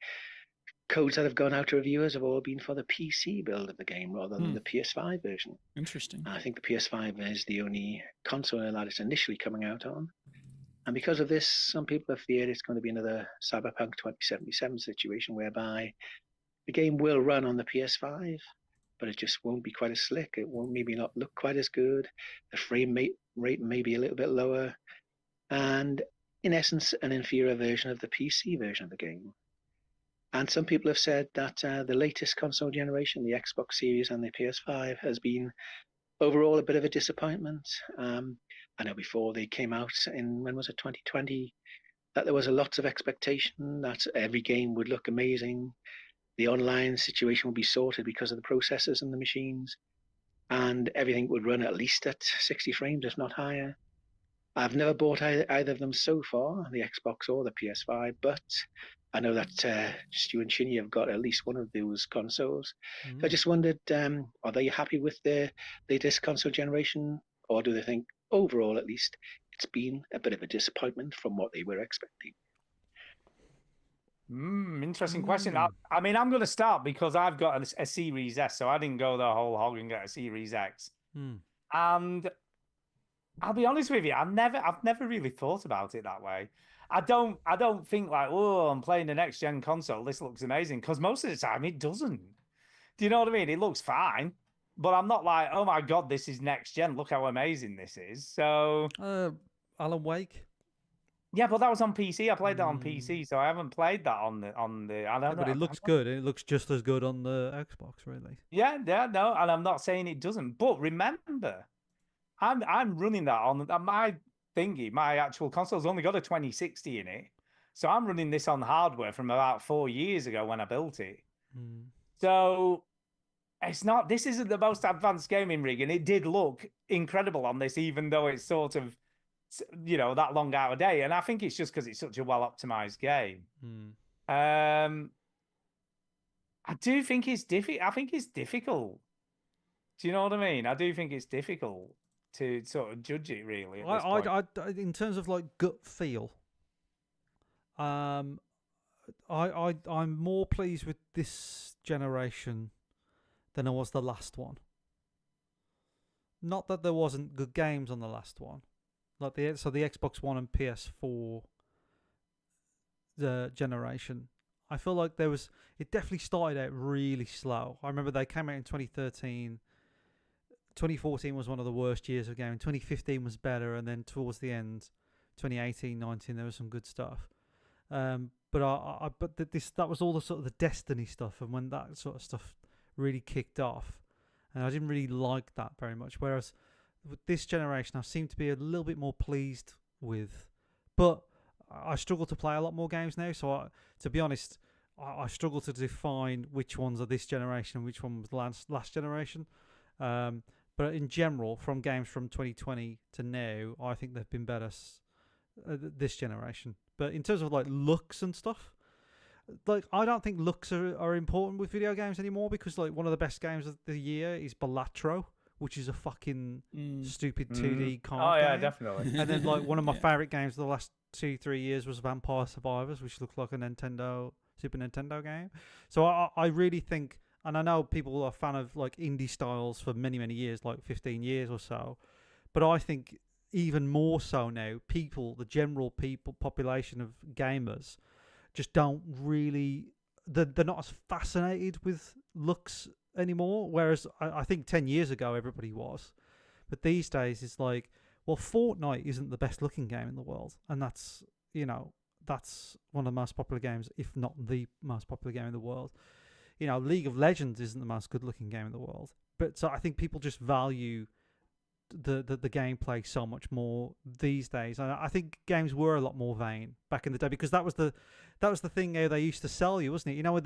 codes that have gone out to reviewers have all been for the PC build of the game rather than the PS5 version. Interesting. I think the PS5 is the only console that it's initially coming out on. And because of this, some people have feared it's going to be another Cyberpunk 2077 situation whereby the game will run on the PS5, but it just won't be quite as slick. It won't maybe not look quite as good. The frame rate may be a little bit lower. And in essence, an inferior version of the PC version of the game. And some people have said that the latest console generation, the Xbox Series and the PS5, has been overall a bit of a disappointment. I know before they came out in, when was it, 2020, that there was a lot of expectation that every game would look amazing. The online situation would be sorted because of the processors and the machines, and everything would run at least at 60 frames, if not higher. I've never bought either of them so far, the Xbox or the PS5, but I know that Stu and Chinny have got at least one of those consoles. So I just wondered, are they happy with their latest console generation, or do they think, overall at least, it's been a bit of a disappointment from what they were expecting? Interesting question. I mean, I'm going to start because I've got a Series S, so I didn't go the whole hog and get a Series X. And I'll be honest with you. I've never really thought about it that way. I don't think like, oh, I'm playing the next gen console. This looks amazing, because most of the time it doesn't. Do you know what I mean? It looks fine, but I'm not like, oh my god, this is next gen. Look how amazing this is. So, Alan Wake. yeah, but that was on PC. I played that on PC, so I haven't played that on the. I don't know. But it looks good. It looks just as good on the Xbox, really. Yeah, no, and I'm not saying it doesn't. But remember, I'm running that on my thingy. My actual console's only got a 2060 in it, so I'm running this on hardware from about 4 years ago when I built it. So it's not. This isn't the most advanced gaming rig, and it did look incredible on this, even though it's sort of, you know, that long out of day. And I think it's just because it's such a well optimized game. I do think it's difficult. I think it's difficult. Do you know what I mean? I do think it's difficult to sort of judge it, really. At this point. In terms of like gut feel, I'm more pleased with this generation than I was the last one. Not that there wasn't good games on the last one, like the Xbox One and PS4 the generation. I feel like it definitely started out really slow. I remember they came out in 2013. 2014 was one of the worst years of gaming. 2015 was better, and then towards the end, 2018, 19, there was some good stuff. But that was all the sort of the Destiny stuff, and when that sort of stuff really kicked off, and I didn't really like that very much. Whereas with this generation, I seem to be a little bit more pleased with, but I struggle to play a lot more games now. So to be honest, I struggle to define which ones are this generation and which one was last generation. But in general, from games from 2020 to now, I think they've been better this generation. But in terms of like looks and stuff, like I don't think looks are important with video games anymore, because like one of the best games of the year is Balatro, which is a fucking stupid 2D card Oh yeah, game. definitely. And then like one of my favorite games of the last 2-3 years was Vampire Survivors, which looked like a Super Nintendo game. So I really think, and I know people are a fan of like indie styles for many, many years, like 15 years or so, but I think even more so now, the general population of gamers just don't really, they're not as fascinated with looks anymore, whereas I think 10 years ago everybody was. But these days it's like, well, Fortnite isn't the best looking game in the world, and that's one of the most popular games, if not the most popular game in the world. You know, League of Legends isn't the most good looking game in the world, but so I think people just value the gameplay so much more these days. And I think games were a lot more vain back in the day, because that was the thing how they used to sell you, wasn't it? You know,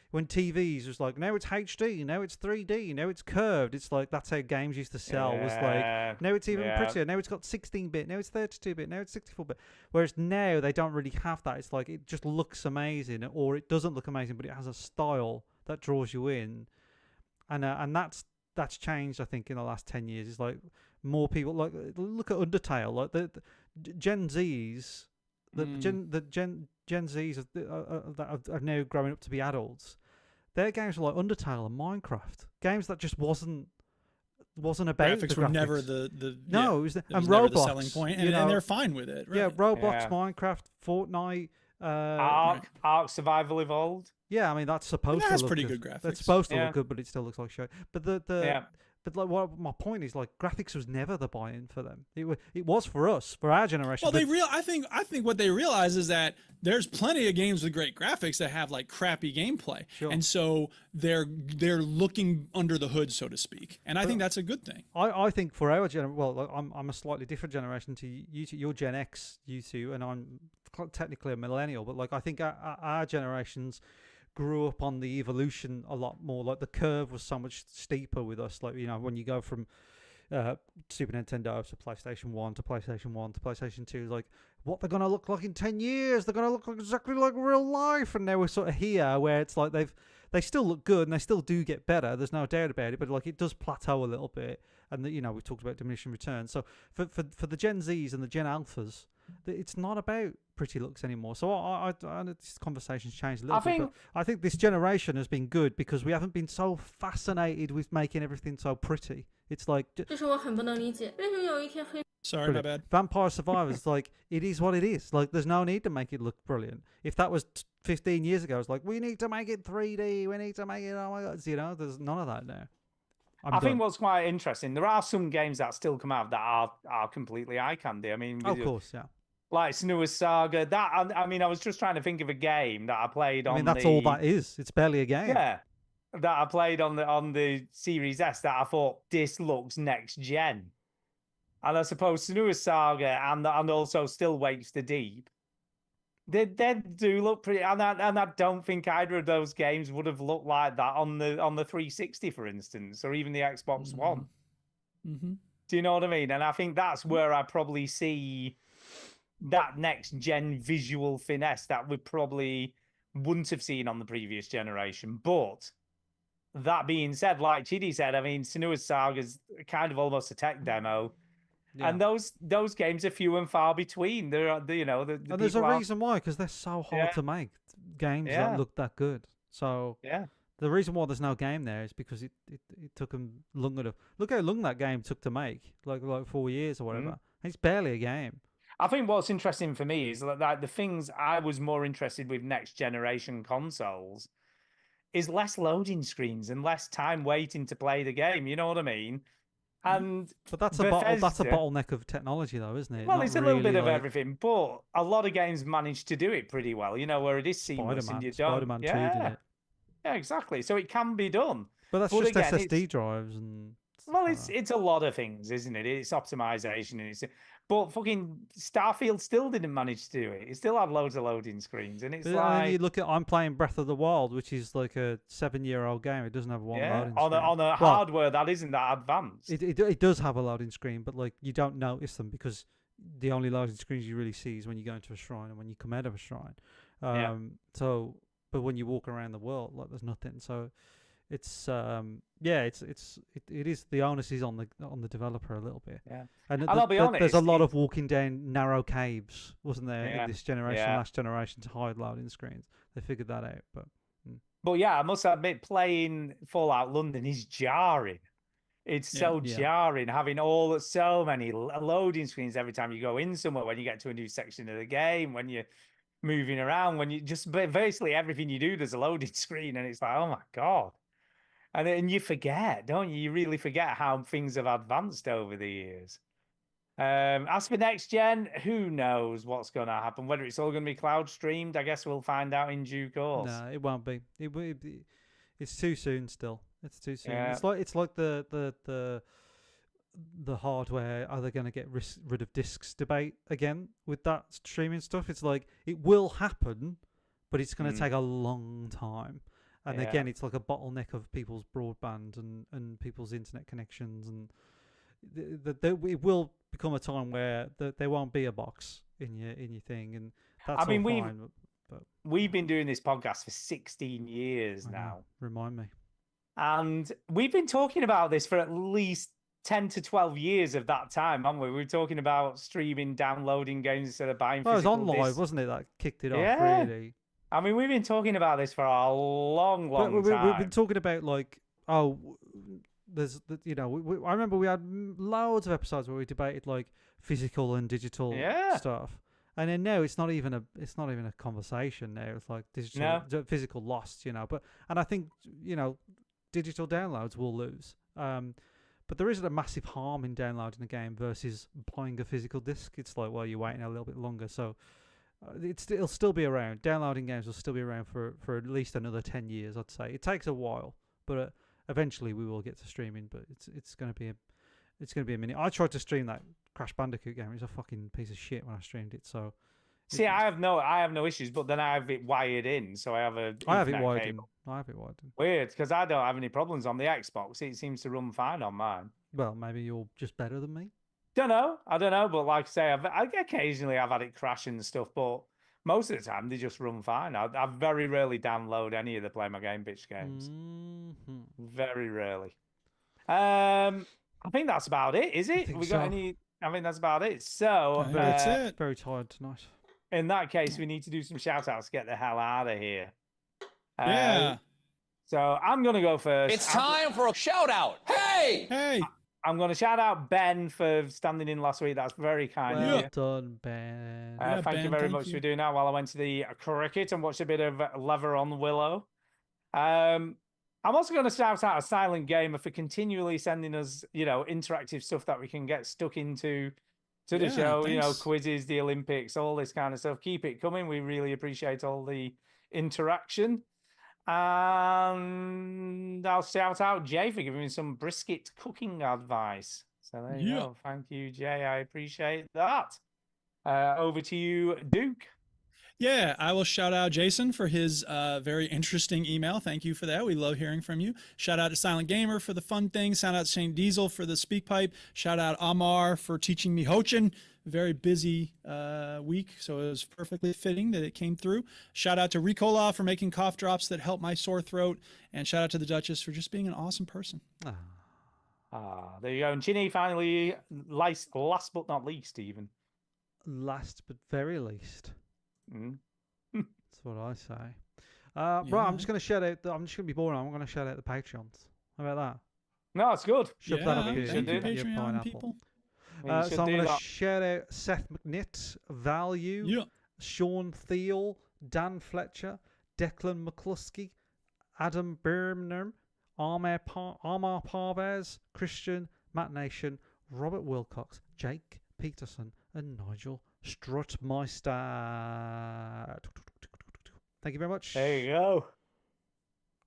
when TVs was like, now it's HD, now it's 3D, now it's curved. It's like that's how games used to sell. Was like, now it's even prettier, now it's got 16-bit, now it's 32-bit, now it's 64-bit. Whereas now they don't really have that. It's like it just looks amazing, or it doesn't look amazing, but it has a style that draws you in, and that's changed, I think, in the last 10 years. It's like more people like look at Undertale, like the Gen Zs, Gen Zs that are now growing up to be adults. Their games were like Undertale and Minecraft, games that just wasn't about graphics. The were never the no, it was and Roblox, the selling point, and they're fine with it. Right? Yeah, Roblox, Minecraft, Fortnite, Ark Survival Evolved. Yeah, I mean that's supposed to look pretty good. Graphics. That's supposed to look good, but it still looks like shit. But but like what my point is, like graphics was never the buy-in for them. It was for us, for our generation. Well, I think what they realize is that there's plenty of games with great graphics that have like crappy gameplay, and so they're looking under the hood, so to speak. And I think that's a good thing. I think for our generation, well, like, I'm a slightly different generation to you two. You're Gen X, you two, and I'm technically a millennial. But like I think our generations grew up on the evolution a lot more. Like the curve was so much steeper with us. Like, you know, when you go from Super Nintendo to PlayStation 1 to PlayStation 1 to PlayStation 2, like what they're going to look like in 10 years, they're going to look exactly like real life. And now we're sort of here where it's like they still look good and they still do get better, there's no doubt about it, but like it does plateau a little bit. And you know, we talked about diminishing returns. So for the Gen Zs and the Gen Alphas, it's not about pretty looks anymore. So I this conversation's changed a little bit. But I think this generation has been good because we haven't been so fascinated with making everything so pretty. It's like Sorry, brilliant. my bad. Vampire Survivors, like, it is what it is. Like, there's no need to make it look brilliant. If that was 15 years ago, it's like, we need to make it 3D. We need to make it, oh my God. You know, there's none of that now. I think what's quite interesting, there are some games that still come out that are completely eye candy. I mean, Of course, yeah. like Senua's Saga. That I mean, I was just trying to think of a game that I played on. I mean, that's all that is. It's barely a game. Yeah, that I played on the Series S that I thought this looks next gen, and I suppose Senua's Saga and also Still Wakes the Deep. They do look pretty, and I don't think either of those games would have looked like that on the 360, for instance, or even the Xbox One. Mm-hmm. Do you know what I mean? And I think that's where I probably see that next gen visual finesse that we probably wouldn't have seen on the previous generation. But that being said, like Chidi said, I mean, Senua's Saga is kind of almost a tech demo. Yeah. And those games are few and far between. And there's a reason why, because they're so hard to make games that look that good. So the reason why there's no game there is because it took them longer to look how long that game took to make, like 4 years or whatever. It's barely a game. I think what's interesting for me is that the things I was more interested with next generation consoles is less loading screens and less time waiting to play the game. You know what I mean? And but that's a bottleneck of technology, though, isn't it? Well, it's a little bit of everything, but a lot of games manage to do it pretty well. You know, where it is seamless and you don't. Spider-Man 2 did it. Yeah, exactly. So it can be done. But that's just again, SSD drives and. Well, it's a lot of things, isn't it? It's optimization and but fucking Starfield still didn't manage to do it. It still had loads of loading screens, and it's like you look at I'm playing Breath of the Wild, which is like a 7-year-old game. It doesn't have one loading screen. On a hardware that isn't that advanced. It does have a loading screen, but like you don't notice them because the only loading screens you really see is when you go into a shrine and when you come out of a shrine. So, but when you walk around the world, like there's nothing. So. It's it is the onus is on the developer a little bit. Yeah, and I'll be honest. There's a lot of walking down narrow caves, wasn't there, in this generation, Yeah. last generation, to hide loading screens. They figured that out, but yeah, I must admit, playing Fallout London is jarring. It's so jarring having so many loading screens every time you go in somewhere. When you get to a new section of the game, when you're moving around, when you just basically everything you do, there's a loading screen, and it's like, oh my God. And you forget, don't you? You really forget how things have advanced over the years. As for next gen, who knows what's going to happen? Whether it's all going to be cloud streamed, I guess we'll find out in due course. No, it won't be. It's too soon still. It's too soon. Yeah. It's like the hardware. Are they going to get rid of discs debate again with that streaming stuff? It's like it will happen, but it's going to take a long time. And again, it's like a bottleneck of people's broadband and people's internet connections, and it will become a time where there won't be a box in your thing, and that's fine. We've been doing this podcast for 16 years now. Remind me. And we've been talking about this for at least 10 to 12 years of that time, haven't we? We were talking about streaming, downloading games instead of buying physical discs. It was on live, discs. Wasn't it? That kicked it off, really. I mean, we've been talking about this for a long time. We've been talking about there's I remember we had loads of episodes where we debated like physical and digital stuff, and then now it's not even a conversation. Now it's like physical lost, But I think digital downloads will lose. But there isn't a massive harm in downloading a game versus buying a physical disc. It's like, well, you're waiting a little bit longer, so. It'll still be around. Downloading games will still be around for at least another 10 years, I'd say. It takes a while, but eventually we will get to streaming. But it's going to be a minute. I tried to stream that Crash Bandicoot game. It was a fucking piece of shit when I streamed it. So see, I have no issues, but then I have it wired in, so I have it wired in. Weird, because I don't have any problems on the Xbox. It seems to run fine on mine. Well, maybe you're just better than me. I don't know, but like I say, occasionally I've had it crash and stuff, but most of the time they just run fine. I very rarely download any of the Play My Game Bitch games. Very rarely. I think that's about it, is it? Got any? I think that's about it. So that's it. Very tired tonight. In that case, we need to do some shout outs to get the hell out of here. Yeah. So I'm gonna go first. It's time for a shout out. Hey! I'm going to shout out Ben for standing in last week. That's very kind of Well you. done, Ben. Yeah, Thank you Ben, very thank much you. for doing that while I went to the cricket and watched a bit of Lever on Willow. I'm also going to shout out a Silent Gamer for continually sending us, interactive stuff that we can get stuck into the Yeah, show, thanks. quizzes, the Olympics, all this kind of stuff. Keep it coming. We really appreciate all the interaction. And I'll shout out Jay for giving me some brisket cooking advice. So there you go. Thank you, Jay. I appreciate that. Over to you, Duke. Yeah, I will shout out Jason for his very interesting email. Thank you for that. We love hearing from you. Shout out to Silent Gamer for the fun thing. Shout out to Shane Diesel for the speak pipe. Shout out Amar for teaching me Hochin. Very busy week, so it was perfectly fitting that it came through. Shout out to Ricola for making cough drops that help my sore throat. And shout out to the Duchess for just being an awesome person. There you go. And Chinny finally, last but not least, even. Last but very least. Mm. That's what I say. Right, I'm just going to shout out. I'm just going to be boring. I'm going to shout out the Patreons. How about that? No, it's good. Shove that up Yeah, here. thank you, you Patreon pineapple. people. You So should I'm do going to that. shout out Seth McNitt, Value, Yeah. Sean Thiel, Dan Fletcher, Declan McCluskey, Adam Birmingham, Amar Parvez, Christian, Matt Nation, Robert Wilcox, Jake Peterson, and Nigel Strutmeister. Thank you very much. There you go.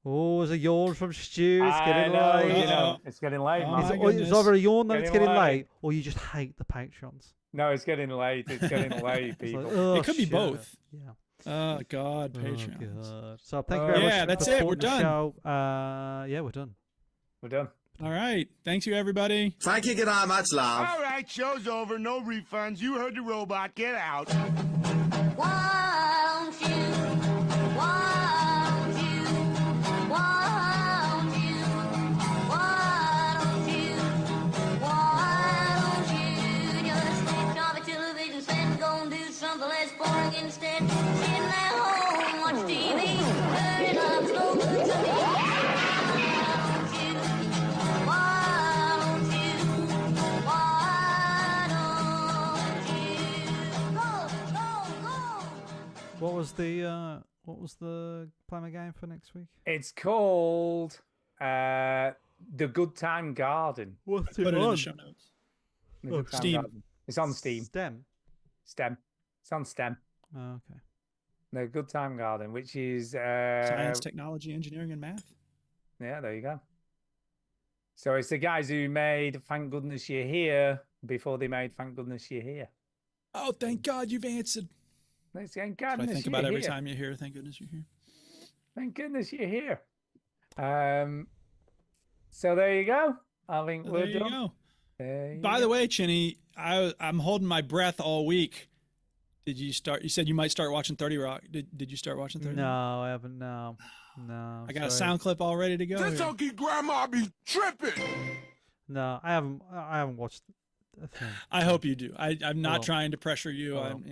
Oh, there's a yawn from Stu. It's getting I know, late. it's getting late, Oh, man. my It's goodness. either a yawn that it's Getting getting late. late, or you just hate the Patreons. No, it's getting late. It's getting late, It's people. like, oh, It could be shit. both. Yeah. Oh, God, Oh, Patreon. God. So thank you very much. Yeah, for that's it. We're supporting the done. show. Yeah, we're done. We're done. All right. Thank you, everybody. Thank you, get much love. All right, show's over. No refunds. You heard the robot. Get out. Won't you? Won't you? Won't you? Why don't you? Why don't you just switch off the television set and go and do something less boring instead? Sitting at home, watch TV, turn it up, slow moves on the Why don't you? Why don't you? Go, go, go! What was the play my game for next week? It's called The Good Time Garden. What's Put it in the show notes. The Good Time Steam. Garden. It's on Steam. STEM. STEM. It's on STEM. Oh, okay. The Good Time Garden, which is Science, technology, engineering, and math. yeah, there you go. So it's the guys who made Thank Goodness You're Here before they made Thank Goodness You're Here. Oh, thank God you've answered. Let's thank That's what goodness I think you're about every here. time you're here. Thank goodness you're here. Thank goodness you're here. So there you go. I think So we're there you done. go. There you By the go. way, Chinny, I'm holding my breath all week. Did you start? You said you might start watching 30 Rock. Did you start watching 30 No, Rock? I haven't. No. I got a sorry. sound clip all ready to go. This here. hunky grandma be tripping. No, I haven't. I haven't watched a thing. I hope you do. I'm not Oh. trying to pressure you. Oh. I'm,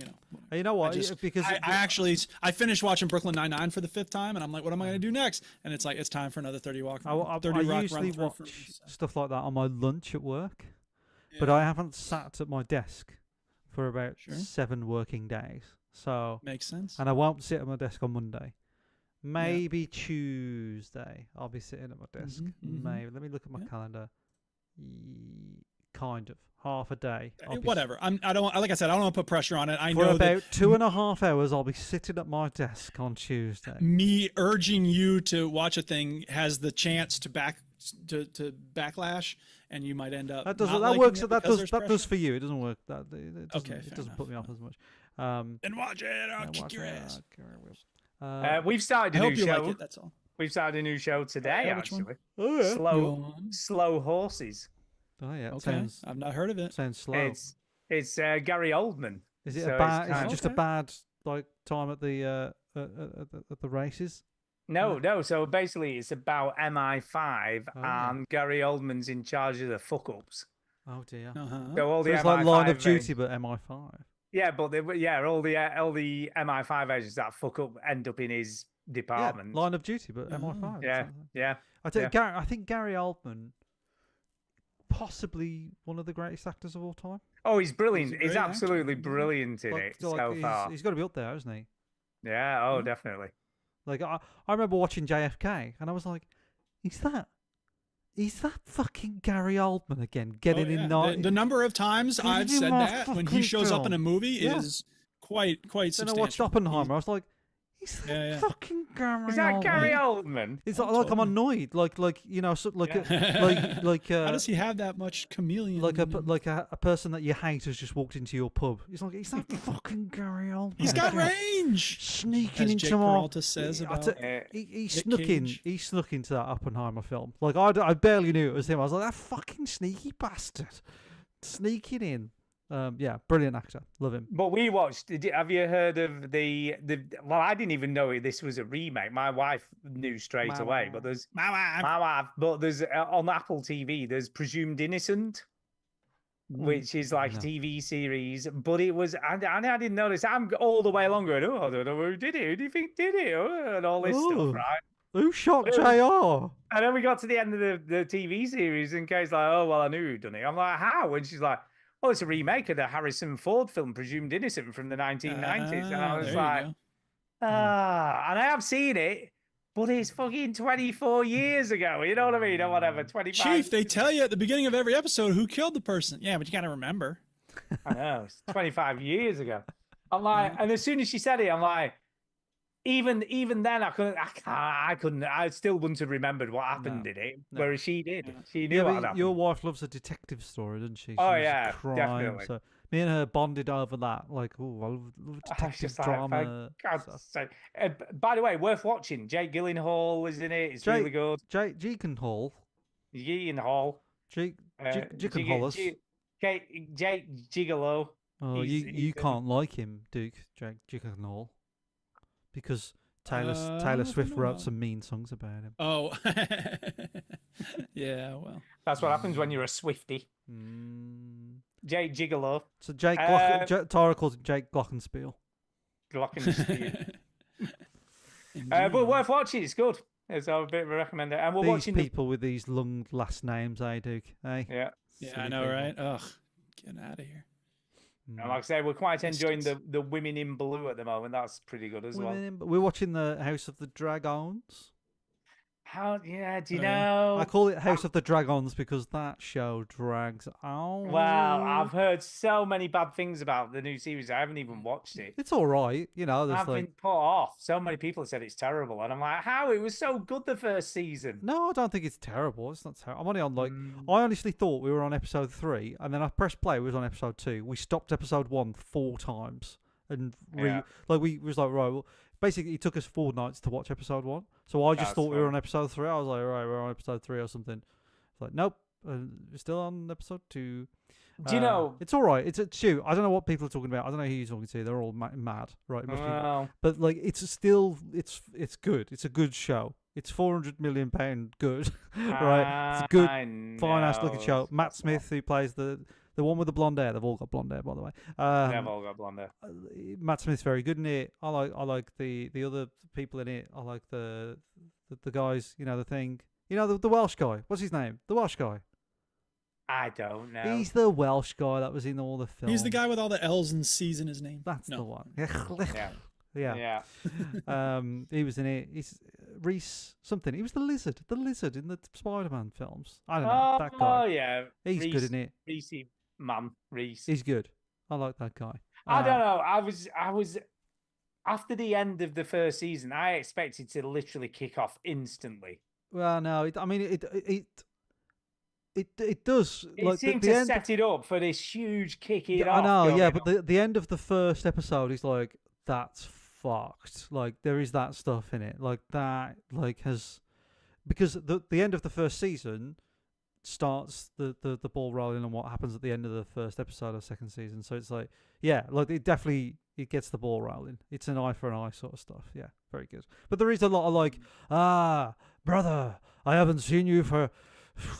You know what? just- Because I finished watching Brooklyn Nine-Nine for the 5th time, and I'm like, what am I going to do next? And it's like, it's time for another 30 Rock. I 30 Rock usually run through watch for me, so. stuff like that on my lunch at work, but Yeah. I haven't sat at my desk for about Sure. 7 working days. So, Makes sense. and I won't sit at my desk on Monday. Maybe Tuesday I'll be sitting at my desk. Mhm. Maybe. Let me look at my Yeah. calendar. Kind of half a day. I'll be Whatever. I don't. Like I said, I don't want to put pressure on it. I For know about that 2.5 hours, I'll be sitting at my desk on Tuesday. me urging you to watch a thing has the chance to backlash, and you might end up. That does. not That liking works. it That because does. there's That does pressure. for you. It doesn't work. That it doesn't, Okay, It fair doesn't put me enough. off as much. Then watch it. I'll yeah, kick watch your it. ass. Okay, I will. We've started I a hope new you show. like it. That's all. We've started a new show today, Yeah, which one? actually. Oh yeah. Slow Horses. Oh yeah. It Okay. sounds I've not heard of it. sounds slow. It's Gary Oldman. Is it so a it's bad? Is kind it of- just a Okay. bad like time at the at the races? No. So basically, it's about MI5, Oh. and Gary Oldman's in charge of the fuck ups. Oh dear. Uh-huh. So all So the it's like MI5 Line of Duty, agents- but MI5. Yeah, but all the MI5 agents that fuck up end up in his department. Yeah, Line of Duty, but Oh. MI5. Yeah, yeah. I think yeah. Gary. I think Gary Oldman possibly one of the greatest actors of all time. Oh, he's brilliant. He's a He's great actor. absolutely brilliant in Like, it so far. he's got to be up there, hasn't he? Yeah, oh, definitely. Like I remember watching JFK, and I was like, is that fucking Gary Oldman again getting Oh, yeah. in? Night? The number of times He's I've in said my that when he fucking shows up in a film. movie Yeah. is quite Then I substantial. watched Oppenheimer. I was like, is that Yeah, yeah. fucking Gary? Is that Oldman? Gary Oldman? It's Oh, like I'm totally. annoyed, like you know, so, like Yeah. like How does he have that much chameleon? like a person that you hate has just walked into your pub. It's like, is that fucking Gary Oldman? He's got again? range. Sneaking As into Jake my. Peralta says about he Nick snuck in. Cage. He snuck into that Oppenheimer film. Like I barely knew it was him. I was like, that fucking sneaky bastard, sneaking in. Yeah, brilliant actor. Love him. But we watched. Have you heard of the? Well, I didn't even know this was a remake. My wife knew straight away. But there's my wife. But there's on Apple TV. There's Presumed Innocent, which is like a TV series. But it was, and I didn't notice. I'm all the way along going, oh, I don't know who did it. Who do you think did it? Oh, and all this Ooh. stuff, right? Who shot Ooh. JR? And then we got to the end of the TV series, and Kay's like, oh, well, I knew who'd done it. I'm like, how? And she's like, oh, it's a remake of the Harrison Ford film, Presumed Innocent, from the 1990s. And I was there you like, go. and I have seen it, but it's fucking 24 years ago. You know what I mean? Or whatever, 25. Chief, they tell you at the beginning of every episode who killed the person. Yeah, but you got to remember. I know, it's 25 years ago. I'm like, and as soon as she said it, I'm like, even then, I still wouldn't have remembered what happened in it, no. whereas she did. She knew Yeah, what but happened. your wife loves a detective story, doesn't she? Oh, She loves yeah, crime, definitely. So me and her bonded over that. Like, oh, I love I was detective just like, drama. for God's stuff. sake. By the way, worth watching. Jake Gyllenhaal is in it. It's really good. Jake Gyllenhaal. Gyllenhaal. Jake Jig- Gyllenhaal. Jig- Jake Gigolo. Oh, he's- you he's in- can't like him, Duke. Jake Gyllenhaal, because Taylor I Swift don't know. wrote some mean songs about him. Oh, yeah, well. That's what happens when you're a Swiftie. Jake Gigolo. So Jake Tara calls him Jake Glockenspiel. Glockenspiel. But worth watching. It's good. It's a bit of a recommender. And we're These watching people with these long last names, eh, Duke? Eh? Yeah. Yeah, Silly I know, people. right? Ugh, get out of here. And like I say, we're quite enjoying Bastards. the Women in Blue at the moment. That's pretty good as well. We're watching the House of the Dragons. How? Yeah. Do you Oh, yeah. know? I call it House of the Dragons because that show drags on. Well, I've heard so many bad things about the new series. I haven't even watched it. It's all right, you know. There's I've like been put off. So many people have said it's terrible, and I'm like, how? It was so good the first season. no, I don't think it's terrible. It's not terrible. I'm only on like Mm. I honestly thought we were on episode 3, and then I pressed play. We was on episode 2. We stopped episode 1 4 times, and Yeah. we was like right. Well, basically, it took us 4 nights to watch episode 1. So I just That's thought we were fine. on episode 3. I was like, right, we're on episode 3 or something. It's like nope, we're still on episode 2. Do you know? It's all right. It's shoot. I don't know what people are talking about. I don't know who you're talking to. They're all mad, right? It must be mad. Well, But like, it's still it's good. It's a good show. It's £400 million good, right? It's a good, I fine ass looking know. show. Matt Smith, who plays the one with the blonde hair. They've all got blonde hair, by the way. They've all got blonde hair. Matt Smith's very good in it. I like the other people in it. I like the guys. You know the thing. You know the Welsh guy. What's his name? The Welsh guy. I don't know. He's the Welsh guy that was in all the films. He's the guy with all the L's and C's in his name. That's No. the one. Yeah. Yeah. Yeah. He was in it. He's Reese something. He was the lizard in the Spider-Man films. I don't know that Oh guy. yeah. He's good in it. Reese man. Reese. He's good. I like that guy. I don't know. I was after the end of the first season, I expected to literally kick off instantly. Well, no. I mean, it does. It like seemed the to end. set it up for this huge kick it I off. know. Yeah, going but the end of the first episode is like that's fucked. Like there is that stuff in it. Like that. Like has because the end of the first season starts the ball rolling on what happens at the end of the first episode of second season. So it's like yeah, like it gets the ball rolling. It's an eye for an eye sort of stuff. Yeah, very good. But there is a lot of like brother, I haven't seen you for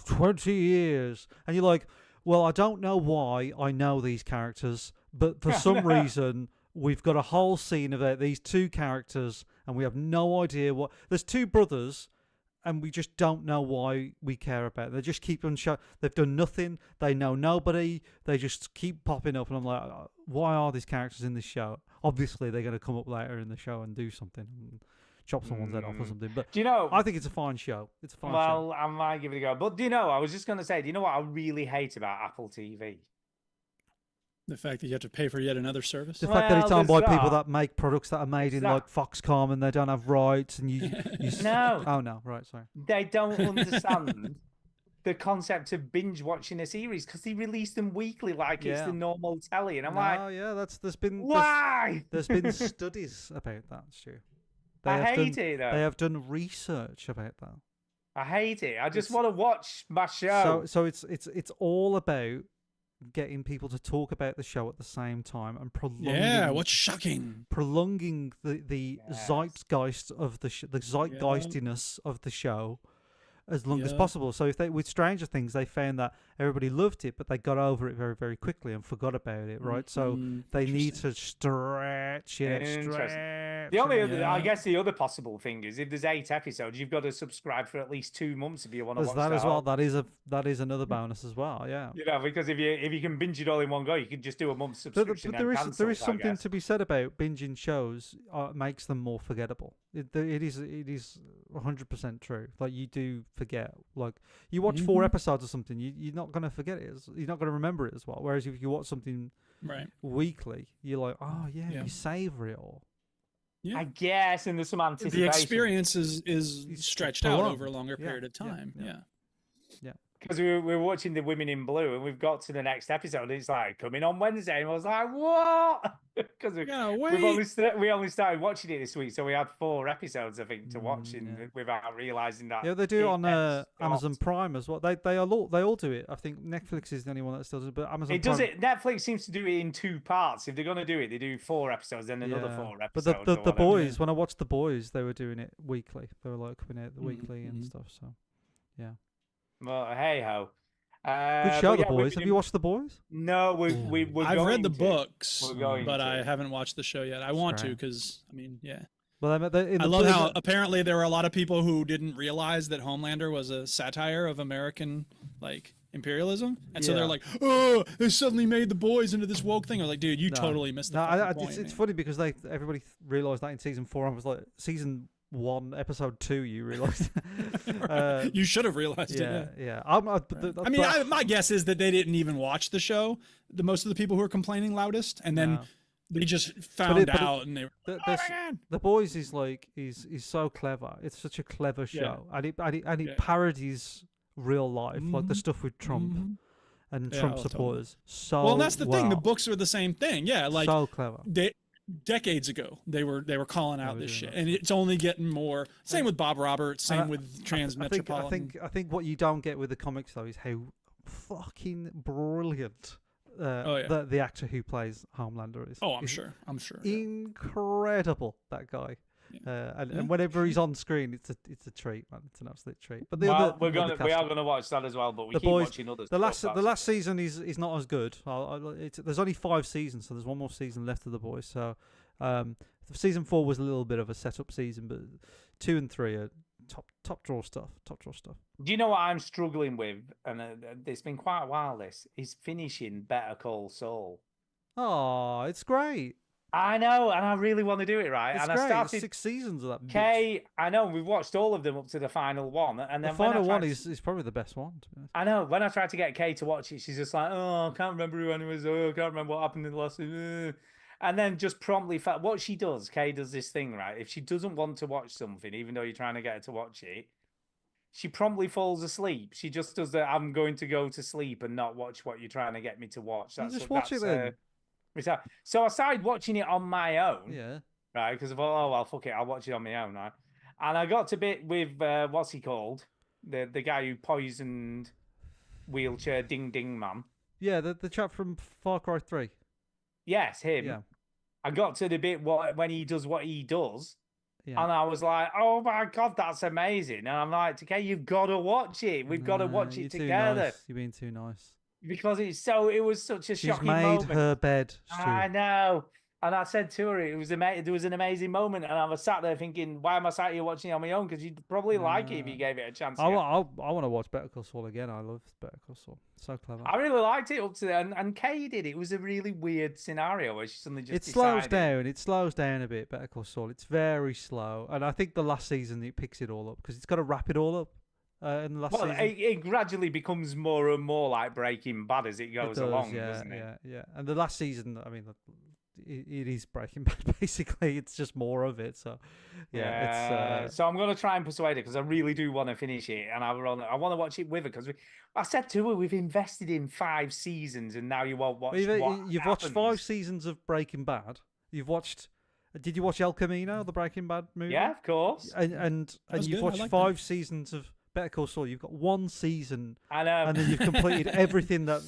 20 years, and you're like, well, I don't know why I know these characters, but for some reason we've got a whole scene of these two characters and we have no idea what. There's two brothers and we just don't know why we care about it. They just keep on show. They've done nothing. They know nobody. They just keep popping up, and I'm like, why are these characters in this show? Obviously, they're going to come up later in the show and do something, and chop someone's head off or something. But do you know? I think it's a fine show. It's a fine show. Well, I might give it a go. But do you know? I was just going to say, do you know what I really hate about Apple TV? The fact that you have to pay for yet another service. The fact that it's owned by there's people that. that make products that are made in That- like Foxconn and they don't have rights, and you No. Oh no, right, sorry. They don't understand the concept of binge watching a series because they release them weekly like it's Yeah. the normal telly. And I'm No, like, yeah, there's been why? there's been studies about that, Stu. They I have hate done, it, though. They have done research about that. I hate it. I just It's- want to watch my show. So it's all about getting people to talk about the show at the same time and prolonging. Yeah, what's shocking? Prolonging the Yes. zeitgeist of the zeitgeistiness of the show as long as Yeah. possible. So if they with Stranger Things, they found that everybody loved it, but they got over it very, very quickly and forgot about it. Right, so they need to stretch it, Interesting. stretch. The only, it. other, I guess, the other possible thing is if there's 8 episodes, you've got to subscribe for at least 2 months if you want to There's watch that as well. whole- That is another bonus as well. Yeah. You know, because if you can binge it all in one go, you can just do a month's But subscription. there and is cancel, I something guess. to be said about binging shows. Makes them more forgettable. It is 100% true. Like you do forget. Like you watch 4 episodes or something, you're not gonna forget it. You're not gonna remember it as well. Whereas if you watch something Right. weekly, you're like, oh yeah, Yeah. you savor it all. Yeah. I guess, and there's some anticipation. The experience is It's stretched out prolonged. over a longer Yeah, period of yeah, time. yeah. Yeah. Because we're watching The Women in Blue, and we've got to the next episode, and it's like coming on Wednesday, and I was like, what? Because Yeah, we only started watching it this week, so we had 4 episodes, I think, to watch without realizing that. Yeah, they do it on ends Amazon stopped. Prime as well. They all do it. I think Netflix is the only one that still does it, but Amazon It does Prime, it. Netflix seems to do it in 2 parts. If they're going to do it, they do 4 episodes, then another Yeah. 4 But episodes. the or whatever. boys, when I watched the boys, they were doing it weekly. They were like coming out weekly and mhm. stuff. So yeah, Well, hey ho. good show, the boys. Have you watched the boys? No, we're I've read the going to. books, We're going but to. I haven't watched the show yet. I want to Strange. because, I mean, yeah. Well, in I the love boys- how apparently there were a lot of people who didn't realize that Homelander was a satire of American, like, imperialism. And so Yeah. they're like, oh, they suddenly made the boys into this woke thing. I was like, dude, you No. totally missed the No, fucking I, point, it's man. funny because everybody realized that in season 4. I was like, season 1, episode 2, you realized. You should have realized yeah, it. yeah. I mean, my guess is that they didn't even watch the show. Most of the people who were complaining loudest, and then No. they just found but out, and they were the, like, oh my god. the boys is like is so clever. It's such a clever Yeah. show, and it Yeah. parodies real life, like the Mhm. stuff with Trump Mhm. and Yeah, Trump oh, totally. supporters. So Well, and that's the thing. The well. books are the same thing. Yeah, like so clever. decades ago, they were calling out were this doing shit, that and it's only getting more. Same with Bob Roberts. Same And with Trans I Metropolitan. think what you don't get with the comics though is how fucking brilliant Oh, yeah. the actor who plays Homelander is. Oh, I'm He's sure. I'm sure. Yeah. Incredible, that guy. And Yeah. whenever he's on screen, it's a treat, man. It's an absolute treat. But the Well, other, we the other are cast- gonna watch that as well, but we the keep boys, watching others. the last season is not as good. There's only 5 seasons, so there's one more season left of the boys. So season 4 was a little bit of a setup season, but 2 and 3 are top draw stuff. Do you know what I'm struggling with? And it's been quite a while. This is finishing Better Call Saul. Oh, it's great. I know, and I really want to do it right. It's and great. I started. It's 6 seasons of that. bitch. Kay, I know we've watched all of them up to the final one, and The then when I final one tried is probably the best one. To be honest. I know. When I tried to get Kay to watch it, she's just like, "Oh, I can't remember who anyone was. Oh, I can't remember what happened in the last." And then just promptly, what she does, Kay does this thing, right? If she doesn't want to watch something, even though you're trying to get her to watch it, she promptly falls asleep. She just does the "I'm going to go to sleep" and not watch what you're trying to get me to watch. You That's just watch it then. So I started watching it on my own, Yeah. right? Because I thought, oh well, fuck it, I'll watch it on my own, right? And I got to bit with what's he called, the guy who poisoned wheelchair Ding Ding Man. Yeah, the chap from Far Cry 3. Yes, him. Yeah. I got to the bit when he does what he does, Yeah. and I was like, "Oh my god, that's amazing!" And I'm like, "Okay, you've got to watch it. We've got to watch you're it too together nice. You're being too nice. because it was such a She's shocking made moment." her bed, Stu. I know. And I said to her, it was there was an amazing moment, and I was sat there thinking, why am I sat here watching it on my own? Because you'd probably like it if you gave it a chance. I want to watch Better Call Saul again. I love Better Call Saul. So clever. I really liked it up to then, and Kay did. It was a really weird scenario where she suddenly just It slows decided- down. It slows down a bit. Better Call Saul. It's very slow, and I think the last season it picks it all up because it's got to wrap it all up. In the last Well, season. it gradually becomes more and more like Breaking Bad as it goes along, doesn't it? Yeah. And the last season, I mean, it is Breaking Bad. Basically, it's just more of it. So, it's. So I'm going to try and persuade her because I really do want to finish it, and I want to watch it with her because I said to her, we've invested in 5 seasons, and now you won't watch. You've watched 5 seasons of Breaking Bad. You've watched. Did you watch El Camino, the Breaking Bad movie? Yeah, of course. And was you've good. I watched liked 5 seasons of Better Call Saul. You've got 1 season, I know. and then you've completed everything that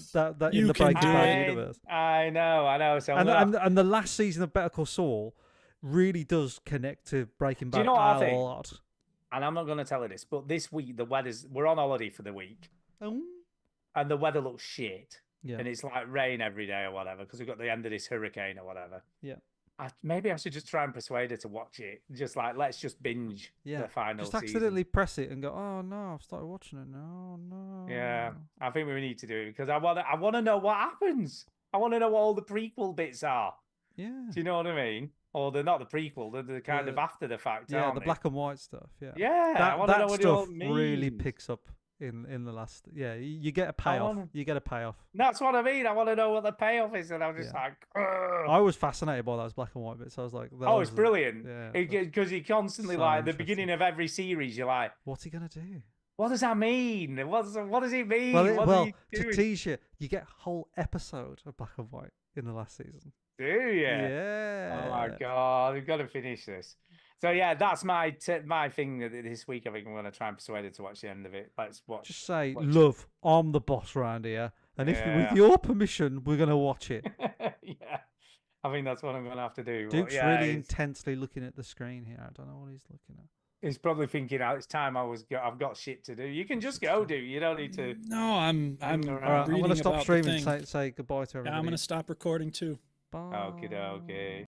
in You the can Breaking do Bad it. universe. I know. So And the last season of Better Call Saul really does connect to Breaking Bad Do you know what I a think? lot. and I'm not going to tell her this, but this week we're on holiday for the week, Oh, and the weather looks shit, yeah. and it's like rain every day or whatever because we've got the end of this hurricane or whatever. Yeah. Maybe I should just try and persuade her to watch it. Just like let's just binge the final Just season. accidentally press it and go, oh no, I've started watching it now. No. Yeah, I think we need to do it because I want to know what happens. I want to know what all the prequel bits are. Yeah. Do you know what I mean? Or they're not the prequel; they're the kind of after the fact. Yeah, aren't the they? black and white stuff. Yeah. Yeah, I want to know that what it all stuff really means. picks up in the last. Yeah, you get a payoff. You get a payoff. That's what I mean. I want to know what the payoff is, and I'm just like, ugh. I was fascinated by those black and white bits. I was like, Oh, it's brilliant. Yeah. Because you constantly So like the interesting. beginning of every series, you're like, What's he gonna do? what does that mean? What does it mean? Well, What are you to doing? tease you, you get a whole episode of black and white in the last season. Do you? Yeah. Oh my god, we've got to finish this. So yeah, that's my my thing this week. I think I'm going to try and persuade her to watch the end of it. Let's watch. Just say, watch- love, I'm the boss round here, and if Yeah. with your permission, we're gonna watch it. Yeah, I think that's what I'm going to have to do. But Duke's yeah, really it's- intensely looking at the screen here. I don't know what he's looking at. He's probably thinking, "Oh, it's time I've got shit to do." You can just go do. You don't need to. No, I'm All right, All right, I'm reading gonna stop about the streaming. thing. Say goodbye to everybody. Yeah, I'm gonna stop recording too. Bye. Okay.